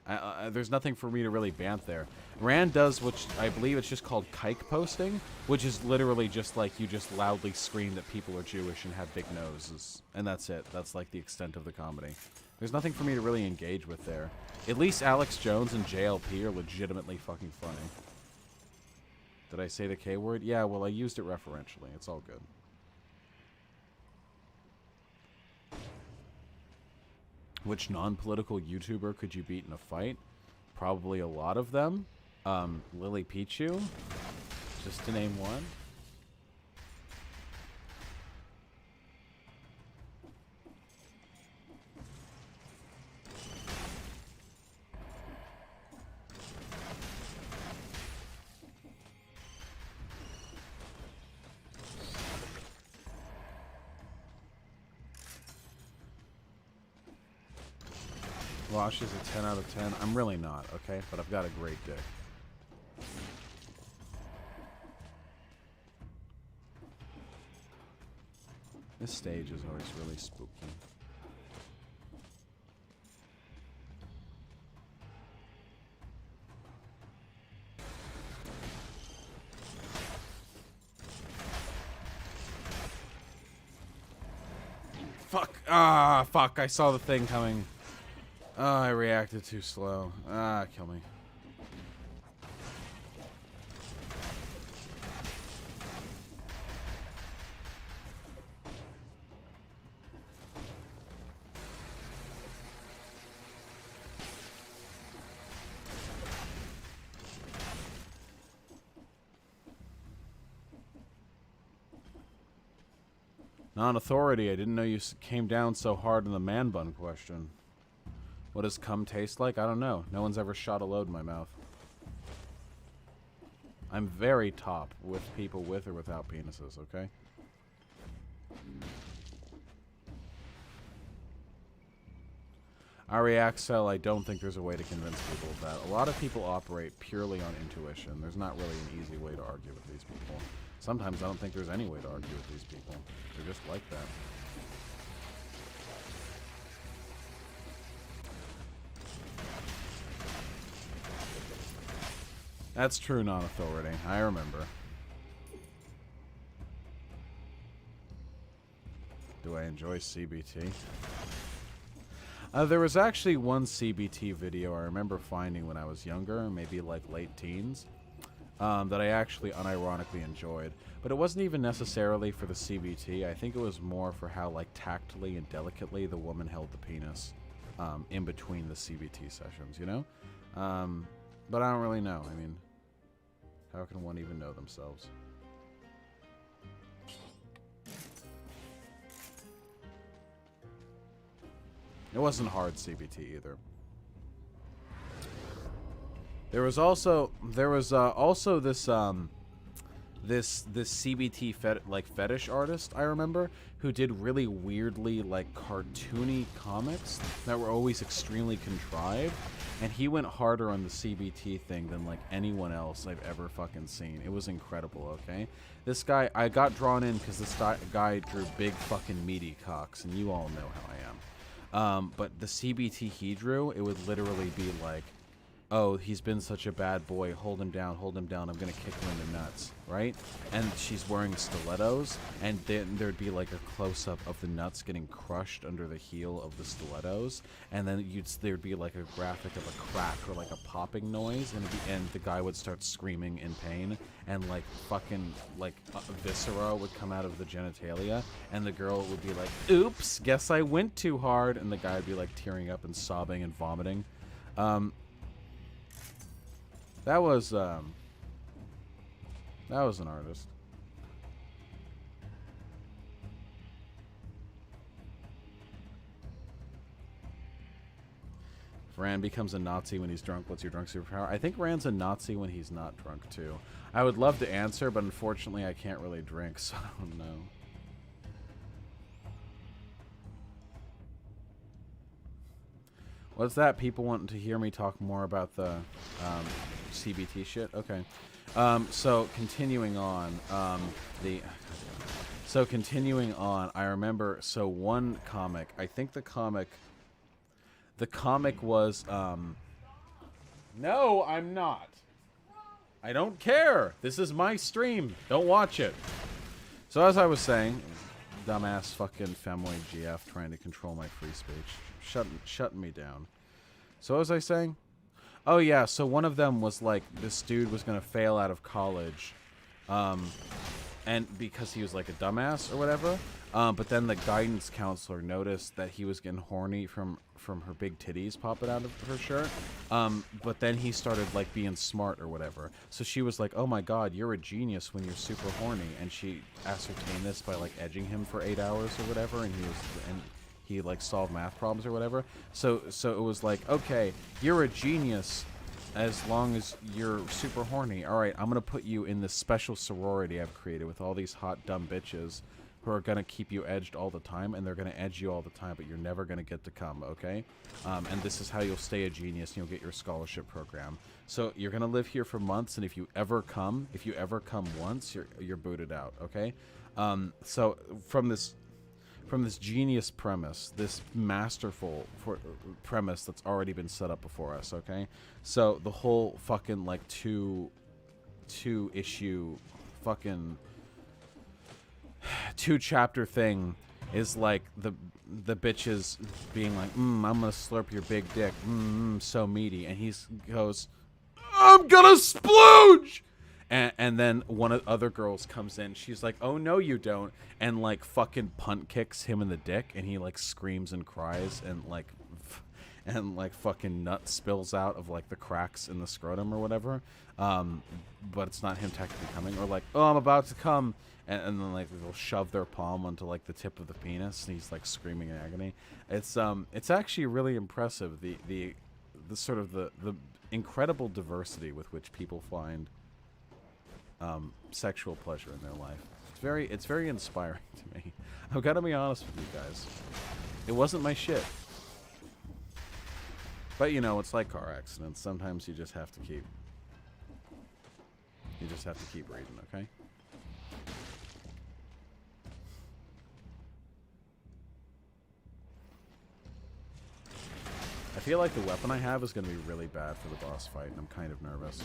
There's nothing for me to really bant there. Rand does, which I believe it's just called kike posting, which is literally just like you just loudly scream that people are Jewish and have big noses. And that's it. That's like the extent of the comedy. There's nothing for me to really engage with there. At least Alex Jones and JLP are legitimately fucking funny. Did I say the K word? Yeah, well, I used it referentially. It's all good. Which non-political YouTuber could you beat in a fight? Probably a lot of them. Lily Pichu, just to name one. Vaush is a 10 out of 10. I'm really not, okay? But I've got a great dick. This stage is always really spooky. Fuck. Ah, fuck. I saw the thing coming. Oh, I reacted too slow. Ah, kill me. Non-authority, I didn't know you came down so hard on the man bun question. What does cum taste like? I don't know. No one's ever shot a load in my mouth. I'm very top with people with or without penises, okay? Ari Axel, I don't think there's a way to convince people of that. A lot of people operate purely on intuition. There's not really an easy way to argue with these people. Sometimes I don't think there's any way to argue with these people. They're just like that. That's true non-authority. I remember. Do I enjoy CBT? There was actually one CBT video I remember finding when I was younger, maybe like late teens, that I actually unironically enjoyed. But it wasn't even necessarily for the CBT. I think it was more for how like tactily and delicately the woman held the penis in between the CBT sessions, you know? But I don't really know. I mean, how can one even know themselves? It wasn't hard CBT either. There was also this CBT fetish artist I remember who did really weirdly like cartoony comics that were always extremely contrived, and he went harder on the CBT thing than like anyone else I've ever fucking seen. It was incredible. Okay, this guy, I got drawn in because this guy drew big fucking meaty cocks, and you all know how I am. But the CBT he drew, it would literally be like, oh, he's been such a bad boy, hold him down, I'm gonna kick him in the nuts, right? And she's wearing stilettos, and then there'd be like a close-up of the nuts getting crushed under the heel of the stilettos, and then there'd be like a graphic of a crack or like a popping noise, and the guy would start screaming in pain, and like fucking like viscera would come out of the genitalia, and the girl would be like, oops, guess I went too hard, and the guy would be like tearing up and sobbing and vomiting. That was an artist. If Rand becomes a Nazi when he's drunk, what's your drunk superpower? I think Rand's a Nazi when he's not drunk, too. I would love to answer, but unfortunately I can't really drink, so I don't know. What's that? People wanting to hear me talk more about the CBT shit? Okay. So continuing on, I remember, so one comic, I think the comic was, no, I'm not. I don't care. This is my stream. Don't watch it. So as I was saying, dumbass fucking femoid GF trying to control my free speech. Shutting me down. So what was I saying? Oh yeah, so one of them was like, this dude was gonna fail out of college, and because he was like a dumbass or whatever, but then the guidance counselor noticed that he was getting horny from her big titties popping out of her shirt, but then he started like being smart or whatever, so she was like, oh my god, you're a genius when you're super horny, and she ascertained this by like edging him for 8 hours or whatever, and he like solved math problems or whatever. So it was like, okay, you're a genius as long as you're super horny. All right, I'm gonna put you in this special sorority I've created with all these hot dumb bitches who are gonna keep you edged all the time, and they're gonna edge you all the time, but you're never gonna get to come, okay? And this is how you'll stay a genius, and you'll get your scholarship program. So you're gonna live here for months, and if you ever come once, you're booted out, okay? So from this genius premise, this masterful premise that's already been set up before us, okay? So the whole fucking like two issue fucking 2-chapter thing is like the bitches being like, I'm gonna slurp your big dick, so meaty, and he goes, I'm gonna splooge! And then one of the other girls comes in. She's like, oh, no, you don't. And, like, fucking punt kicks him in the dick. And he, like, screams and cries. And, like, fucking nut spills out of, like, the cracks in the scrotum or whatever. But it's not him technically coming. Or, like, oh, I'm about to come. And then, like, they'll shove their palm onto, like, the tip of the penis. And he's, like, screaming in agony. It's actually really impressive. The sort of the incredible diversity with which people find sexual pleasure in their life. It's very inspiring to me. I've got to be honest with you guys. It wasn't my shit. But you know, it's like car accidents. Sometimes you just have to keep reading, okay? I feel like the weapon I have is going to be really bad for the boss fight, and I'm kind of nervous.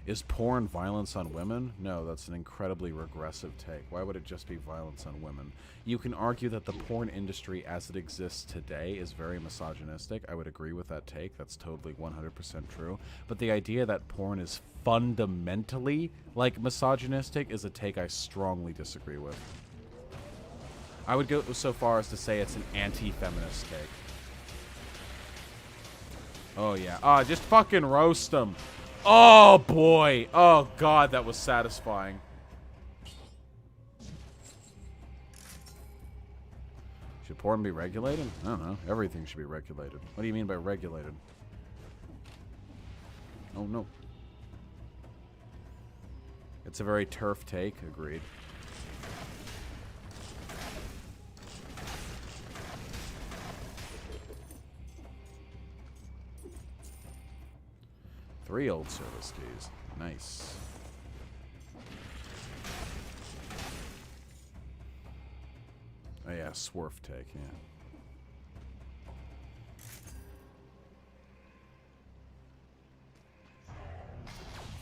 Is porn violence on women? No, that's an incredibly regressive take. Why would it just be violence on women? You can argue that the porn industry as it exists today is very misogynistic. I would agree with that take. That's totally 100% true. But the idea that porn is fundamentally, like, misogynistic is a take I strongly disagree with. I would go so far as to say it's an anti-feminist take. Oh, yeah. Just fucking roast them. Oh, boy. Oh, God, that was satisfying. Should porn be regulated? I don't know. Everything should be regulated. What do you mean by regulated? Oh, no. It's a very turf take. Agreed. Three old service keys. Nice. Oh yeah, swerf take, yeah.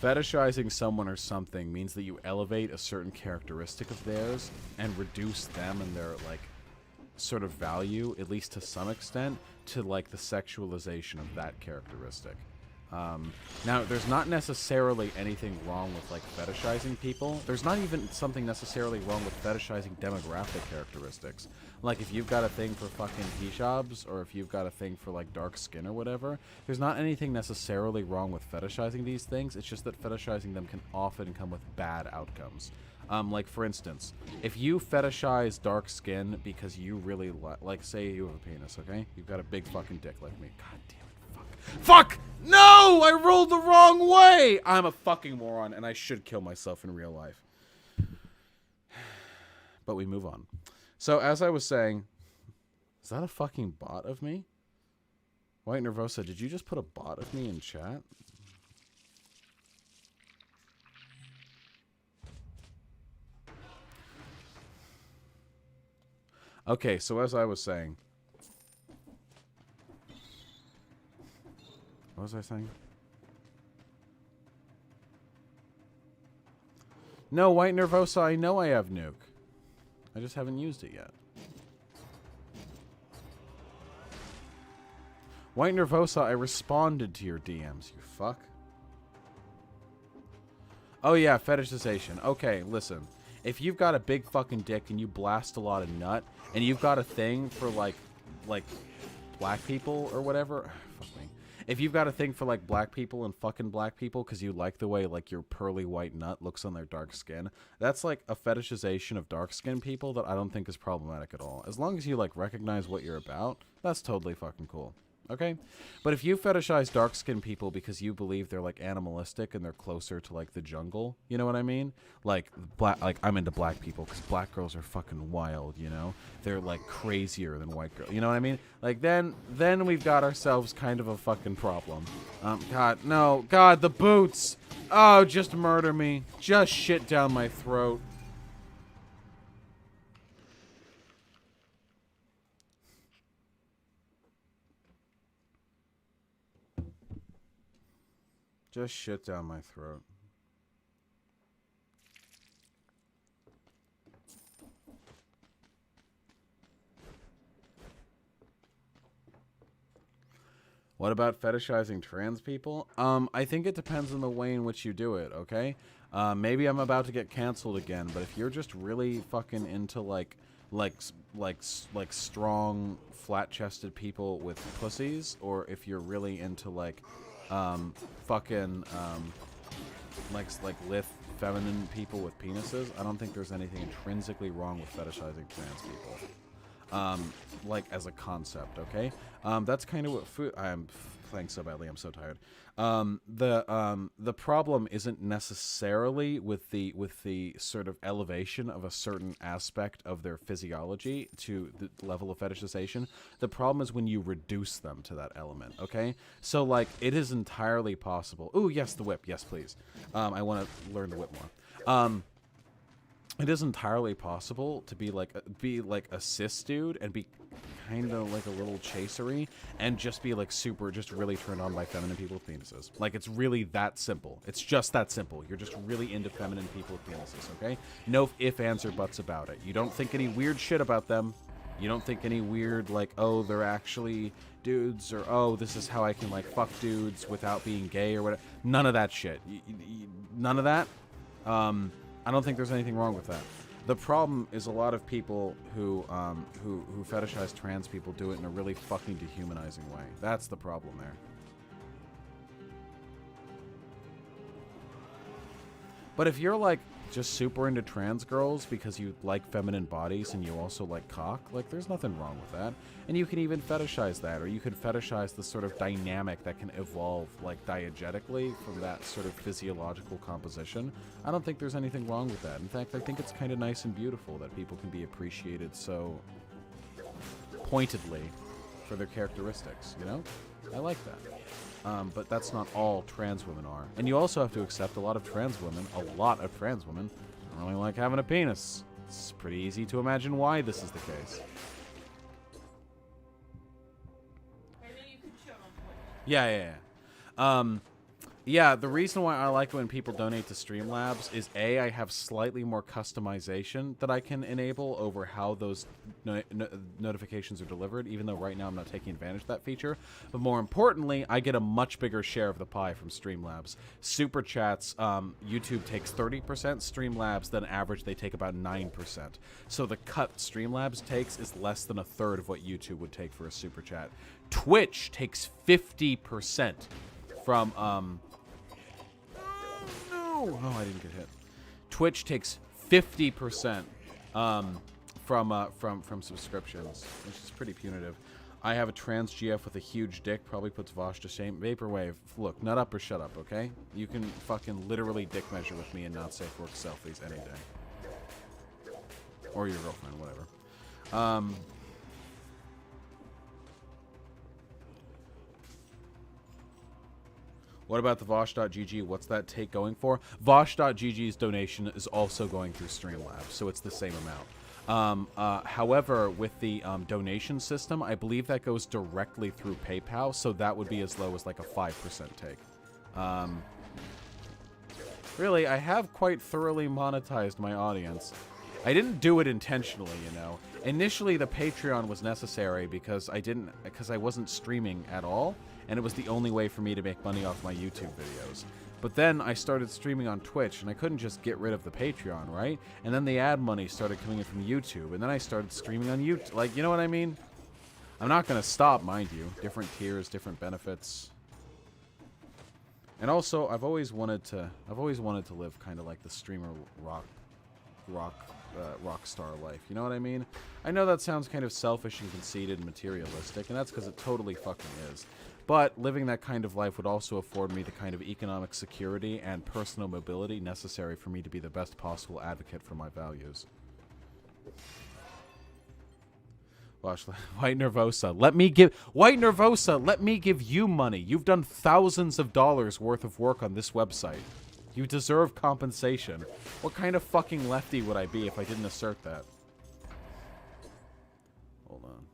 Fetishizing someone or something means that you elevate a certain characteristic of theirs and reduce them and their, like, sort of value, at least to some extent, to, like, the sexualization of that characteristic. Now, there's not necessarily anything wrong with, like, fetishizing people. There's not even something necessarily wrong with fetishizing demographic characteristics. Like, if you've got a thing for fucking hijabs, or if you've got a thing for, like, dark skin or whatever, there's not anything necessarily wrong with fetishizing these things. It's just that fetishizing them can often come with bad outcomes. Like, for instance, if you fetishize dark skin because you really like, say you have a penis, okay? You've got a big fucking dick like me. God damn it, fuck. Fuck! No! I rolled the wrong way! I'm a fucking moron, and I should kill myself in real life. But we move on. So, as I was saying... Is that a fucking bot of me? White Nervosa, did you just put a bot of me in chat? Okay, so as I was saying... What was I saying? No, White Nervosa, I know I have Nuke. I just haven't used it yet. White Nervosa, I responded to your DMs, you fuck. Oh yeah, fetishization. Okay, listen. If you've got a big fucking dick and you blast a lot of nut, and you've got a thing for, like black people or whatever... Fuck me. If you've got a thing for, like, black people and fucking black people because you like the way, like, your pearly white nut looks on their dark skin, that's, like, a fetishization of dark skin people that I don't think is problematic at all. As long as you, like, recognize what you're about, that's totally fucking cool. Okay? But if you fetishize dark-skinned people because you believe they're, like, animalistic and they're closer to, like, the jungle, you know what I mean? Like, I'm into black people because black girls are fucking wild, you know? They're, like, crazier than white girls, you know what I mean? Like, then we've got ourselves kind of a fucking problem. God, no. God, the boots! Oh, just murder me. Just shit down my throat. Just shit down my throat. What about fetishizing trans people? I think it depends on the way in which you do it, okay? Maybe I'm about to get canceled again, but if you're just really fucking into like strong, flat-chested people with pussies, or if you're really into like lithe feminine people with penises, I don't think there's anything intrinsically wrong with fetishizing trans people. Like as a concept, okay? That's kind of what I'm playing so badly, I'm so tired. The problem isn't necessarily with the sort of elevation of a certain aspect of their physiology to the level of fetishization. The problem is when you reduce them to that element, okay? So, like, it is entirely possible. Ooh, yes, the whip. Yes, please. I want to learn the whip more. It is entirely possible to be like a cis dude and be kind of like a little chasery and just be like just really turned on by feminine people with penises. Like, it's really that simple. It's just that simple. You're just really into feminine people with penises, okay? No ifs, ands, or buts about it. You don't think any weird shit about them. You don't think any weird, like, oh, they're actually dudes, or oh, this is how I can, like, fuck dudes without being gay or whatever. None of that shit. None of that. I don't think there's anything wrong with that. The problem is a lot of people who fetishize trans people do it in a really fucking dehumanizing way. That's the problem there. But if you're like just super into trans girls because you like feminine bodies and you also like cock, like there's nothing wrong with that. And you can even fetishize that, or you could fetishize the sort of dynamic that can evolve like diegetically from that sort of physiological composition. I don't think there's anything wrong with that. In fact, I think it's kind of nice and beautiful that people can be appreciated so pointedly for their characteristics, you know? I like that. But that's not all trans women are. And you also have to accept a lot of trans women don't really like having a penis. It's pretty easy to imagine why this is the case. Maybe you could show them Twitch. Yeah. Yeah, the reason why I like it when people donate to Streamlabs is A, I have slightly more customization that I can enable over how those notifications are delivered, even though right now I'm not taking advantage of that feature. But more importantly, I get a much bigger share of the pie from Streamlabs. Super Chats, YouTube takes 30%, Streamlabs, then average, they take about 9%. So the cut Streamlabs takes is less than a third of what YouTube would take for a Super Chat. Twitch takes 50% from, Oh, I didn't get hit. Twitch takes 50% from subscriptions, which is pretty punitive. I have a trans GF with a huge dick, probably puts Vaush to shame. Vaporwave, look, nut up or shut up, okay? You can fucking literally dick measure with me and not safe work selfies any day. Or your girlfriend, whatever. What about the Vaush.gg? What's that take going for? Vaush.gg's donation is also going through Streamlabs, so it's the same amount. However, with the donation system, I believe that goes directly through PayPal, so that would be as low as like a 5% take. Really, I have quite thoroughly monetized my audience. I didn't do it intentionally, you know. Initially, the Patreon was necessary because I wasn't streaming at all, and it was the only way for me to make money off my YouTube videos. But then I started streaming on Twitch, and I couldn't just get rid of the Patreon, right? And then the ad money started coming in from YouTube, and then I started streaming on YouTube. Like, you know what I mean? I'm not gonna stop, mind you. Different tiers, different benefits. And also, I've always wanted to live kind of like the streamer rock star life. You know what I mean? I know that sounds kind of selfish and conceited and materialistic, and that's because it totally fucking is. But living that kind of life would also afford me the kind of economic security and personal mobility necessary for me to be the best possible advocate for my values. White Nervosa, let me give you money. You've done thousands of dollars worth of work on this website. You deserve compensation. What kind of fucking lefty would I be if I didn't assert that? Hold on.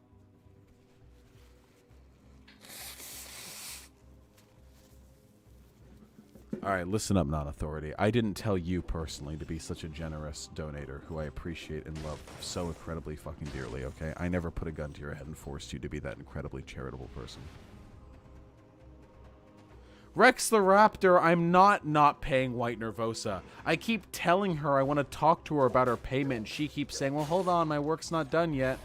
Alright, listen up, non-authority. I didn't tell you personally to be such a generous donator who I appreciate and love so incredibly fucking dearly, okay? I never put a gun to your head and forced you to be that incredibly charitable person. Rex the Raptor, I'm not paying White Nervosa. I keep telling her I want to talk to her about her payment, and she keeps saying, well, hold on, my work's not done yet.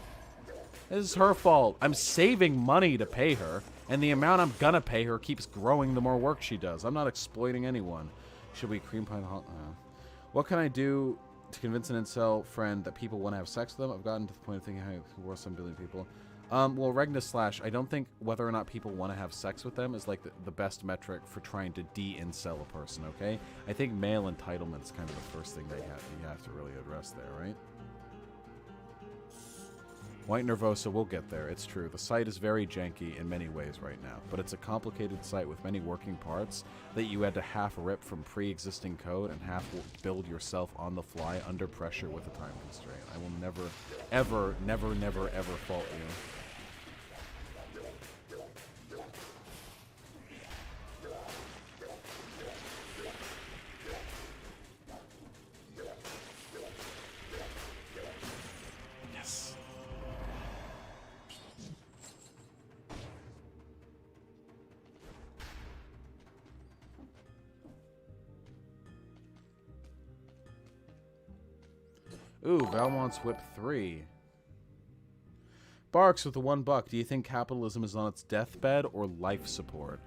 This is her fault. I'm saving money to pay her, and the amount I'm gonna pay her keeps growing the more work she does. I'm not exploiting anyone. Should we cream pie the What can I do to convince an incel friend that people want to have sex with them? I've gotten to the point of thinking, hey, who are some billion people? Well, Regna / I don't think whether or not people want to have sex with them is like the best metric for trying to de-incel a person, okay? I think male entitlement is kind of the first thing you have to really address there, right? White Nervosa, we'll get there. It's true. The site is very janky in many ways right now, but it's a complicated site with many working parts that you had to half rip from pre-existing code and half build yourself on the fly under pressure with a time constraint. I will never, ever fault you. Ooh, Valmont's Whip 3. Barks with the $1. Do you think capitalism is on its deathbed or life support?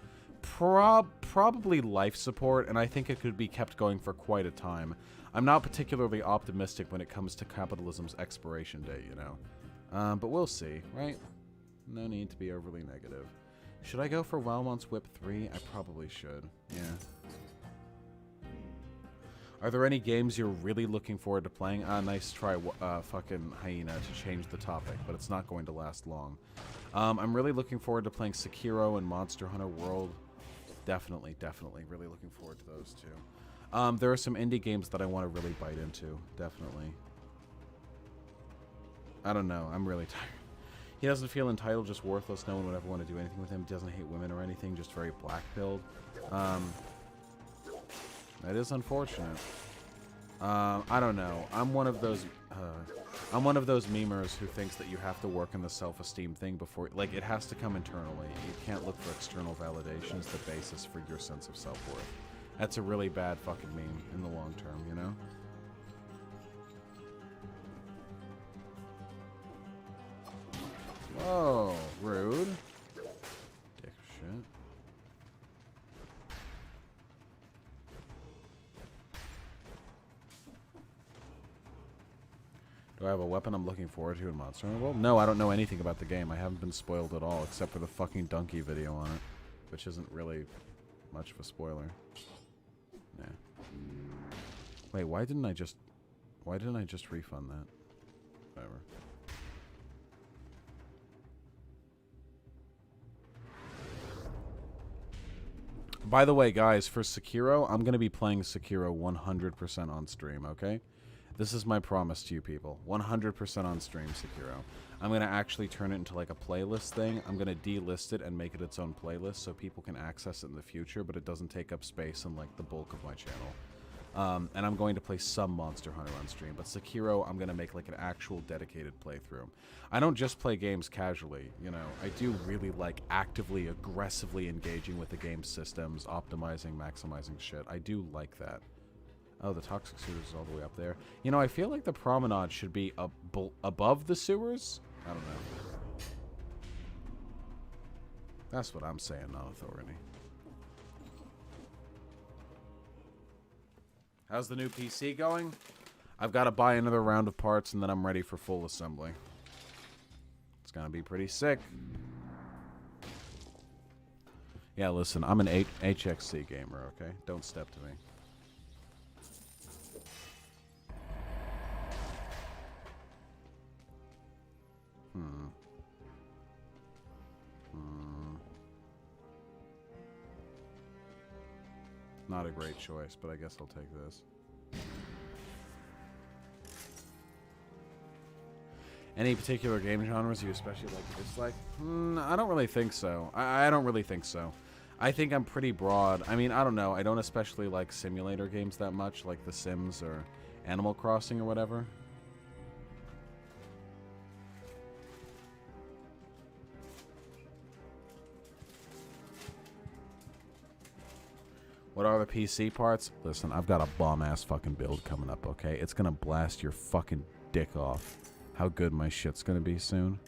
Probably life support, and I think it could be kept going for quite a time. I'm not particularly optimistic when it comes to capitalism's expiration date, you know. But we'll see, right? No need to be overly negative. Should I go for Wellmont's Whip 3? I probably should. Yeah. Are there any games you're really looking forward to playing? Nice try, fucking Hyena, to change the topic, but it's not going to last long. I'm really looking forward to playing Sekiro and Monster Hunter World. Definitely really looking forward to those two. There are some indie games that I want to really bite into. Definitely. I don't know. I'm really tired. He doesn't feel entitled, just worthless. No one would ever want to do anything with him. Doesn't hate women or anything. Just very black-pilled. That is unfortunate. I don't know. I'm one of those memers who thinks that you have to work on the self-esteem thing before, like, it has to come internally. You can't look for external validations the basis for your sense of self-worth. That's a really bad fucking meme in the long term, you know? Whoa, rude. Dick shit. Do I have a weapon I'm looking forward to in Monster Hunter World? No, I don't know anything about the game. I haven't been spoiled at all, except for the fucking donkey video on it, which isn't really much of a spoiler. Yeah. Wait, why didn't I just refund that? Whatever. By the way, guys, for Sekiro, I'm going to be playing Sekiro 100% on stream, okay? This is my promise to you people. 100% on stream, Sekiro. I'm going to actually turn it into like a playlist thing. I'm going to delist it and make it its own playlist so people can access it in the future, but it doesn't take up space in like the bulk of my channel. And I'm going to play some Monster Hunter on stream, but Sekiro, I'm going to make like an actual dedicated playthrough. I don't just play games casually, you know. I do really like actively, aggressively engaging with the game systems, optimizing, maximizing shit. I do like that. Oh, the toxic sewers is all the way up there. You know, I feel like the promenade should be above the sewers. I don't know. That's what I'm saying, not authority. How's the new PC going? I've got to buy another round of parts and then I'm ready for full assembly. It's gonna be pretty sick. Yeah, listen, I'm an HXC gamer, okay? Don't step to me. Not a great choice, but I guess I'll take this. Any particular game genres you especially like to dislike? I don't really think so. I don't really think so. I think I'm pretty broad. I mean, I don't know. I don't especially like simulator games that much, like The Sims or Animal Crossing or whatever. What are the PC parts? Listen, I've got a bomb-ass fucking build coming up, okay? It's gonna blast your fucking dick off. How good my shit's gonna be soon.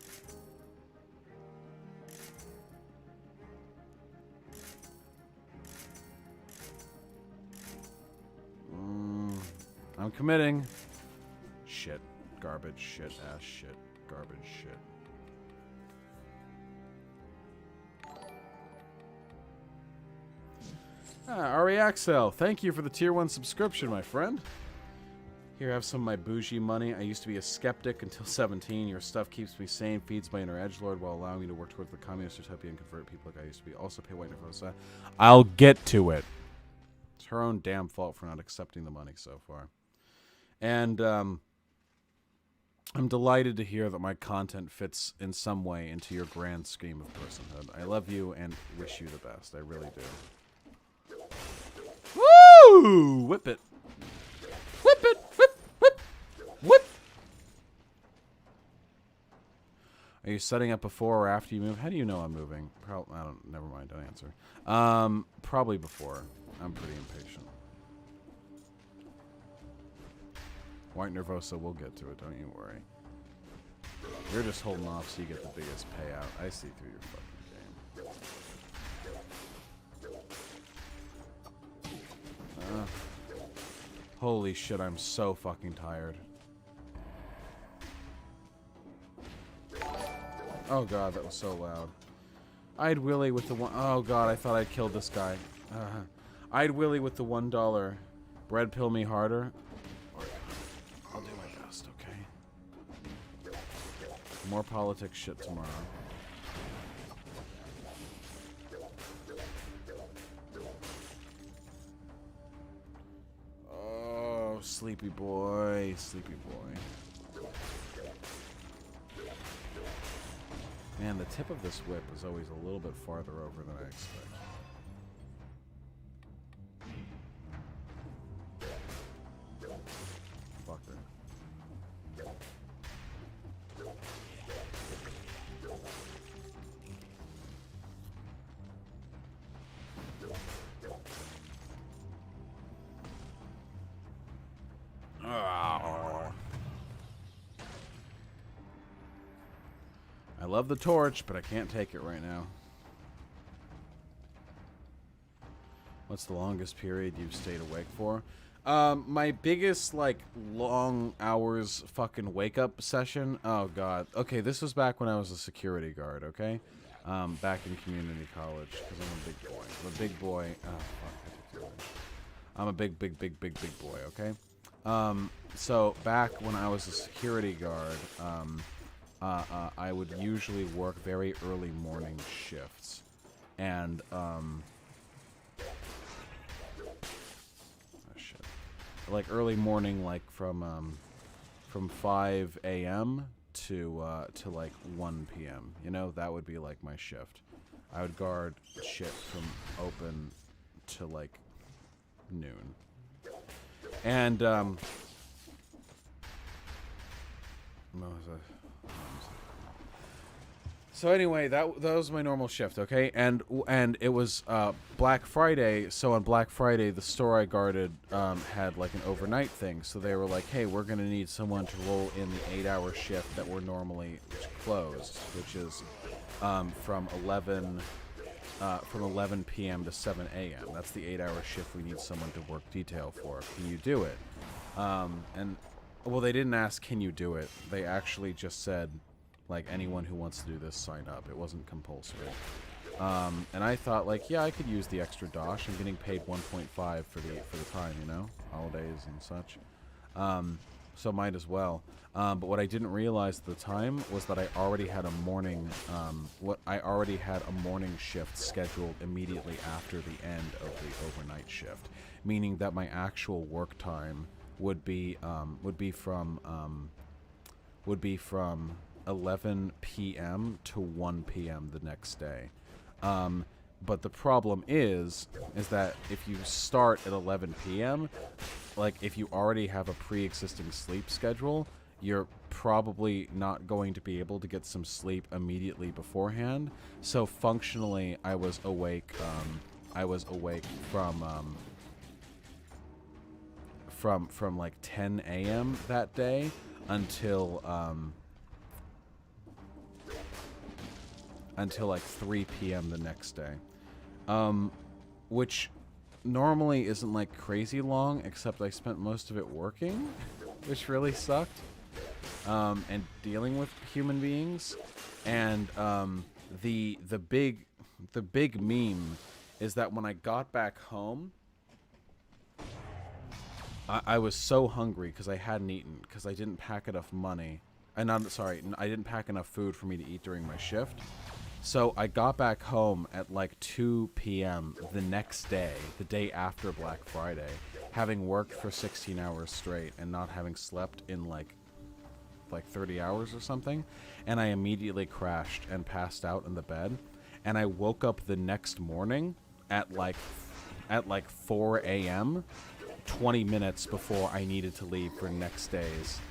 I'm committing. Shit. Garbage. Shit. Ass. Shit. Garbage. Shit. Ari Axel, thank you for the tier 1 subscription, my friend. Here, have some of my bougie money. I used to be a skeptic until 17. Your stuff keeps me sane, feeds my inner edgelord while allowing me to work towards the communist utopia and convert people like I used to be. Also pay white Nervosa. I'll get to it. It's her own damn fault for not accepting the money so far. And I'm delighted to hear that my content fits in some way into your grand scheme of personhood. I love you and wish you the best. I really do. Woo! Whip it. Whip it. Whip. Whip. Whip. Are you setting up before or after you move? How do you know I'm moving? I don't. Never mind. Don't answer. Probably before. I'm pretty impatient. White Nervosa, we'll get to it. Don't you worry. You're just holding off so you get the biggest payout. I see through your fucking game. Holy shit, I'm so fucking tired. Oh god, that was so loud. I'd Willy with the one... Oh god, I thought I'd killed this guy. I'd Willy with the $1. Bread pill me harder. I'll do my best, okay? More politics shit tomorrow. Oh, sleepy boy, sleepy boy. Man, the tip of this whip is always a little bit farther over than I expect. Fucker. I love the torch, but I can't take it right now. What's the longest period you've stayed awake for? My biggest, like, long hours fucking wake-up session. Oh, God. Okay, this was back when I was a security guard, okay? Back in community college, because I'm a big boy. I'm a big boy. Oh, fuck. I'm a big boy, okay? So, back when I was a security guard, I would usually work very early morning shifts. And, oh shit. Like early morning, like from 5 a.m. to like 1 p.m. You know, that would be like my shift. I would guard shit from open to like noon. And, so anyway, that was my normal shift, okay? And it was Black Friday, so on Black Friday, the store I guarded had like an overnight thing. So they were like, hey, we're going to need someone to roll in the 8-hour shift that we're normally closed, which is from 11 p.m. to 7 a.m. That's the 8-hour shift we need someone to work detail for. Can you do it? And, well, they didn't ask, can you do it? They actually just said, like, anyone who wants to do this, sign up. It wasn't compulsory. And I thought, like, yeah, I could use the extra dosh. I'm getting paid 1.5 for the time, you know? Holidays and such. So might as well. But what I didn't realize at the time was that I already had a morning, shift scheduled immediately after the end of the overnight shift. Meaning that my actual work time would be from 11 p.m. to 1 p.m. the next day. But the problem is that if you start at 11 p.m., like if you already have a pre-existing sleep schedule, you're probably not going to be able to get some sleep immediately beforehand. So functionally, I was awake from like 10 a.m. that day until like 3 p.m. the next day, which normally isn't like crazy long, except I spent most of it working, which really sucked, and dealing with human beings. And the big meme is that when I got back home, I was so hungry because I hadn't eaten, because I didn't pack enough money. I didn't pack enough food for me to eat during my shift. So I got back home at like 2 p.m. the next day, the day after Black Friday, having worked for 16 hours straight and not having slept in like 30 hours or something. And I immediately crashed and passed out in the bed. And I woke up the next morning at like 4 a.m., 20 minutes before I needed to leave for next day's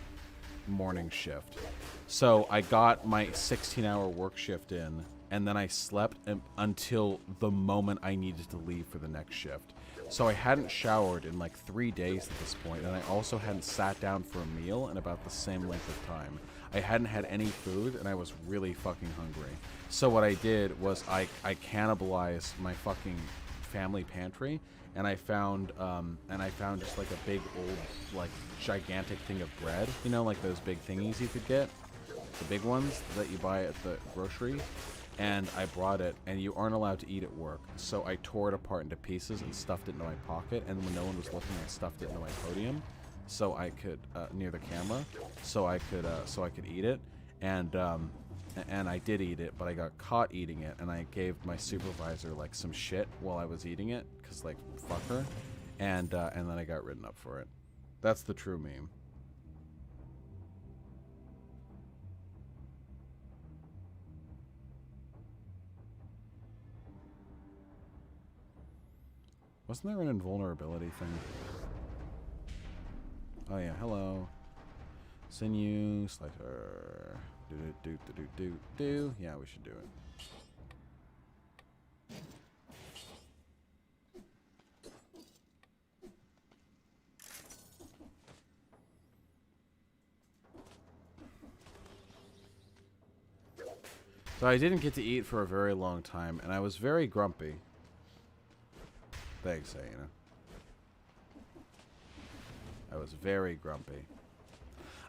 morning shift. So I got my 16-hour work shift in, and then I slept until the moment I needed to leave for the next shift. So I hadn't showered in like 3 days at this point, and I also hadn't sat down for a meal in about the same length of time. I hadn't had any food, and I was really fucking hungry. So what I did was I cannibalized my fucking family pantry, and I found just like a big old like gigantic thing of bread, you know, like those big thingies you could get, the big ones that you buy at the grocery. And I brought it, and you aren't allowed to eat at work. So I tore it apart into pieces and stuffed it into my pocket. And when no one was looking, I stuffed it into my podium, so I could near the camera, so I could eat it. And I did eat it, but I got caught eating it, and I gave my supervisor like some shit while I was eating it, cause like fuck her, and then I got written up for it. That's the true meme. Wasn't there an invulnerability thing? Oh yeah, hello. Sinew, slicer. Do. Yeah, we should do it. So I didn't get to eat for a very long time, and I was very grumpy. Thanks, Aina. I was very grumpy.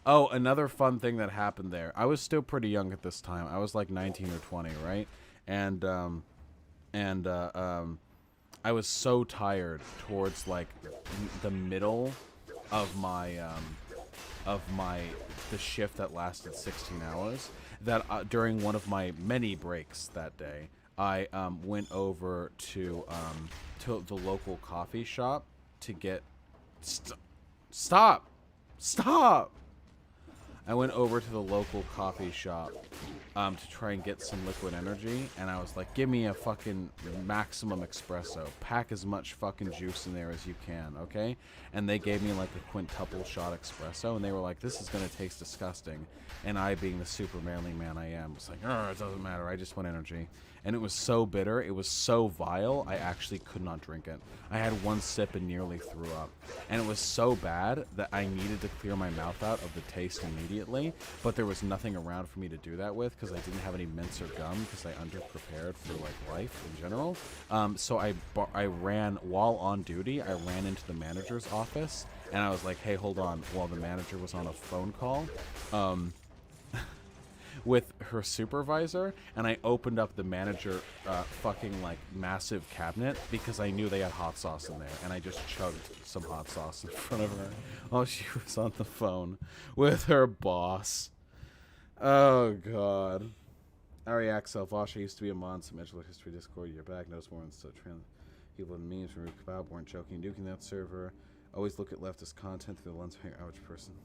Oh, another fun thing that happened there. I was still pretty young at this time. I was like 19 or 20, right? And I was so tired towards like the middle of the shift that lasted 16 hours that during one of my many breaks that day, I went over to the local coffee shop to get stop. I went over to the local coffee shop to try and get some liquid energy, and I was like, give me a fucking maximum espresso. Pack as much fucking juice in there as you can, okay? And they gave me like a quintuple shot espresso, and they were like, this is gonna taste disgusting. And I, being the super manly man I am, was like, it doesn't matter, I just want energy. And it was so bitter, it was so vile, I actually could not drink it. I had one sip and nearly threw up. And it was so bad that I needed to clear my mouth out of the taste immediately, but there was nothing around for me to do that with because I didn't have any mints or gum because I underprepared for like life in general. So I ran, while on duty, I ran into the manager's office, and I was like, hey, hold on, while the manager was on a phone call. With her supervisor, and I opened up the manager fucking like massive cabinet because I knew they had hot sauce in there, and I just chugged some hot sauce in front of her while she was on the phone with her boss. Oh god. Ari Axel, Vaush, I used to be a mod, some Edgelord History Discord, you're back, notice more instead trans people in memes from Kebab weren't joking, nuking that server. Always look at leftist content through the lens of your average person.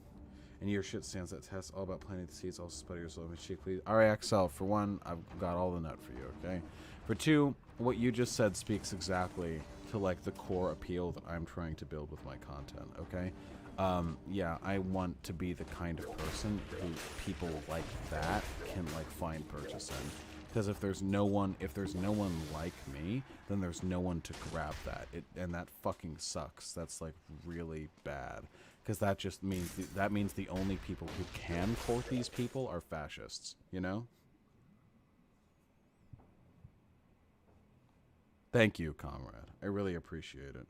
And your shit stands that test, all about planting the seeds, also spread your soul. Please. RAXL, for one, I've got all the nut for you, okay? For two, what you just said speaks exactly to, like, the core appeal that I'm trying to build with my content, okay? Yeah, I want to be the kind of person who people like that can, like, find purchase in. Because if there's no one like me, then there's no one to grab that. And that fucking sucks. That's, like, really bad. Because that just means the only people who can court these people are fascists, you know? Thank you, comrade. I really appreciate it.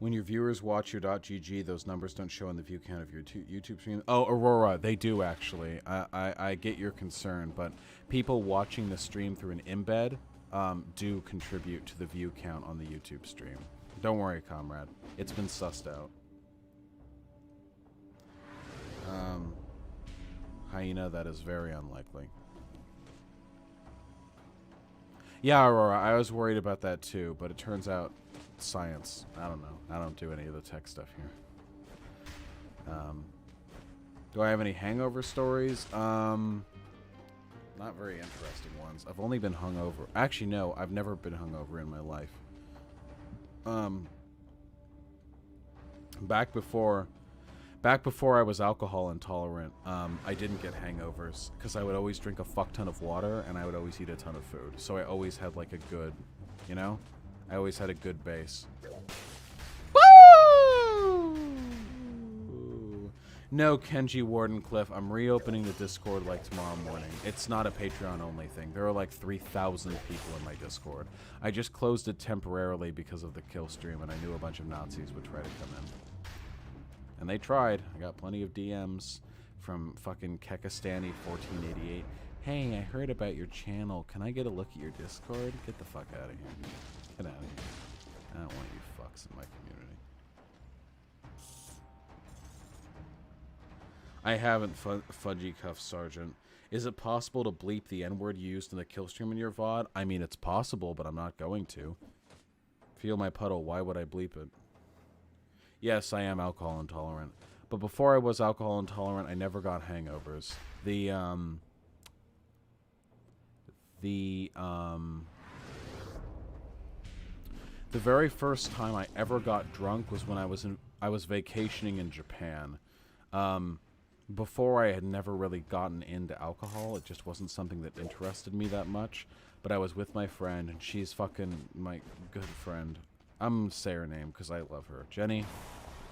When your viewers watch your .gg, those numbers don't show in the view count of your YouTube stream. Oh, Aurora, they do actually. I get your concern, but people watching the stream through an embed do contribute to the view count on the YouTube stream. Don't worry, comrade. It's been sussed out. Hyena, that is very unlikely. Yeah, Aurora, I was worried about that too, but it turns out science. I don't know. I don't do any of the tech stuff here. Do I have any hangover stories? Not very interesting ones. I've only been hungover. Actually, no. I've never been hungover in my life. Back before I was alcohol intolerant, I didn't get hangovers because I would always drink a fuck ton of water and I would always eat a ton of food. So I always had like a good, you know? I always had a good base. Woo! No, Kenji Wardenclyffe, I'm reopening the Discord like tomorrow morning. It's not a Patreon-only thing. There are like 3,000 people in my Discord. I just closed it temporarily because of the kill stream, and I knew a bunch of Nazis would try to come in. And they tried. I got plenty of DMs from fucking Kekistani1488. Hey, I heard about your channel. Can I get a look at your Discord? Get the fuck out of here. Get out of here. I don't want you fucks in my community. I haven't, Fudgy Cuff Sergeant. Is it possible to bleep the N-word used in the kill stream in your VOD? I mean, it's possible, but I'm not going to. Feel my puddle. Why would I bleep it? Yes, I am alcohol intolerant. But before I was alcohol intolerant, I never got hangovers. The very first time I ever got drunk was when I was vacationing in Japan. Before, I had never really gotten into alcohol. It just wasn't something that interested me that much. But I was with my friend, and she's fucking my good friend. I'm gonna say her name because I love her. Jenny,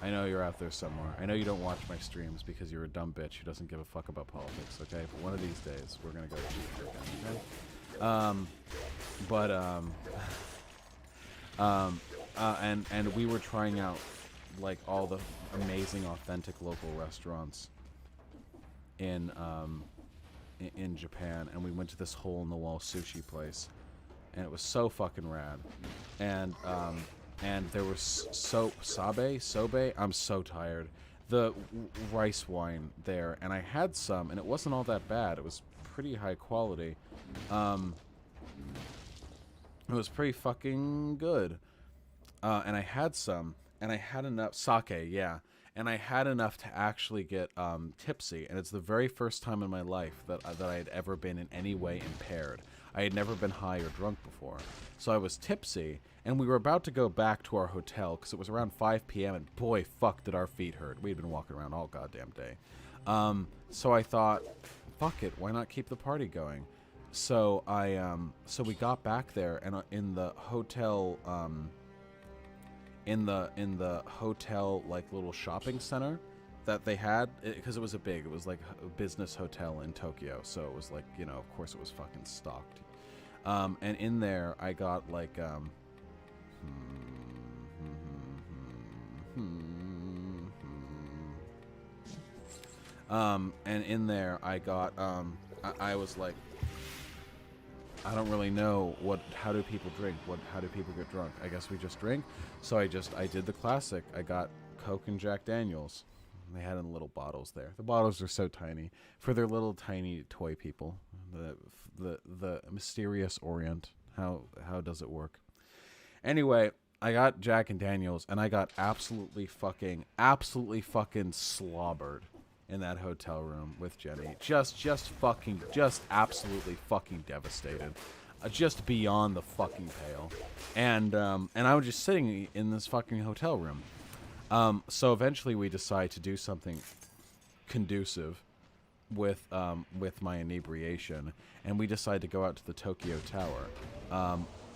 I know you're out there somewhere. I know you don't watch my streams because you're a dumb bitch who doesn't give a fuck about politics, okay? But one of these days, we're gonna go shoot her again, okay? And we were trying out, like, all the amazing, authentic local restaurants in Japan, and we went to this hole-in-the-wall sushi place, and it was so fucking rad. And there was sobe. I'm so tired. The rice wine there, and I had some, and it wasn't all that bad. It was pretty high quality. It was pretty fucking good. And I had some, and I had enough sake, yeah. And I had enough to actually get tipsy, and it's the very first time in my life that I had ever been in any way impaired. I had never been high or drunk before. So I was tipsy, and we were about to go back to our hotel, because it was around 5 p.m., and boy, fuck, did our feet hurt. We'd been walking around all goddamn day. So I thought, fuck it, why not keep the party going? So so we got back there, and in the hotel, in the hotel, like, little shopping center that they had, because it was it was like a business hotel in Tokyo, so it was like, you know, of course it was fucking stocked. And in there I got like and in there I got I was like, I don't really know how do people drink? How do people get drunk? I guess we just drink. So I did the classic. I got Coke and Jack Daniels. They had in little bottles there. The bottles are so tiny for their little tiny toy people. The mysterious Orient. How does it work? Anyway, I got Jack and Daniels, and I got absolutely fucking slobbered in that hotel room with Jenny. Just absolutely fucking devastated. Just beyond the fucking pale. And I was just sitting in this fucking hotel room. So eventually we decide to do something conducive with my inebriation, and we decide to go out to the Tokyo Tower,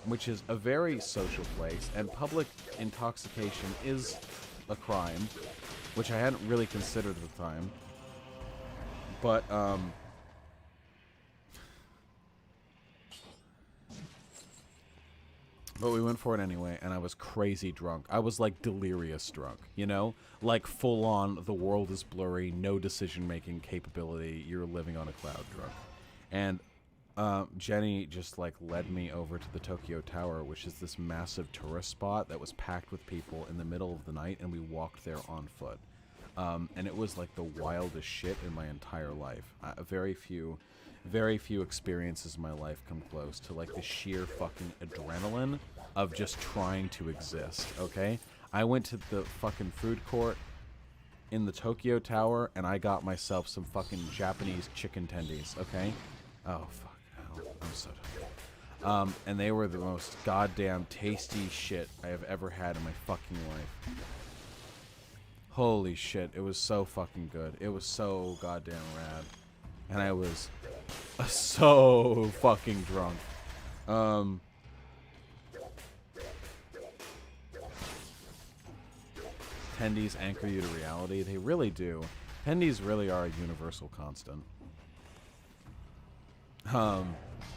which is a very social place, and public intoxication is a crime, which I hadn't really considered at the time. But we went for it anyway, and I was crazy drunk. I was like delirious drunk, you know? Like full on, the world is blurry, no decision-making capability, you're living on a cloud drunk. And Jenny just like led me over to the Tokyo Tower, which is this massive tourist spot that was packed with people in the middle of the night, and we walked there on foot. And it was like the wildest shit in my entire life. Very few experiences in my life come close to like the sheer fucking adrenaline of just trying to exist, okay? I went to the fucking food court in the Tokyo Tower, and I got myself some fucking Japanese chicken tendies, okay? Oh, fuck, hell, I'm so tired. And they were the most goddamn tasty shit I have ever had in my fucking life. Holy shit, it was so fucking good. It was so goddamn rad. And I was so fucking drunk. Tendies anchor you to reality. They really do. Pendies really are a universal constant.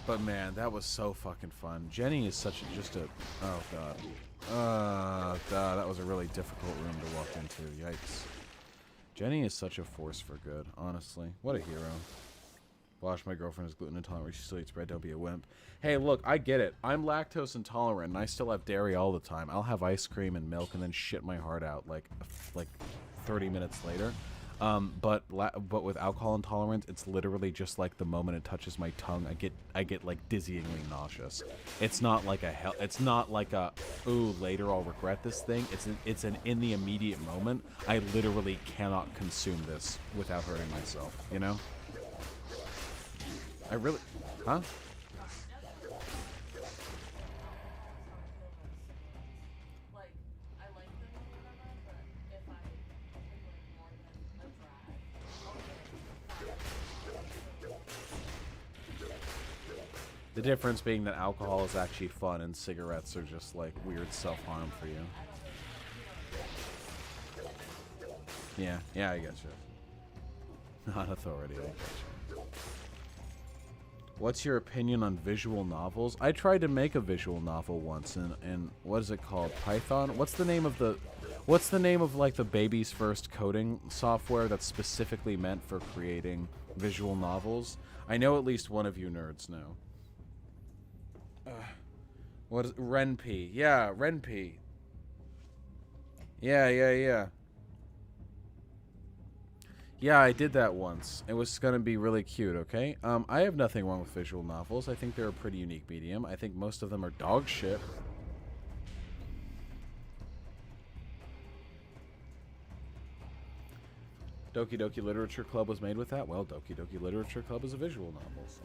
But man, that was so fucking fun. Jenny is such a, just a, oh god. That was a really difficult room to walk into. Yikes. Jenny is such a force for good, honestly. What a hero. Vaush, my girlfriend is gluten intolerant. She still eats bread. Don't be a wimp. Hey, look, I get it. I'm lactose intolerant, and I still have dairy all the time. I'll have ice cream and milk and then shit my heart out like 30 minutes later. But with alcohol intolerance, it's literally just like the moment it touches my tongue, I get like dizzyingly nauseous. It's not like it's not like a ooh later I'll regret this thing. It's an in the immediate moment. I literally cannot consume this without hurting myself. You know? I really, huh? The difference being that alcohol is actually fun and cigarettes are just like weird self-harm for you. Yeah, I get you. Not authority, I get you. What's your opinion on visual novels? I tried to make a visual novel once in what is it called? Python? What's the name of like the baby's first coding software that's specifically meant for creating visual novels? I know at least one of you nerds know. What is RenP? Yeah, RenP. Yeah. Yeah, I did that once. It was gonna be really cute, okay? I have nothing wrong with visual novels. I think they're a pretty unique medium. I think most of them are dog shit. Doki Doki Literature Club was made with that? Well, Doki Doki Literature Club is a visual novel, so.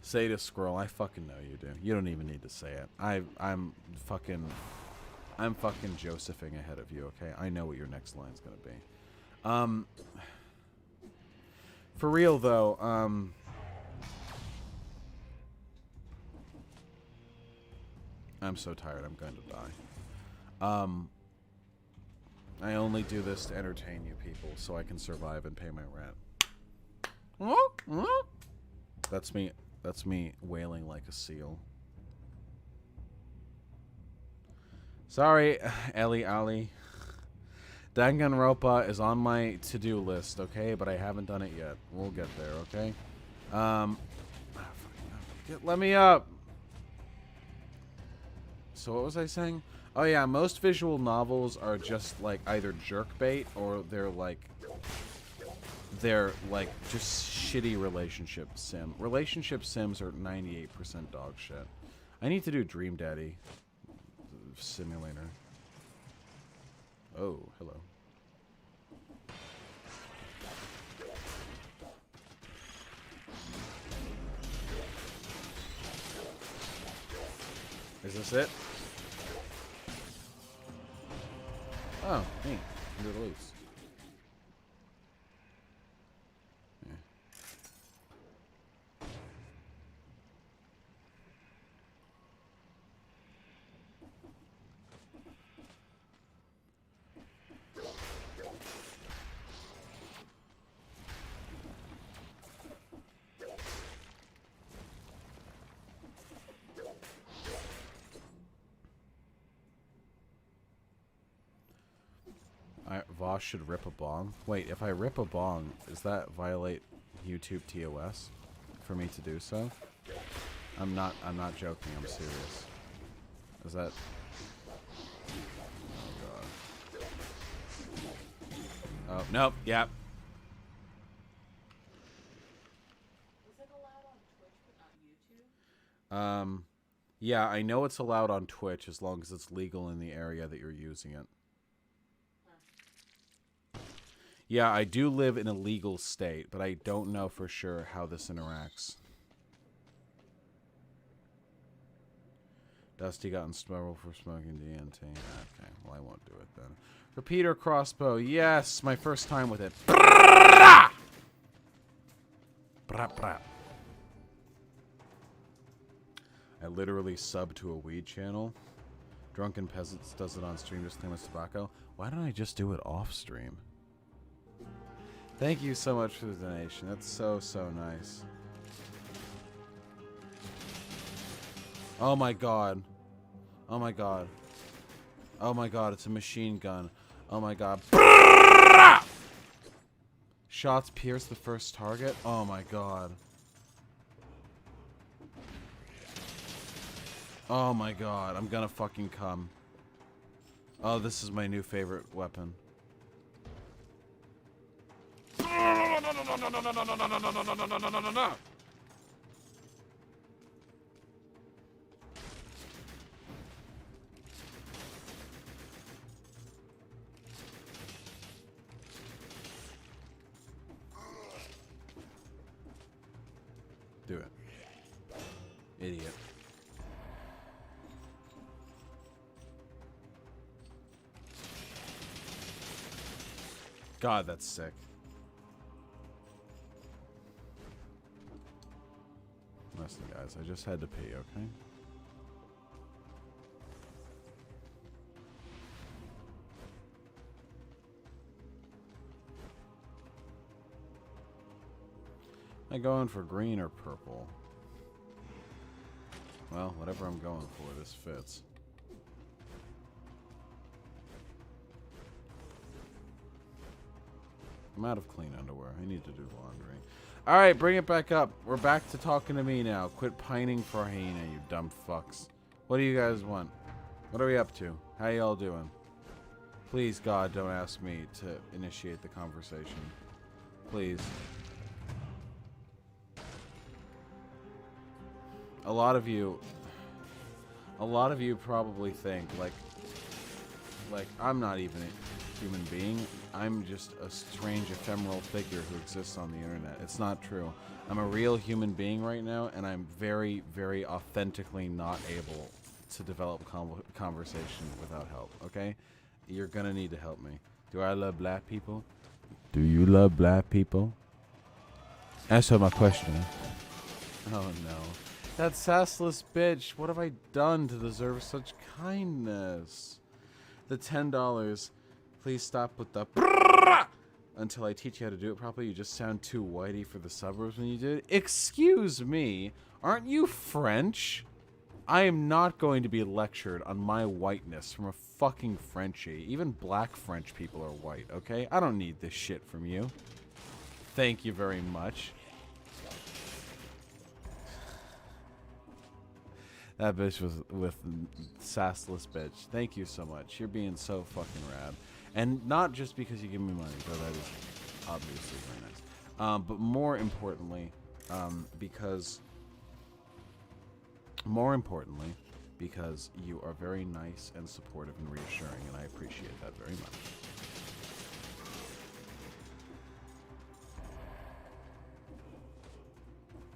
Say to scroll. I fucking know you do. You don't even need to say it. I'm fucking Josephing ahead of you, okay? I know what your next line's gonna be. For real though, I'm so tired, I'm going to die. I only do this to entertain you people so I can survive and pay my rent. That's me wailing like a seal. Sorry, Ellie Ali. Danganronpa is on my to-do list, okay? But I haven't done it yet. We'll get there, okay? Let me up! So what was I saying? Oh yeah, most visual novels are just like either jerkbait or they're like just shitty relationship sim. Relationship sims are 98% dog shit. I need to do Dream Daddy Simulator. Oh, hello. Is this it? Oh, neat. You're loose. Vaush should rip a bong. Wait, if I rip a bong, does that violate YouTube TOS for me to do so? I'm not joking. I'm serious. Is that? Oh god. Oh nope. Yep. Is it allowed on Twitch but not YouTube? Yeah, I know it's allowed on Twitch as long as it's legal in the area that you're using it. Yeah, I do live in a legal state, but I don't know for sure how this interacts. Dusty got in trouble for smoking DNT. Okay, well I won't do it then. Repeater crossbow, yes, my first time with it. Brah, brah. I literally subbed to a weed channel. Drunken Peasants does it on stream, just claim as tobacco. Why don't I just do it off stream? Thank you so much for the donation. That's so, so nice. Oh my god. Oh my god. Oh my god, it's a machine gun. Oh my god. Shots pierce the first target? Oh my god. Oh my god, I'm gonna fucking come. Oh, this is my new favorite weapon. Do it. Idiot. God, that's sick. Listen, guys, I just had to pee, okay? Am I going for green or purple? Well, whatever I'm going for, this fits. I'm out of clean underwear. I need to do laundry. Alright, bring it back up. We're back to talking to me now. Quit pining for hyena, you dumb fucks. What do you guys want? What are we up to? How y'all doing? Please, God, don't ask me to initiate the conversation. Please. A lot of you probably think, like I'm not even a human being. I'm just a strange ephemeral figure who exists on the internet. It's not true. I'm a real human being right now, and I'm very, very authentically not able to develop conversation without help, okay? You're gonna need to help me. Do I love black people? Do you love black people? Answer my question. Oh no. That sassless bitch. What have I done to deserve such kindness? The $10. Please stop with the until I teach you how to do it properly. You just sound too whitey for the suburbs when you do it. Excuse me. Aren't you French? I am not going to be lectured on my whiteness from a fucking Frenchie. Even black French people are white, okay? I don't need this shit from you. Thank you very much. That bitch was with sassless bitch. Thank you so much. You're being so fucking rad. And not just because you give me money, though that is obviously very nice. But more importantly, because you are very nice and supportive and reassuring, and I appreciate that very much.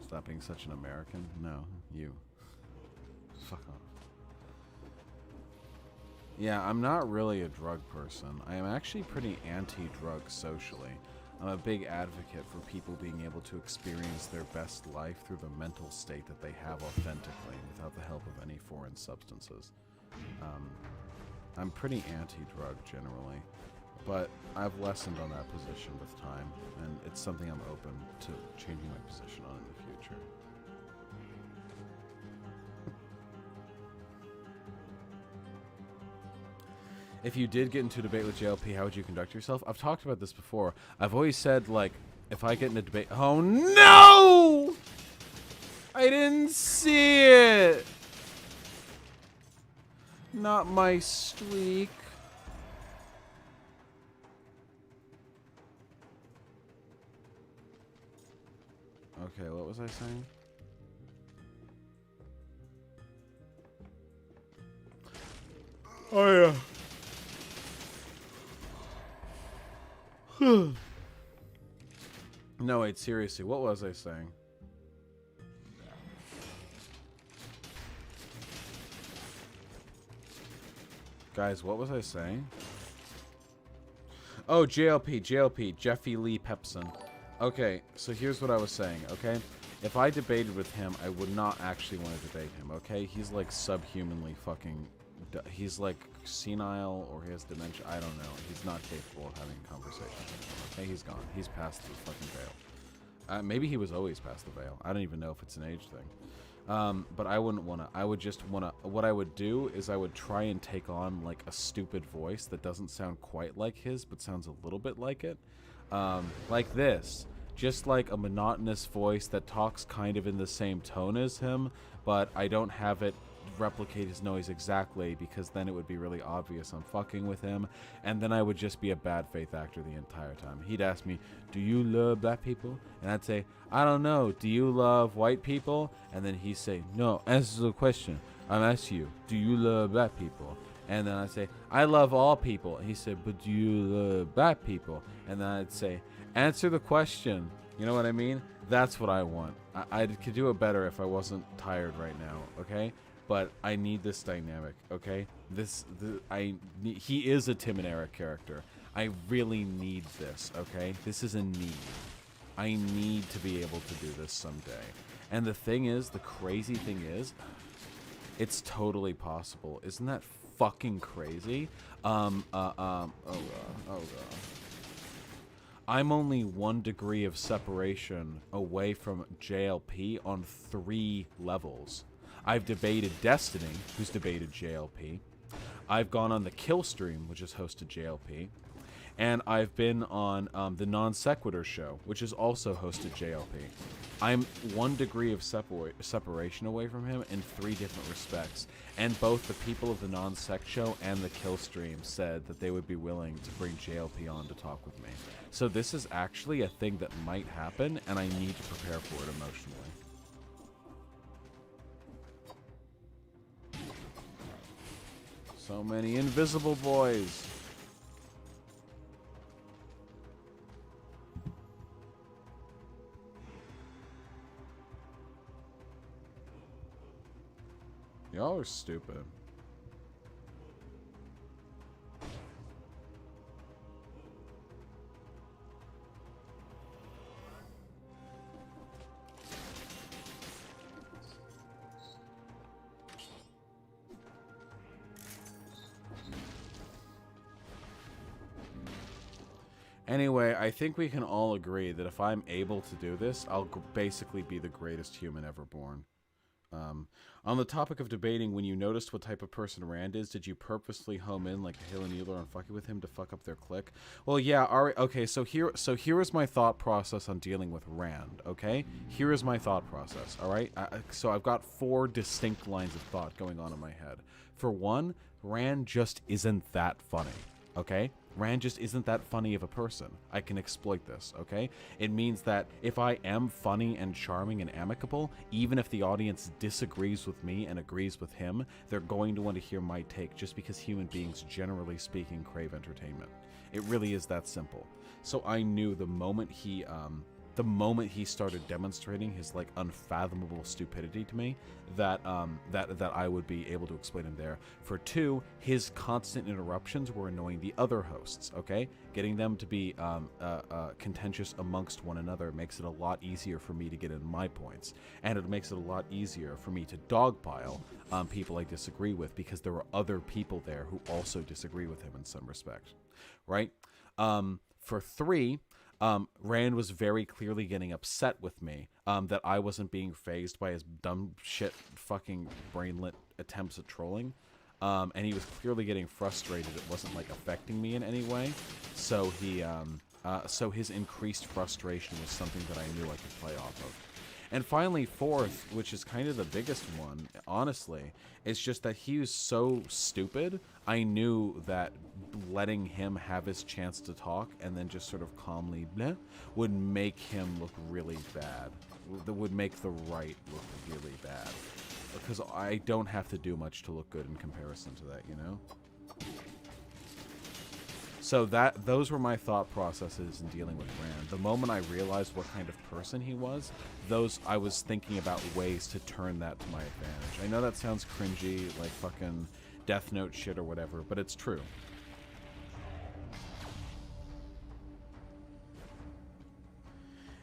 Stop being such an American? No, you. Fuck off. Yeah, I'm not really a drug person. I am actually pretty anti-drug socially. I'm a big advocate for people being able to experience their best life through the mental state that they have authentically without the help of any foreign substances. I'm pretty anti-drug generally, but I've lessened on that position with time, and it's something I'm open to changing my position on in the future. If you did get into a debate with JLP, how would you conduct yourself? I've talked about this before. I've always said, like, if I get in a debate... Oh, no! I didn't see it! Not my streak. Okay, what was I saying? Oh, yeah. No, wait, seriously, what was I saying? Guys, what was I saying? Oh, JLP, Jeffy Lee Pepson. Okay, so here's what I was saying, okay? If I debated with him, I would not actually want to debate him, okay? He's like subhumanly fucking he's like senile or he has dementia. I don't know. He's not capable of having a conversation anymore. Okay, he's gone. He's past the fucking veil. Maybe he was always past the veil. I don't even know if it's an age thing. But I wouldn't want to. I would just want to. What I would do is I would try and take on like a stupid voice that doesn't sound quite like his, but sounds a little bit like it. Like this. Just like a monotonous voice that talks kind of in the same tone as him, but I don't have it replicate his noise exactly because then it would be really obvious I'm fucking with him, and then I would just be a bad faith actor the entire time. He'd ask me, do you love black people? And I'd say, I don't know, do you love white people? And then he'd say, no, answer the question. I'm asking you, do you love black people? And then I'd say, I love all people. And he said, but do you love black people? And then I'd say, answer the question. You know what I mean? That's what I want. I could do it better if I wasn't tired right now, okay? But I need this dynamic, okay? He is a Tim and Eric character. I really need this, okay? This is a need. I need to be able to do this someday. And the thing is, the crazy thing is, it's totally possible. Isn't that fucking crazy? Oh god. I'm only 1 degree of separation away from JLP on 3 levels. I've debated Destiny, who's debated JLP. I've gone on the Kill Stream, which has hosted JLP. And I've been on the Non Sequitur show, which has also hosted JLP. I'm 1 degree of separation away from him in 3 different respects. And both the people of the Non Sec show and the Kill Stream said that they would be willing to bring JLP on to talk with me. So this is actually a thing that might happen, and I need to prepare for it emotionally. So many invisible boys. Y'all are stupid. Anyway, I think we can all agree that if I'm able to do this, I'll basically be the greatest human ever born. On the topic of debating, when you noticed what type of person Rand is, did you purposely home in like a Hale and Eula on fucking with him to fuck up their clique? Well, yeah, alright, okay, so here is my thought process on dealing with Rand, okay? Here is my thought process, alright? So I've got 4 distinct lines of thought going on in my head. For one, Rand just isn't that funny, okay? Rand just isn't that funny of a person. I can exploit this, okay? It means that if I am funny and charming and amicable, even if the audience disagrees with me and agrees with him, they're going to want to hear my take just because human beings, generally speaking, crave entertainment. It really is that simple. So I knew the moment he started demonstrating his like unfathomable stupidity to me, that I would be able to explain him there. For 2, his constant interruptions were annoying the other hosts. Okay, getting them to be contentious amongst one another makes it a lot easier for me to get in my points, and it makes it a lot easier for me to dogpile people I disagree with because there are other people there who also disagree with him in some respect, right? For 3. Rand was very clearly getting upset with me that I wasn't being fazed by his dumb shit fucking brainlet attempts at trolling. And he was clearly getting frustrated. It wasn't like affecting me in any way. So so his increased frustration was something that I knew I could play off of. And finally, 4th, which is kind of the biggest one, honestly, it's just that he was so stupid. I knew that letting him have his chance to talk and then just sort of calmly bleh, would make him look really bad. That would make the right look really bad. Because I don't have to do much to look good in comparison to that, you know? So those were my thought processes in dealing with Rand. The moment I realized what kind of person he was, I was thinking about ways to turn that to my advantage. I know that sounds cringy, like fucking Death Note shit or whatever, but it's true.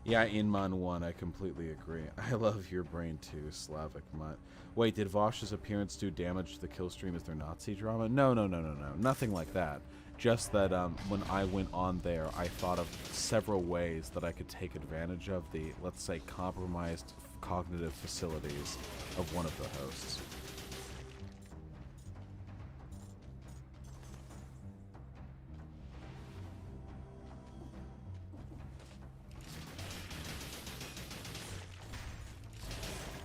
Yeah, Inman 1, I completely agree. I love your brain too, Slavic Mutt. Wait, did Vaush's appearance do damage to the kill stream as their Nazi drama? No. Nothing like that. Just that when I went on there, I thought of several ways that I could take advantage of the, let's say, compromised cognitive facilities of one of the hosts.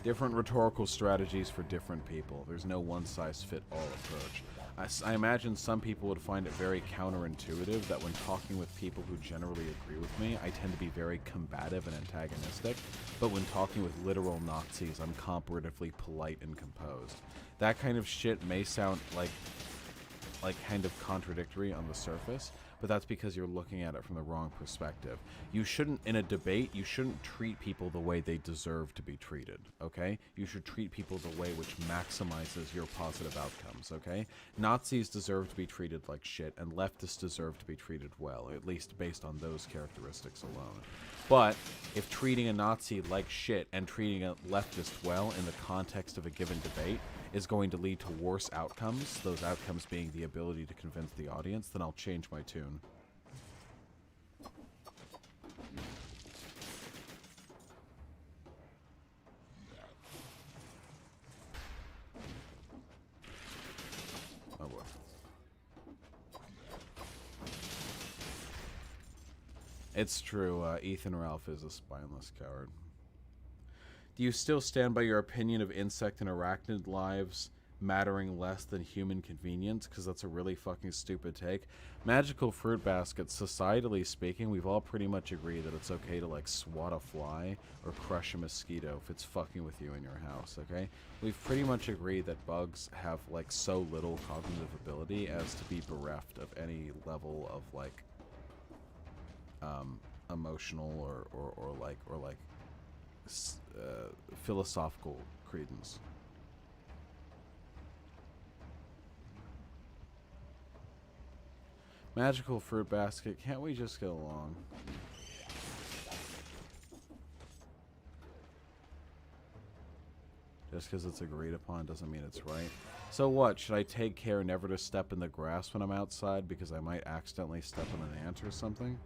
Different rhetorical strategies for different people. There's no one-size-fit-all approach. I imagine some people would find it very counterintuitive that when talking with people who generally agree with me, I tend to be very combative and antagonistic, but when talking with literal Nazis, I'm comparatively polite and composed. That kind of shit may sound like kind of contradictory on the surface, but that's because you're looking at it from the wrong perspective. You shouldn't, in a debate, you shouldn't treat people the way they deserve to be treated, okay? You should treat people the way which maximizes your positive outcomes, okay? Nazis deserve to be treated like shit, and leftists deserve to be treated well, at least based on those characteristics alone. But if treating a Nazi like shit and treating a leftist well in the context of a given debate is going to lead to worse outcomes, those outcomes being the ability to convince the audience, then I'll change my tune. Oh boy. It's true, Ethan Ralph is a spineless coward. Do you still stand by your opinion of insect and arachnid lives mattering less than human convenience? Because that's a really fucking stupid take. Magical fruit baskets, societally speaking, we've all pretty much agreed that it's okay to, like, swat a fly or crush a mosquito if it's fucking with you in your house, okay? We've pretty much agreed that bugs have, like, so little cognitive ability as to be bereft of any level of, like, emotional or philosophical credence. Magical fruit basket, can't we just get along? Just because it's agreed upon doesn't mean it's right. So what, should I take care never to step in the grass when I'm outside because I might accidentally step on an ant or something?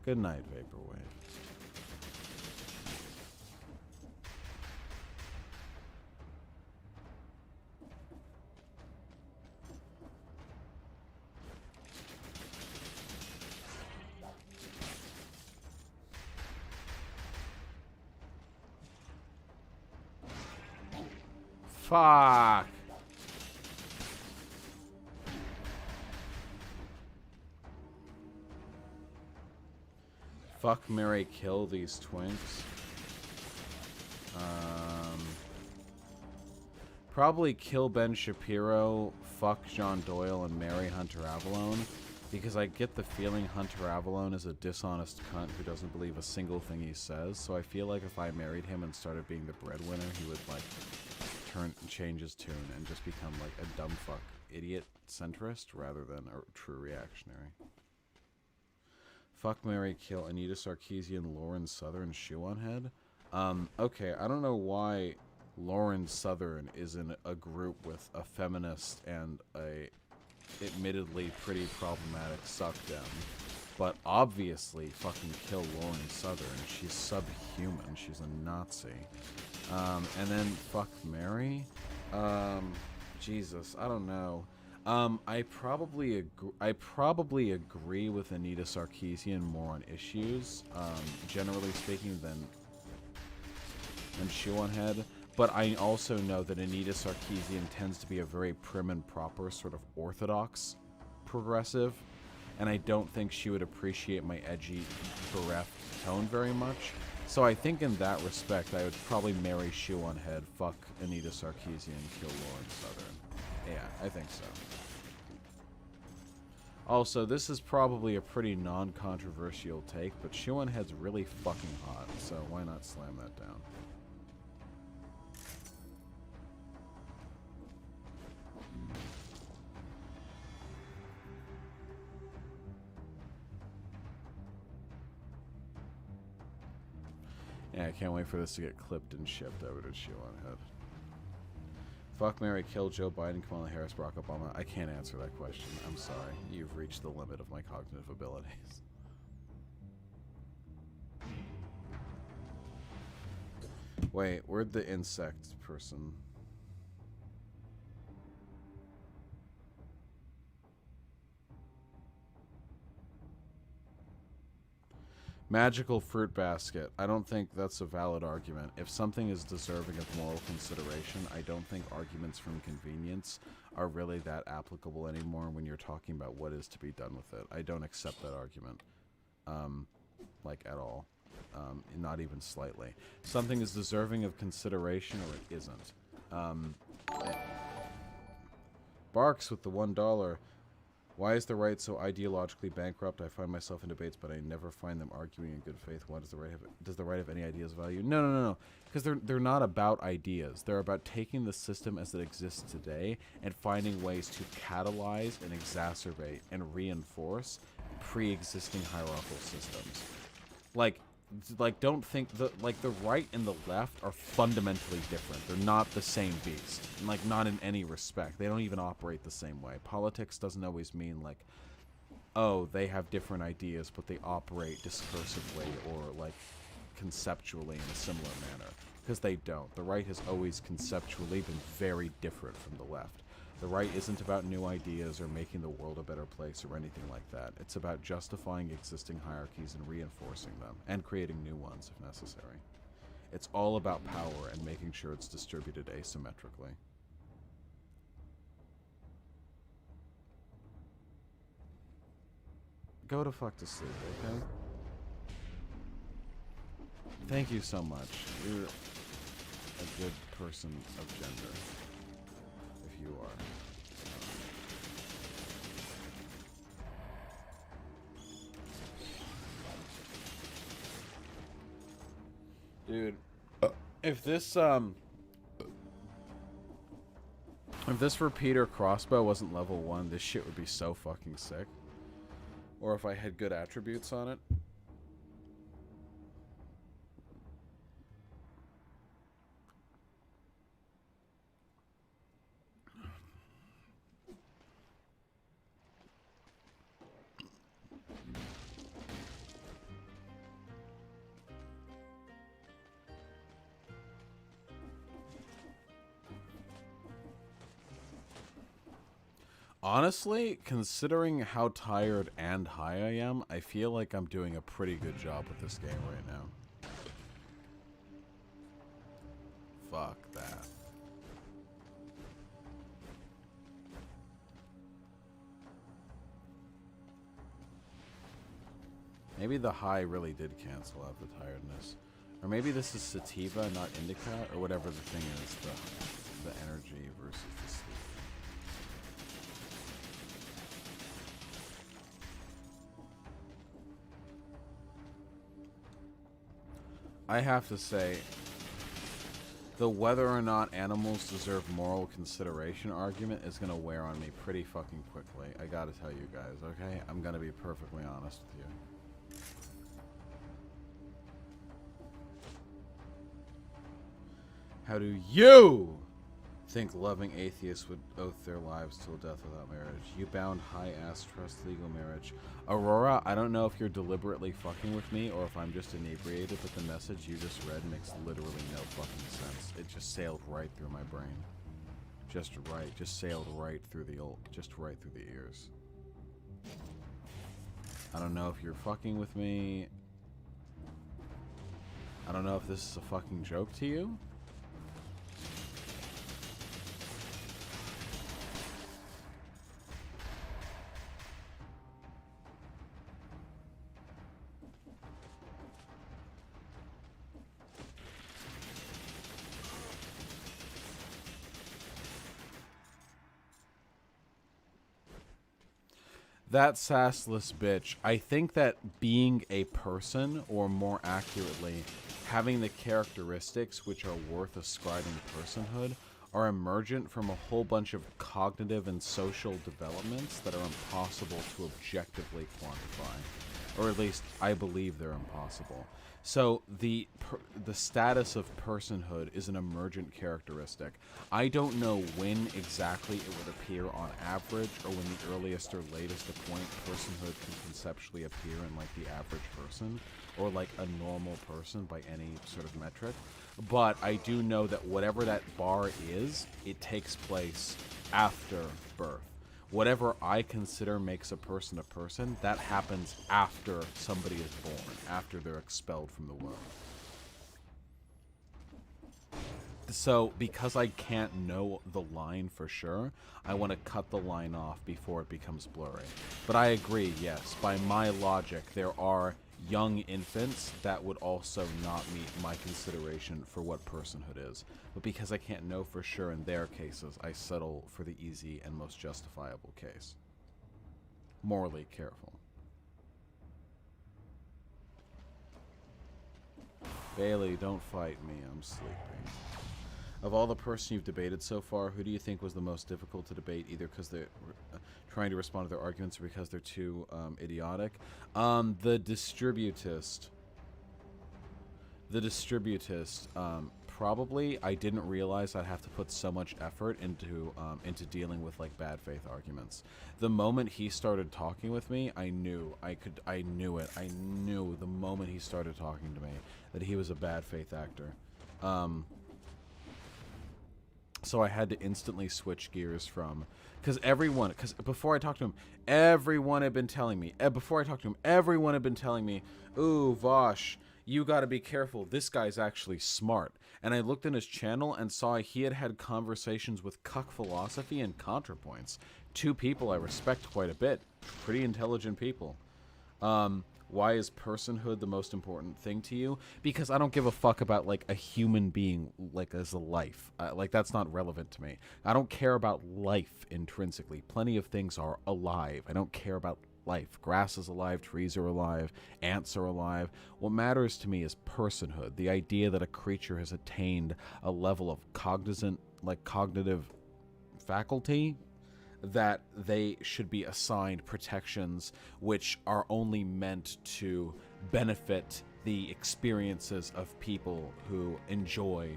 Good night, Vaporwave. Fuck. Fuck, marry, kill these twinks. Probably kill Ben Shapiro, fuck John Doyle, and marry Hunter Avallone. Because I get the feeling Hunter Avallone is a dishonest cunt who doesn't believe a single thing he says. So I feel like if I married him and started being the breadwinner, he would, like, change his tune and just become, like, a dumb fuck idiot centrist rather than a true reactionary. Fuck, marry, kill Anita Sarkeesian, Lauren Southern, shoe on head. Okay, I don't know why Lauren Southern is in a group with a feminist and a admittedly pretty problematic suckdem, but obviously fucking kill Lauren Southern. She's subhuman. She's a Nazi. And then fuck Mary. Jesus, I don't know. I probably agree with Anita Sarkeesian more on issues, generally speaking, than Shoe on Head. But I also know that Anita Sarkeesian tends to be a very prim and proper, sort of orthodox progressive, and I don't think she would appreciate my edgy, bereft tone very much. So I think in that respect, I would probably marry Shoe on Head, fuck Anita Sarkeesian, kill Lauren Southern. Yeah, I think so. Also, this is probably a pretty non-controversial take, but Shoe on Head's really fucking hot, so why not slam that down? Yeah, I can't wait for this to get clipped and shipped over to Chew on Head. Fuck, Mary, kill Joe Biden, Kamala Harris, Barack Obama. I can't answer that question. I'm sorry. You've reached the limit of my cognitive abilities. Wait, where'd the insect person? Magical fruit basket. I don't think that's a valid argument. If something is deserving of moral consideration, I don't think arguments from convenience are really that applicable anymore when you're talking about what is to be done with it. I don't accept that argument. Like, at all. Not even slightly. Something is deserving of consideration or it isn't. Barks with the $1. Why is the right so ideologically bankrupt? I find myself in debates, but I never find them arguing in good faith. Why does the right have? Does the right have any ideas of value? No. Because they're not about ideas. They're about taking the system as it exists today and finding ways to catalyze and exacerbate and reinforce pre-existing hierarchical systems. Like don't think the right and the left are fundamentally different. They're not the same beast. Like, not in any respect. They don't even operate the same way. Politics doesn't always mean like, oh, they have different ideas, but they operate discursively or like conceptually in a similar manner. Because they don't. The right has always conceptually been very different from the left. The right isn't about new ideas or making the world a better place or anything like that. It's about justifying existing hierarchies and reinforcing them, and creating new ones if necessary. It's all about power and making sure it's distributed asymmetrically. Go to fuck to sleep, okay? Thank you so much. You're a good person of gender. If you are. Dude, if this repeater crossbow wasn't level 1, this shit would be so fucking sick. Or if I had good attributes on it. Honestly, considering how tired and high I am, I feel like I'm doing a pretty good job with this game right now. Fuck that. Maybe the high really did cancel out the tiredness. Or maybe this is sativa, not indica, or whatever the thing is, the energy versus the sleep. I have to say, the whether or not animals deserve moral consideration argument is going to wear on me pretty fucking quickly. I gotta tell you guys, okay? I'm going to be perfectly honest with you. How do you think loving atheists would oath their lives till death without marriage? You bound high-ass trust legal marriage. Aurora, I don't know if you're deliberately fucking with me or if I'm just inebriated, but the message you just read makes literally no fucking sense. It just sailed right through my brain. Just sailed right through right through the ears. I don't know if you're fucking with me. I don't know if this is a fucking joke to you. That sassless bitch. I think that being a person, or more accurately, having the characteristics which are worth ascribing personhood, are emergent from a whole bunch of cognitive and social developments that are impossible to objectively quantify. Or at least, I believe they're impossible. So, the status of personhood is an emergent characteristic. I don't know when exactly it would appear on average, or when the earliest or latest point personhood can conceptually appear in, like, the average person, or, like, a normal person by any sort of metric. But I do know that whatever that bar is, it takes place after birth. Whatever I consider makes a person, that happens after somebody is born, after they're expelled from the womb. So, because I can't know the line for sure, I want to cut the line off before it becomes blurry. But I agree, yes, by my logic, there are young infants that would also not meet my consideration for what personhood is. But because I can't know for sure in their cases, I settle for the easy and most justifiable case. Morally careful. Bailey, don't fight me, I'm sleeping. Of all the person you've debated so far, who do you think was the most difficult to debate, either because they're trying to respond to their arguments or because they're too idiotic? The distributist. The distributist, probably. I didn't realize I'd have to put so much effort into dealing with, like, bad faith arguments. The moment he started talking with me, I knew it. I knew the moment he started talking to me that he was a bad faith actor. So I had to instantly switch gears from, because before I talked to him, everyone had been telling me, ooh, Vaush, you gotta be careful, this guy's actually smart. And I looked in his channel and saw he had conversations with Cuck Philosophy and ContraPoints. Two people I respect quite a bit, pretty intelligent people. Why is personhood the most important thing to you? Because I don't give a fuck about, like, a human being, like, as a life. Like, that's not relevant to me. I don't care about life intrinsically. Plenty of things are alive. I don't care about life. Grass is alive, trees are alive, ants are alive. What matters to me is personhood. The idea that a creature has attained a level of cognitive faculty, that they should be assigned protections which are only meant to benefit the experiences of people who enjoy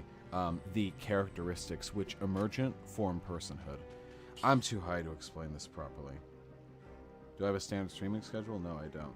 the characteristics which emergent form personhood. I'm too high to explain this properly. Do I have a standard streaming schedule? No, I don't.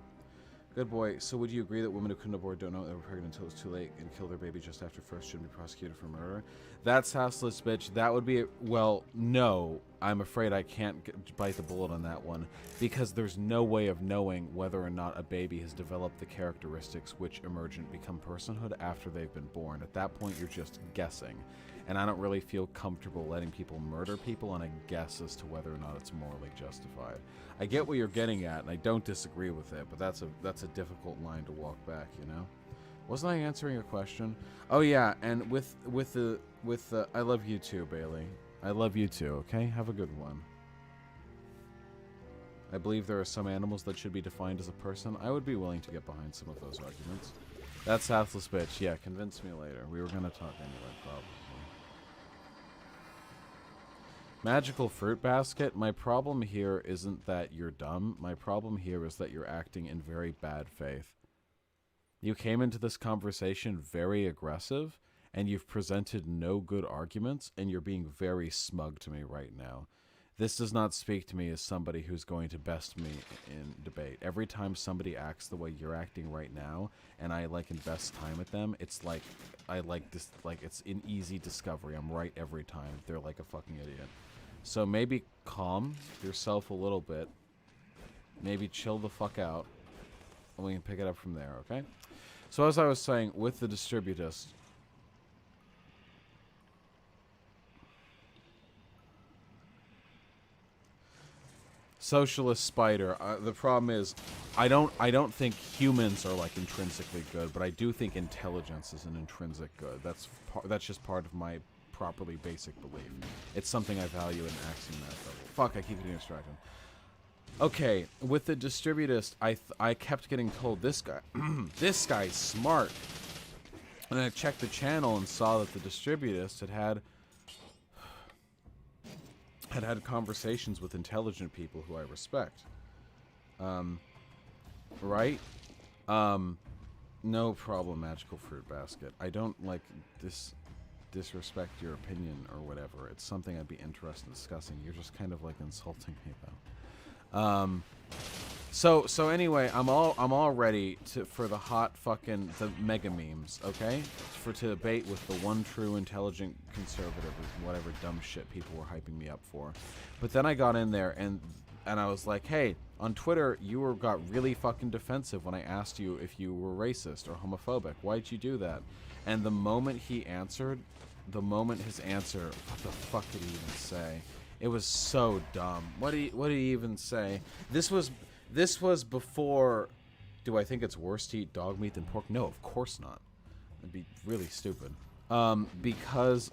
Good boy. So would you agree that women who couldn't abort don't know they were pregnant until it's too late and kill their baby just after first shouldn't be prosecuted for murder? That's houseless, bitch. That would be... Well, no. I'm afraid I can't bite the bullet on that one, because there's no way of knowing whether or not a baby has developed the characteristics which emergent become personhood after they've been born. At that point, you're just guessing. And I don't really feel comfortable letting people murder people on a guess as to whether or not it's morally justified. I get what you're getting at, and I don't disagree with it, but that's a difficult line to walk back, you know? Wasn't I answering your question? Oh yeah, and with the I love you too, Bailey. I love you too, okay? Have a good one. I believe there are some animals that should be defined as a person. I would be willing to get behind some of those arguments. That's Southless Bitch. Yeah, convince me later. We were gonna talk anyway, probably. Magical Fruit Basket, my problem here isn't that you're dumb. My problem here is that you're acting in very bad faith. You came into this conversation very aggressive, and you've presented no good arguments, and you're being very smug to me right now. This does not speak to me as somebody who's going to best me in debate. Every time somebody acts the way you're acting right now, and I, like, invest time with them, it's like, it's an easy discovery. I'm right every time. They're like a fucking idiot. So maybe calm yourself a little bit. Maybe chill the fuck out, and we can pick it up from there, okay? So as I was saying, with the distributist, Socialist Spider, the problem is, I don't think humans are, like, intrinsically good, but I do think intelligence is an intrinsic good. That's just part of my properly basic belief. It's something I value in Axiom Math level. Fuck, I keep getting distracted. Okay, with the distributist, I kept getting told, this guy, this guy's smart. And I checked the channel and saw that the distributist had had conversations with intelligent people who I respect. Right? No problem, Magical Fruit Basket. I don't, like, disrespect your opinion or whatever. It's something I'd be interested in discussing. You're just kind of, like, insulting me, though. So anyway, I'm all ready for the hot fucking the mega memes, okay? To debate with the one true intelligent conservative or whatever dumb shit people were hyping me up for. But then I got in there and I was like, hey, on Twitter you got really fucking defensive when I asked you if you were racist or homophobic. Why'd you do that? And the moment he answered, his answer, what the fuck did he even say? It was so dumb. What did he even say? This was before. Do I think it's worse to eat dog meat than pork? No, of course not. It'd be really stupid. Because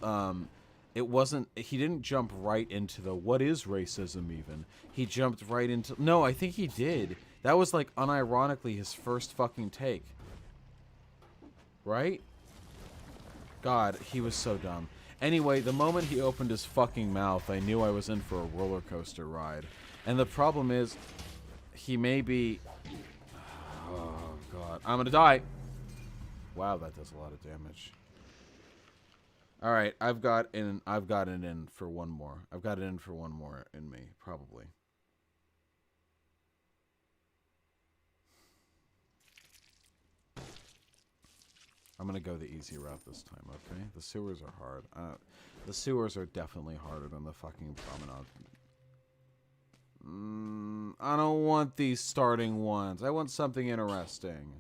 it wasn't. He didn't jump right into the what is racism even. He jumped right into. No, I think he did. That was like unironically his first fucking take. Right? God, he was so dumb. Anyway, the moment he opened his fucking mouth, I knew I was in for a roller coaster ride. And the problem is, he may be... Oh, God. I'm gonna die. Wow, that does a lot of damage. Alright, I've got it in for one more. I've got it in for one more in me, probably. I'm gonna go the easy route this time, okay? The sewers are hard. The sewers are definitely harder than the fucking promenade. I don't want these starting ones. I want something interesting.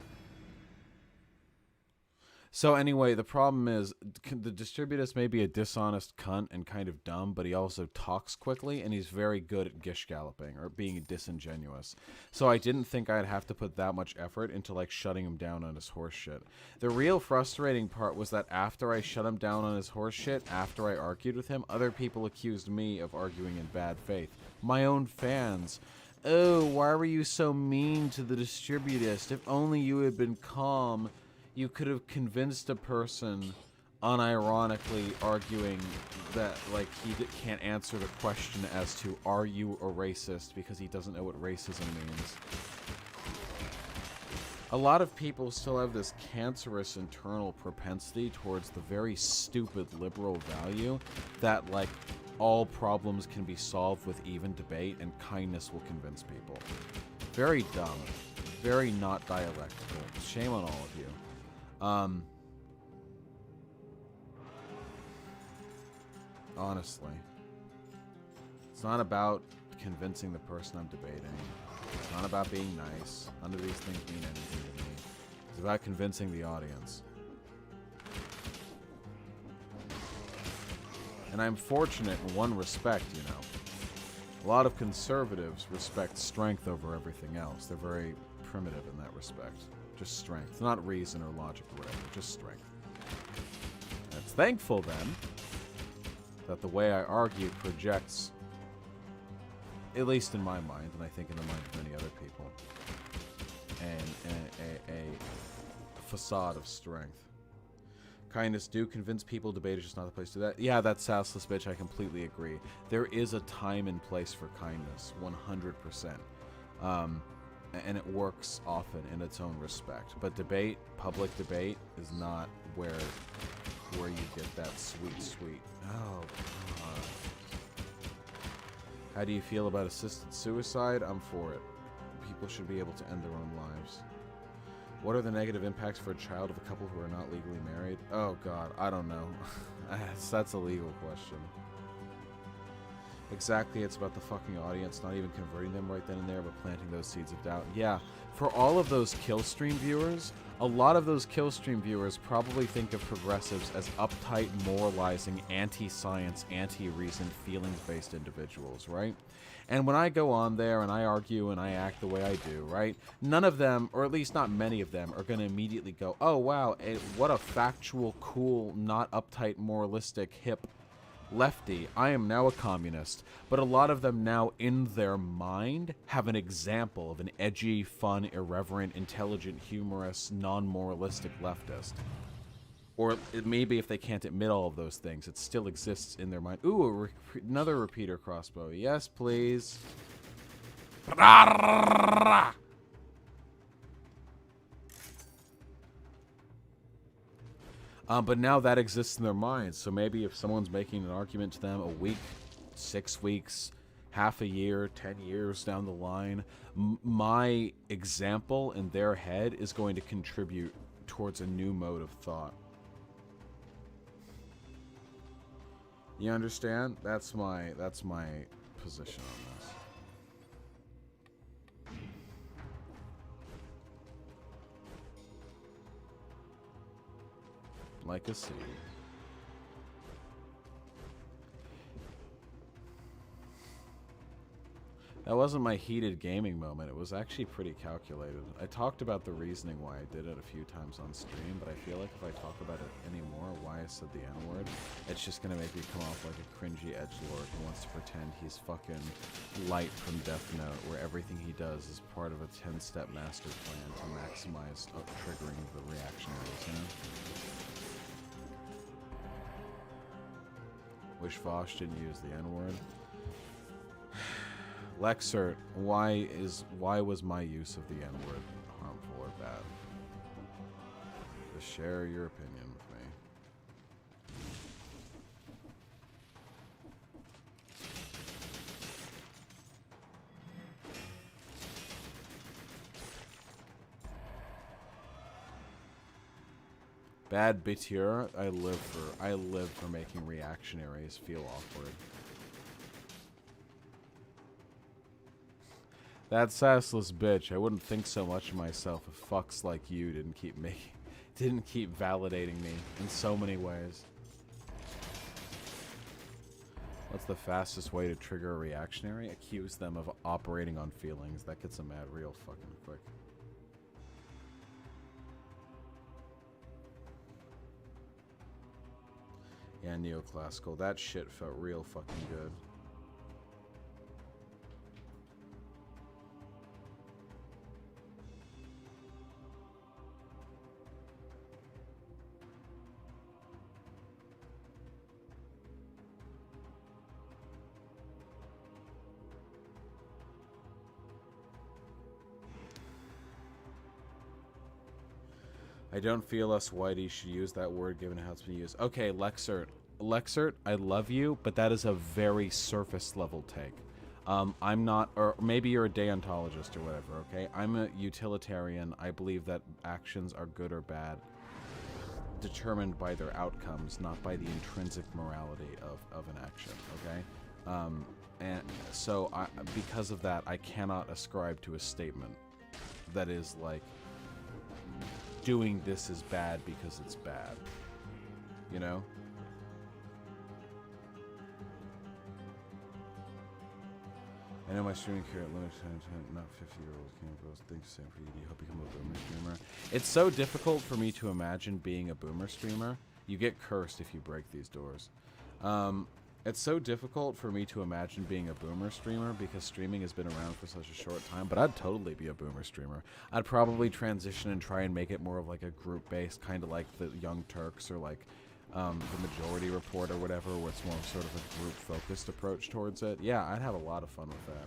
So anyway, the problem is the Distributus may be a dishonest cunt and kind of dumb, but he also talks quickly, and he's very good at gish galloping or being disingenuous. So I didn't think I'd have to put that much effort into, like, shutting him down on his horse shit. The real frustrating part was that after I shut him down on his horse shit, after I argued with him, other people accused me of arguing in bad faith. My own fans. Oh, why were you so mean to the Distributist? If only you had been calm... You could have convinced a person unironically arguing that, like, he can't answer the question as to, are you a racist, because he doesn't know what racism means. A lot of people still have this cancerous internal propensity towards the very stupid liberal value that, like, all problems can be solved with even debate and kindness will convince people. Very dumb. Very not dialectical. Shame on all of you. Honestly, it's not about convincing the person I'm debating. It's not about being nice. None of these things mean anything to me. It's about convincing the audience. And I'm fortunate in one respect, you know. A lot of conservatives respect strength over everything else. They're very primitive in that respect. Just strength. Not reason or logic or whatever. Just strength. And it's thankful, then, that the way I argue projects, at least in my mind, and I think in the mind of many other people, a facade of strength. Kindness do convince people. Debate is just not the place to do that. Yeah, that's sassless bitch. I completely agree. There is a time and place for kindness. 100%. And it works often in its own respect. But debate, public debate, is not where you get that sweet. Oh, God. How do you feel about assisted suicide? I'm for it. People should be able to end their own lives. What are the negative impacts for a child of a couple who are not legally married? Oh, God, I don't know. That's a legal question. Exactly, it's about the fucking audience, not even converting them right then and there, but planting those seeds of doubt. Yeah, for all of those Killstream viewers, a lot of those Killstream viewers probably think of progressives as uptight, moralizing, anti-science, anti-reason, feelings-based individuals, right? And when I go on there and I argue and I act the way I do, right, none of them, or at least not many of them, are going to immediately go, oh, wow, what a factual, cool, not uptight, moralistic, hip lefty, I am now a communist. But a lot of them now, in their mind, have an example of an edgy, fun, irreverent, intelligent, humorous, non-moralistic leftist. Or maybe if they can't admit all of those things, it still exists in their mind. Ooh, another repeater crossbow. Yes, please. But now that exists in their minds. So maybe if someone's making an argument to them a week, 6 weeks, half a year, 10 years down the line, my example in their head is going to contribute towards a new mode of thought. You understand? That's my position on this. Like a seed. That wasn't my heated gaming moment. It was actually pretty calculated. I talked about the reasoning why I did it a few times on stream, but I feel like if I talk about it anymore, why I said the N-word, it's just gonna make me come off like a cringy edgelord who wants to pretend he's fucking Light from Death Note, where everything he does is part of a 10-step master plan to maximize triggering the reactionaries, you know? Wish Vaush didn't use the N-word. Lexert, why was my use of the N-word harmful or bad? Just share your opinion with me. Bad biture, I live for making reactionaries feel awkward. That sassless bitch. I wouldn't think so much of myself if fucks like you didn't keep validating me in so many ways. What's the fastest way to trigger a reactionary? Accuse them of operating on feelings. That gets them mad real fucking quick. Yeah, neoclassical. That shit felt real fucking good. I don't feel us whitey should use that word given how it's been used. Okay, Lexert. Lexert, I love you, but that is a very surface level take. I'm not, or maybe you're a deontologist or whatever, okay? I'm a utilitarian. I believe that actions are good or bad, determined by their outcomes, not by the intrinsic morality of an action, okay? And so because of that, I cannot ascribe to a statement that is like, doing this is bad because it's bad. You know? I know my streaming career at limited time, not 50-year-old campos. Thanks, Sam, for you. Hope you become a boomer streamer. It's so difficult for me to imagine being a boomer streamer. You get cursed if you break these doors. It's so difficult for me to imagine being a boomer streamer because streaming has been around for such a short time, but I'd totally be a boomer streamer. I'd probably transition and try and make it more of like a group-based, kind of like the Young Turks or like the Majority Report or whatever, where it's more sort of a group-focused approach towards it. Yeah, I'd have a lot of fun with that.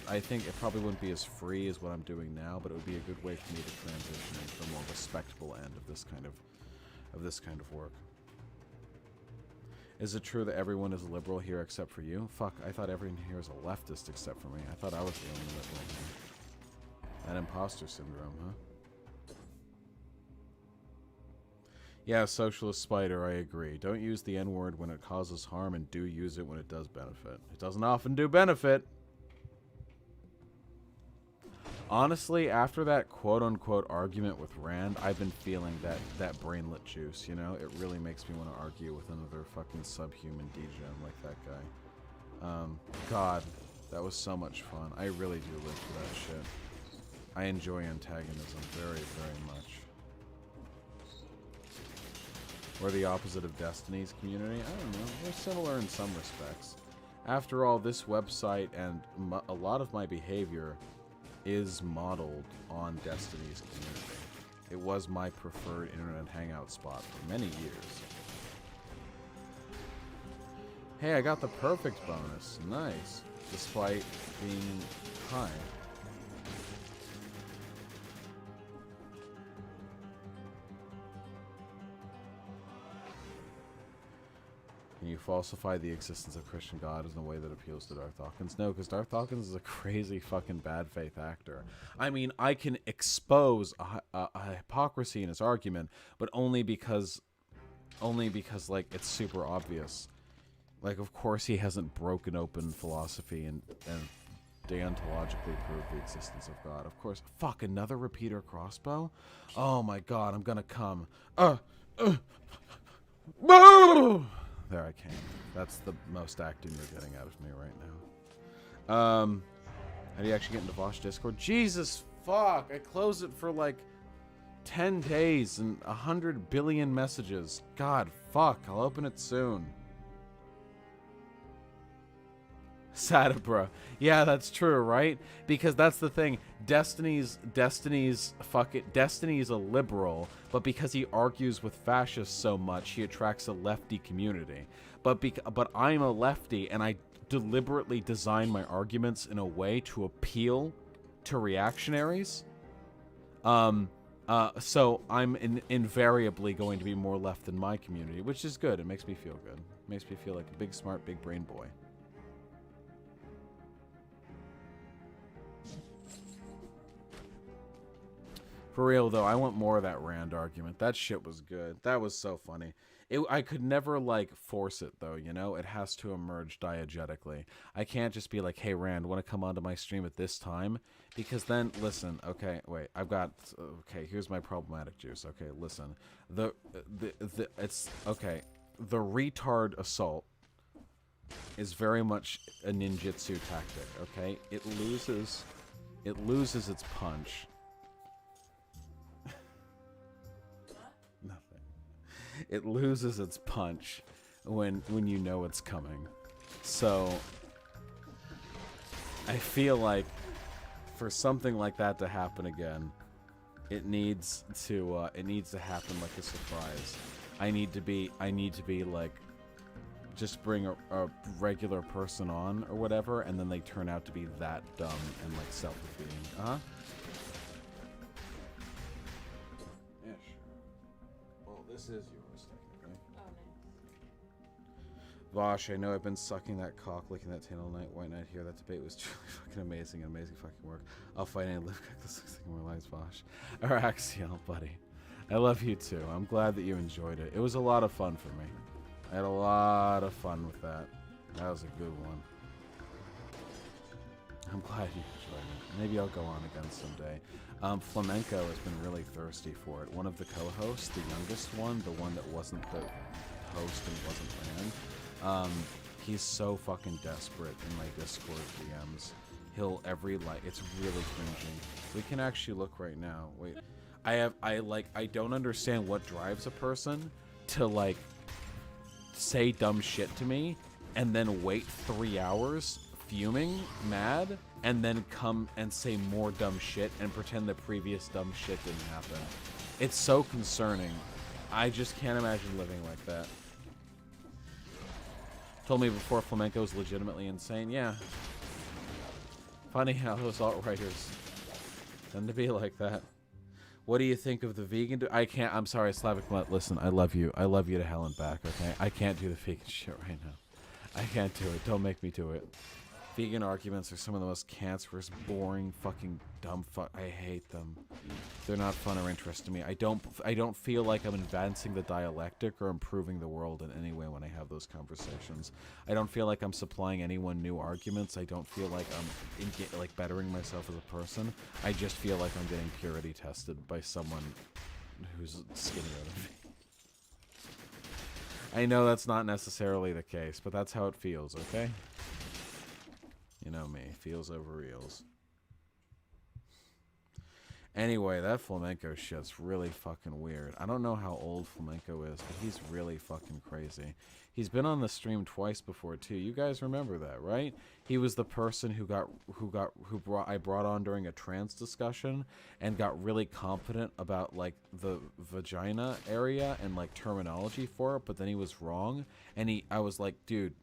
I think it probably wouldn't be as free as what I'm doing now, but it would be a good way for me to transition into the more respectable end of this kind of work. Is it true that everyone is a liberal here except for you? Fuck, I thought everyone here is a leftist except for me. I thought I was the only liberal here. That imposter syndrome, huh? Yeah, socialist spider, I agree. Don't use the N-word when it causes harm and do use it when it does benefit. It doesn't often do benefit. Honestly, after that quote-unquote argument with Rand, I've been feeling that brainlet juice, you know? It really makes me want to argue with another fucking subhuman degen like that guy. God, that was so much fun. I really do live for that shit. I enjoy antagonism very, very much. We're the opposite of Destiny's community? I don't know. We're similar in some respects. After all, this website and a lot of my behavior is modeled on Destiny's community. It was my preferred internet hangout spot for many years. Hey, I got the perfect bonus. Nice. Despite being high. Can you falsify the existence of Christian God in a way that appeals to Darth Dawkins? No, because Darth Dawkins is a crazy fucking bad faith actor. I mean, I can expose a hypocrisy in his argument, but only because like it's super obvious. Like, of course he hasn't broken open philosophy and deontologically proved the existence of God. Of course. Fuck, another repeater crossbow? Oh my god, I'm gonna come. There I came. That's the most acting you're getting out of me right now. How do you actually get into Vaush Discord? Jesus fuck! I closed it for like 10 days and 100 billion messages. God fuck, I'll open it soon. Sadabra. Yeah, that's true, right? Because that's the thing. Destiny's a liberal, but because he argues with fascists so much, he attracts a lefty community. But I'm a lefty, and I deliberately design my arguments in a way to appeal to reactionaries. So I'm invariably going to be more left than my community, which is good. It makes me feel good. It makes me feel like a big, smart, big brain boy. For real, though, I want more of that Rand argument. That shit was good. That was so funny. I could never, like, force it, though, you know? It has to emerge diegetically. I can't just be like, hey, Rand, want to come onto my stream at this time? Because then, listen, okay, wait, okay, here's my problematic juice. Okay, listen. It's, okay, the retard assault is very much a ninjutsu tactic, okay? It loses its punch. It loses its punch when you know it's coming. So I feel like for something like that to happen again, it needs to happen like a surprise. I need to be like, just bring a regular person on or whatever, and then they turn out to be that dumb and like self-defeating. Yeah, sure. Well, this is yours. Vaush, I know I've been sucking that cock, licking that tail all night. Why not hear that debate was truly fucking amazing and amazing fucking work. I'll fight and live this looks like more lives, Vaush. Araxiel, buddy. I love you too. I'm glad that you enjoyed it. It was a lot of fun for me. I had a lot of fun with that. That was a good one. I'm glad you enjoyed it. Maybe I'll go on again someday. Flamenco has been really thirsty for it. One of the co-hosts, the youngest one, the one that wasn't the host and wasn't Rand, he's so fucking desperate in my Discord DMs. He'll it's really cringy. We can actually look right now. Wait, I don't understand what drives a person to like say dumb shit to me and then wait 3 hours fuming, mad, and then come and say more dumb shit and pretend the previous dumb shit didn't happen. It's so concerning. I just can't imagine living like that. Told me before flamenco is legitimately insane. Yeah. Funny how those alt-writers tend to be like that. What do you think of the vegan? I'm sorry, Slavic Mutt. Listen, I love you. I love you to hell and back, okay? I can't do the vegan shit right now. I can't do it. Don't make me do it. Vegan arguments are some of the most cancerous, boring, fucking dumb I hate them. They're not fun or interesting to me. I don't feel like I'm advancing the dialectic or improving the world in any way when I have those conversations. I don't feel like I'm supplying anyone new arguments. I don't feel like I'm bettering myself as a person. I just feel like I'm getting purity tested by someone who's skinnier than me. I know that's not necessarily the case, but that's how it feels, okay? You know me, feels over reals. Anyway, that flamenco shit's really fucking weird. I don't know how old flamenco is, but he's really fucking crazy. He's been on the stream twice before too. You guys remember that, right? He was the person I brought on during a trans discussion and got really confident about like the vagina area and like terminology for it, but then he was wrong. And I was like, dude,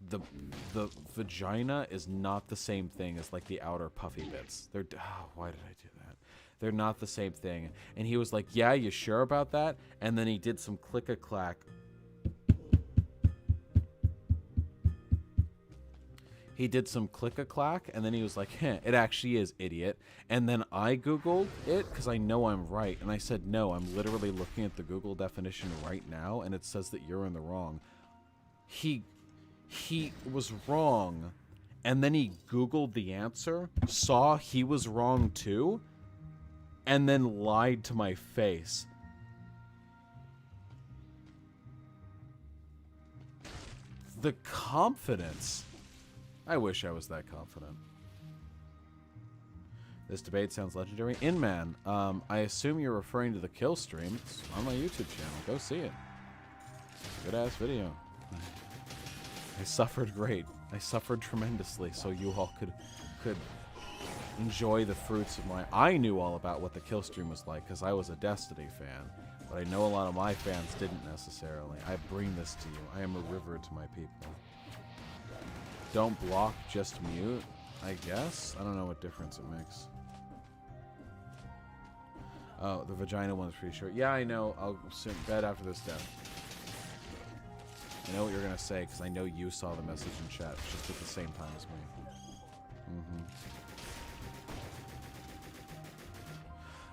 the vagina is not the same thing as like the outer puffy bits. Why did I do that? They're not the same thing. And he was like, yeah, you sure about that? And then he did some click-a-clack. He did some click-a-clack, and then he was like, it actually is, idiot. And then I Googled it, because I know I'm right. And I said, no, I'm literally looking at the Google definition right now, and it says that you're in the wrong. He was wrong, and then he Googled the answer, saw he was wrong too, and then lied to my face. The confidence. I wish I was that confident. This debate sounds legendary. Inman, I assume you're referring to the kill stream. It's on my YouTube channel. Go see it. Good ass video. I suffered great. I suffered tremendously, so you all could enjoy the fruits of my... I knew all about what the kill stream was like because I was a Destiny fan, but I know a lot of my fans didn't necessarily. I bring this to you. I am a river to my people. Don't block, just mute, I guess? I don't know what difference it makes. Oh, the vagina one's pretty short. Yeah, I know. I'll bed after this death. I know what you're going to say, because I know you saw the message in chat, just at the same time as me.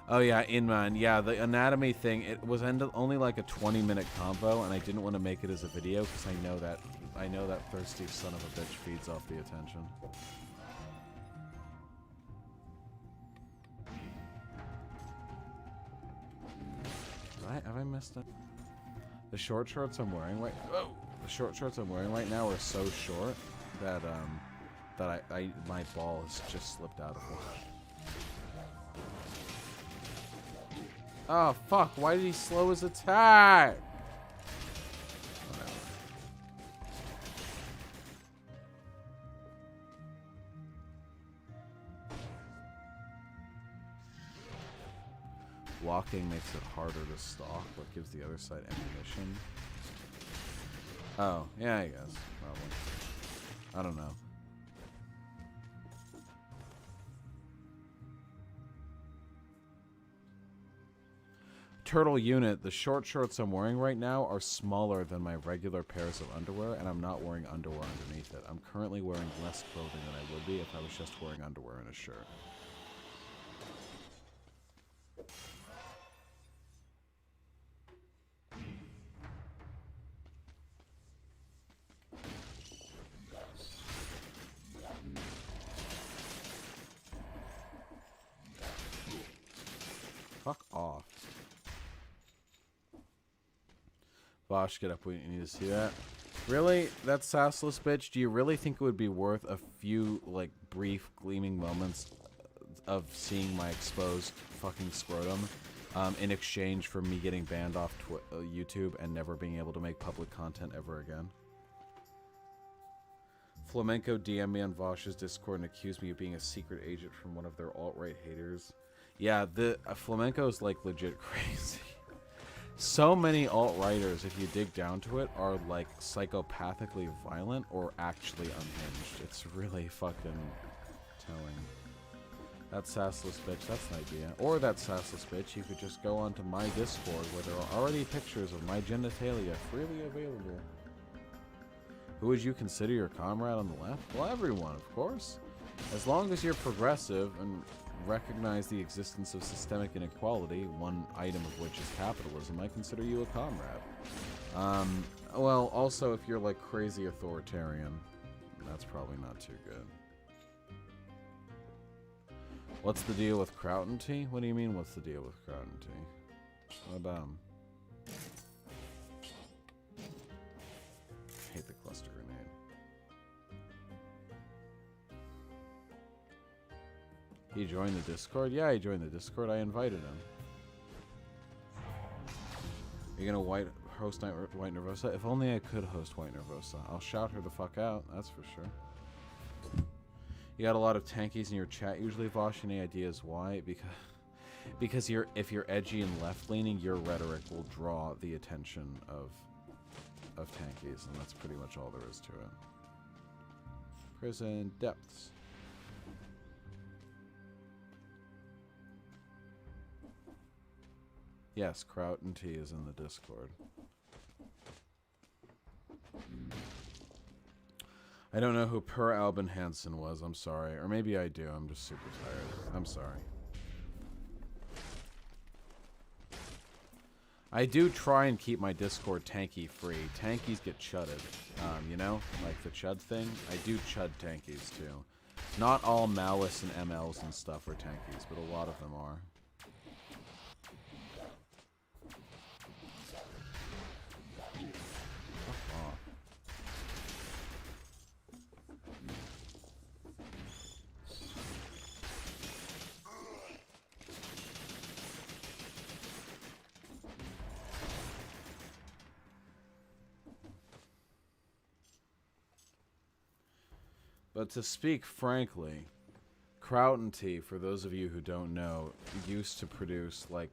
Oh yeah, Inman. Yeah, the anatomy thing, it was only like a 20-minute combo, and I didn't want to make it as a video, because I know that thirsty son of a bitch feeds off the attention. Have I missed it? The short shorts I'm wearing right now are so short that my ball has just slipped out of them. Oh fuck! Why did he slow his attack? Whatever. Blocking makes it harder to stalk, but gives the other side ammunition. Oh, yeah, I guess. Probably. I don't know. Turtle unit, the short shorts I'm wearing right now are smaller than my regular pairs of underwear, and I'm not wearing underwear underneath it. I'm currently wearing less clothing than I would be if I was just wearing underwear and a shirt. Fuck off. Vaush, get up. We need to see that. Really? That sassless bitch? Do you really think it would be worth a few, like, brief, gleaming moments of seeing my exposed fucking scrotum in exchange for me getting banned off YouTube and never being able to make public content ever again? Flamenco DM me on Vaush's Discord and accused me of being a secret agent from one of their alt-right haters. Yeah, the Flamenco is like legit crazy. So many alt-righters, if you dig down to it, are like psychopathically violent or actually unhinged. It's really fucking telling. That sassless bitch, that's an idea. Or that sassless bitch, you could just go onto my Discord where there are already pictures of my genitalia freely available. Who would you consider your comrade on the left? Well, everyone, of course. As long as you're progressive and recognize the existence of systemic inequality, one item of which is capitalism, I consider you a comrade. Well, also if you're like crazy authoritarian, that's probably not too good. What's the deal with Crouten tea? What do you mean, what's the deal with Crouten tea? What about him? I hate the cluster grenade. He joined the Discord? Yeah, he joined the Discord. I invited him. Are you gonna host White Nervosa? If only I could host White Nervosa. I'll shout her the fuck out, that's for sure. You got a lot of tankies in your chat usually, Vaush. Any ideas why? Because if you're edgy and left-leaning, your rhetoric will draw the attention of tankies, and that's pretty much all there is to it. Prison depths. Yes, Kraut and T is in the Discord. I don't know who Per Albin Hansen was, I'm sorry. Or maybe I do, I'm just super tired. I'm sorry. I do try and keep my Discord tanky free. Tankies get chudded, you know? Like the chud thing. I do chud tankies too. Not all Maoists and MLs and stuff are tankies, but a lot of them are. But to speak frankly, Tea, for those of you who don't know, used to produce like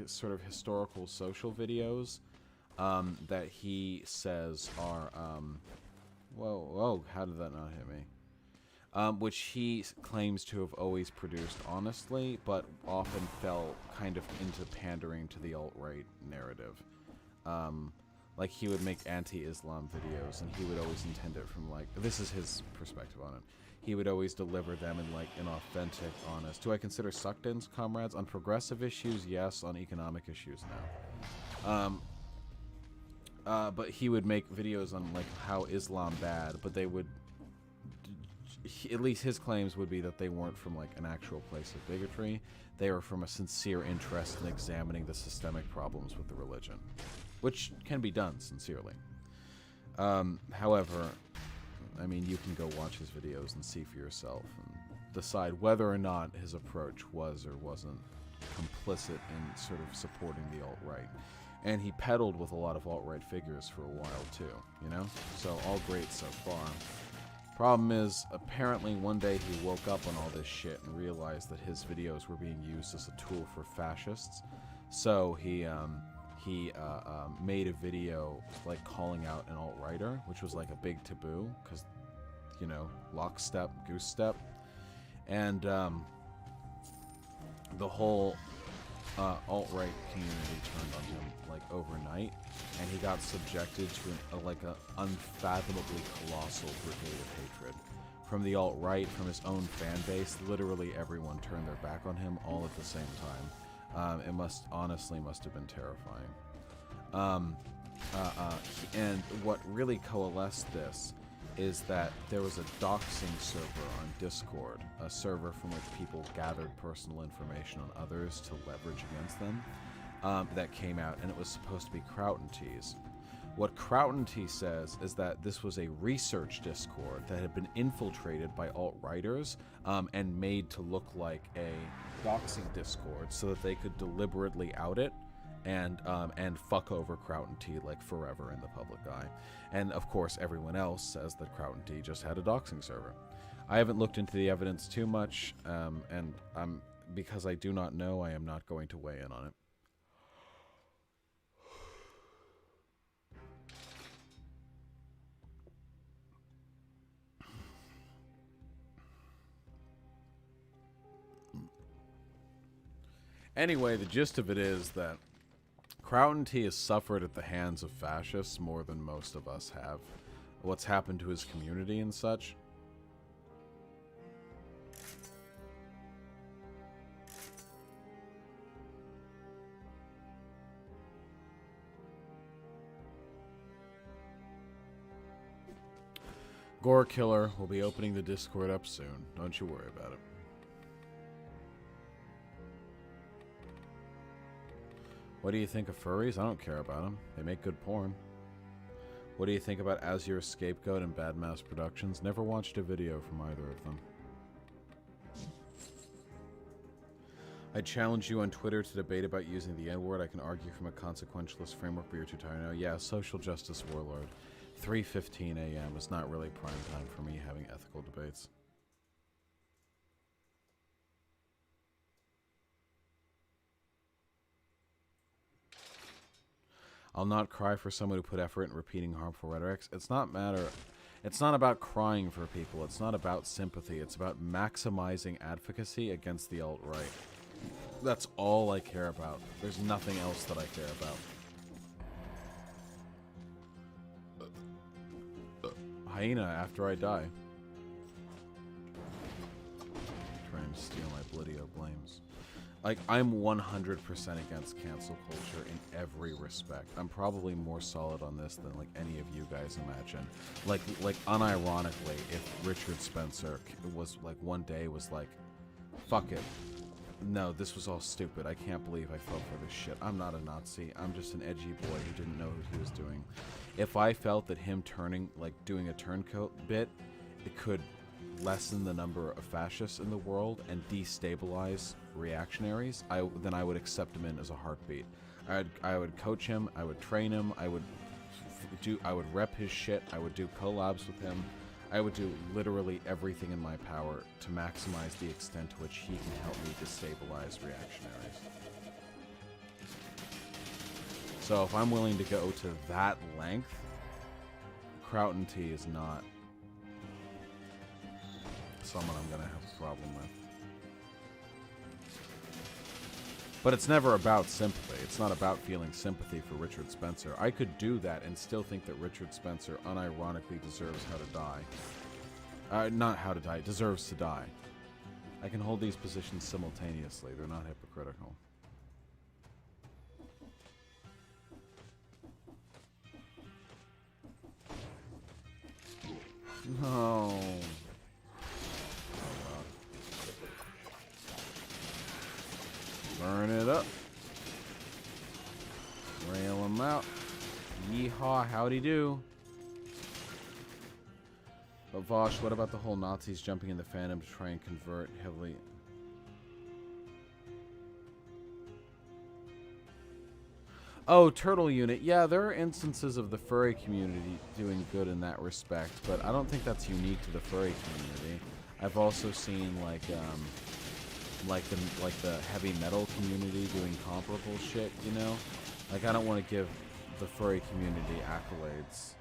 sort of historical social videos that he says are whoa, how did that not hit me? Which he claims to have always produced honestly, but often fell kind of into pandering to the alt-right narrative. Like, he would make anti-Islam videos, and he would always intend it from, like... This is his perspective on it. He would always deliver them in, like, an authentic, honest... Do I consider sucked-ins comrades? On progressive issues, yes. On economic issues, no. But he would make videos on, like, how Islam bad, but they would... At least his claims would be that they weren't from, like, an actual place of bigotry. They were from a sincere interest in examining the systemic problems with the religion. Which can be done sincerely. However, I mean, you can go watch his videos and see for yourself and decide whether or not his approach was or wasn't complicit in sort of supporting the alt-right. And he peddled with a lot of alt-right figures for a while too, you know? So all great so far. Problem is, apparently one day he woke up on all this shit and realized that his videos were being used as a tool for fascists. So he made a video like calling out an alt-righter, which was like a big taboo because, you know, lockstep, goose step, and the whole alt-right community turned on him like overnight, and he got subjected to like an unfathomably colossal brigade of hatred from the alt-right, from his own fan base. Literally everyone turned their back on him all at the same time. It honestly must have been terrifying. And what really coalesced this is that there was a doxing server on Discord, a server from which people gathered personal information on others to leverage against them, that came out, and it was supposed to be Krautent's. What Krautent's says is that this was a research Discord that had been infiltrated by alt-righters and made to look like a doxing Discord so that they could deliberately out it and fuck over Krautent's like forever in the public eye. And of course everyone else says that Krautent's just had a doxing server. I haven't looked into the evidence too much, and because I do not know, I am not going to weigh in on it. Anyway, the gist of it is that Krautent's has suffered at the hands of fascists more than most of us have. What's happened to his community and such. Gore Killer will be opening the Discord up soon. Don't you worry about it. What do you think of furries? I don't care about them. They make good porn. What do you think about As Your Scapegoat and Bad Mouse Productions? Never watched a video from either of them. I challenge you on Twitter to debate about using the N-word. I can argue from a consequentialist framework, but you're too tired now. Yeah, social justice warlord. 3:15 a.m. is not really prime time for me having ethical debates. I'll not cry for someone who put effort in repeating harmful rhetorics. It's not about crying for people. It's not about sympathy. It's about maximizing advocacy against the alt-right. That's all I care about. There's nothing else that I care about. Hyena after I die. Trying to steal my Blidio blames. Like, I'm 100% against cancel culture in every respect. I'm probably more solid on this than, like, any of you guys imagine. Like unironically, if Richard Spencer was, like, one day was like, fuck it. No, this was all stupid. I can't believe I fell for this shit. I'm not a Nazi. I'm just an edgy boy who didn't know what he was doing. If I felt that him turning, like, doing a turncoat bit, it could lessen the number of fascists in the world and destabilize reactionaries, then I would accept him in as a heartbeat. I would coach him, I would train him, I would rep his shit, I would do collabs with him, I would do literally everything in my power to maximize the extent to which he can help me destabilize reactionaries. So if I'm willing to go to that length, Kraut and Tea is not someone I'm gonna have a problem with. But it's never about sympathy. It's not about feeling sympathy for Richard Spencer. I could do that and still think that Richard Spencer unironically deserves how to die. Not how to die, deserves to die. I can hold these positions simultaneously. They're not hypocritical. No. Burn it up. Rail them out. Yeehaw, howdy do. But Vaush, what about the whole Nazis jumping in the fandom to try and convert heavily? Oh, Turtle Unit. Yeah, there are instances of the furry community doing good in that respect, but I don't think that's unique to the furry community. I've also seen like the heavy metal community doing comparable shit, you know? Like, I don't want to give the furry community accolades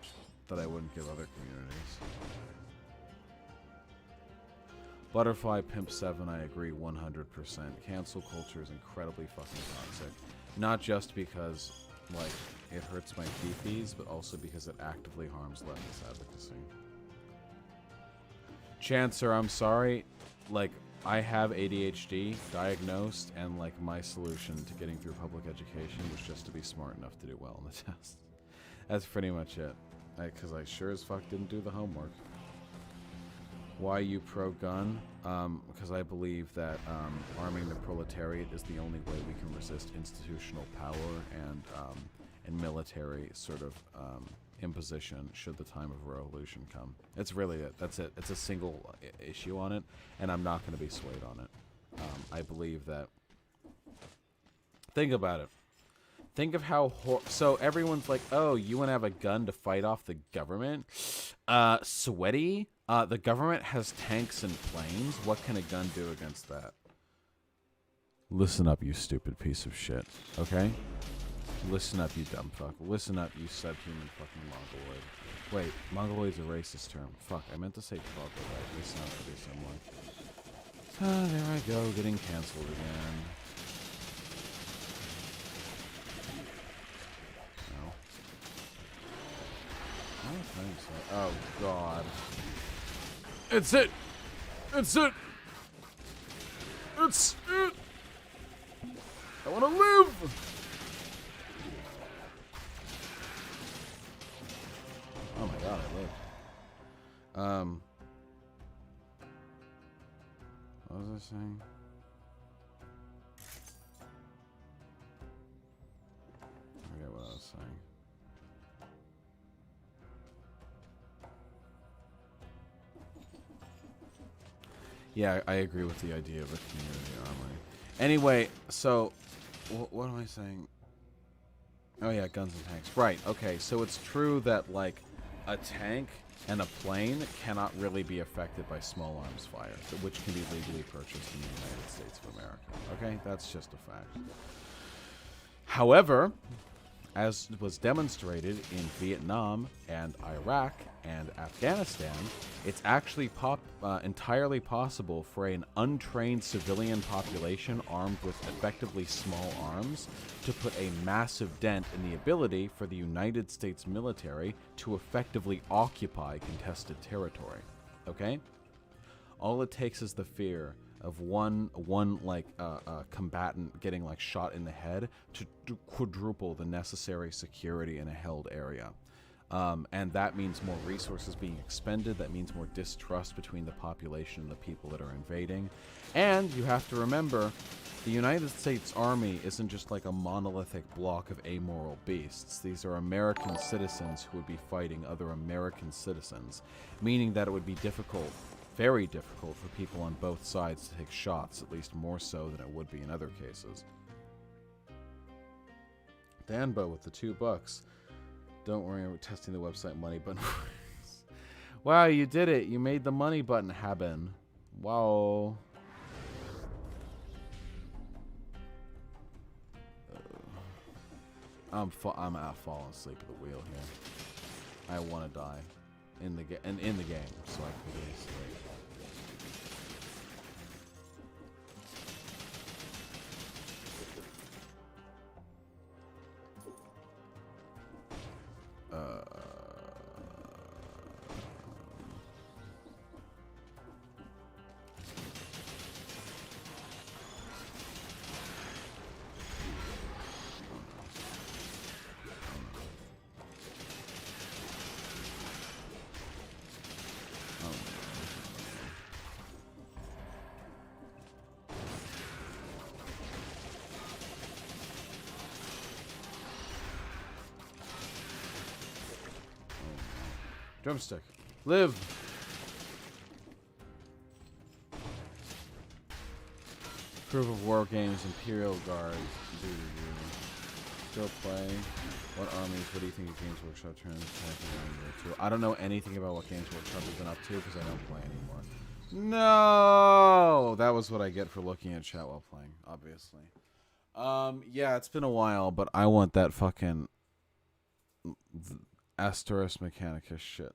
that I wouldn't give other communities. Butterfly Pimp 7, I agree 100%. Cancel culture is incredibly fucking toxic. Not just because, like, it hurts my fifis, but also because it actively harms leftist advocacy. Chancer, I'm sorry. Like, I have ADHD diagnosed, and like my solution to getting through public education was just to be smart enough to do well in the test. That's pretty much it. Because I sure as fuck didn't do the homework. Why you pro-gun? Because I believe that arming the proletariat is the only way we can resist institutional power and military sort of imposition should the time of revolution come. It's really it. That's it. It's a single issue on it, and I'm not going to be swayed on it. I believe that... Think about it. Think of how... So everyone's like, oh, you want to have a gun to fight off the government? Sweaty? The government has tanks and planes. What can a gun do against that? Listen up, you stupid piece of shit. Okay? Listen up, you dumb fuck. Listen up, you subhuman fucking mongoloid. Wait, mongoloid's a racist term. Fuck, I meant to say troglodyte. They sound pretty similar. Ah, there I go, getting cancelled again. No. I don't think so. Oh, God. It's it! It's it! It's it! I want to live! Oh my God, I lived. What was I saying? I forget what I was saying. Yeah, I agree with the idea of a community armory. Anyway, so what am I saying? Oh yeah, guns and tanks. Right. Okay. So it's true that like a tank and a plane cannot really be affected by small arms fire, which can be legally purchased in the United States of America. Okay, that's just a fact. However, as was demonstrated in Vietnam and Iraq and Afghanistan, it's actually entirely possible for an untrained civilian population armed with effectively small arms to put a massive dent in the ability for the United States military to effectively occupy contested territory. Okay? All it takes is the fear of one combatant getting like shot in the head to quadruple the necessary security in a held area. And that means more resources being expended. That means more distrust between the population and the people that are invading. And you have to remember, the United States Army isn't just like a monolithic block of amoral beasts. These are American citizens who would be fighting other American citizens, meaning that it would be difficult, very difficult, for people on both sides to take shots, at least more so than it would be in other cases. Danbo with the $2. Don't worry, we're testing the website money button. Wow, you did it. You made the money button happen. Wow. I'm falling asleep at the wheel here. I want to die in the game, so I can really sleep. Drumstick. Live! Proof of War Games, Imperial Guard. Still play. What armies? What do you think of Games Workshop turns to? I don't know anything about what Games Workshop has been up to because I don't play anymore. No! That was what I get for looking at chat while playing, obviously. Yeah, it's been a while, but I want that fucking Asteris Mechanicus shit.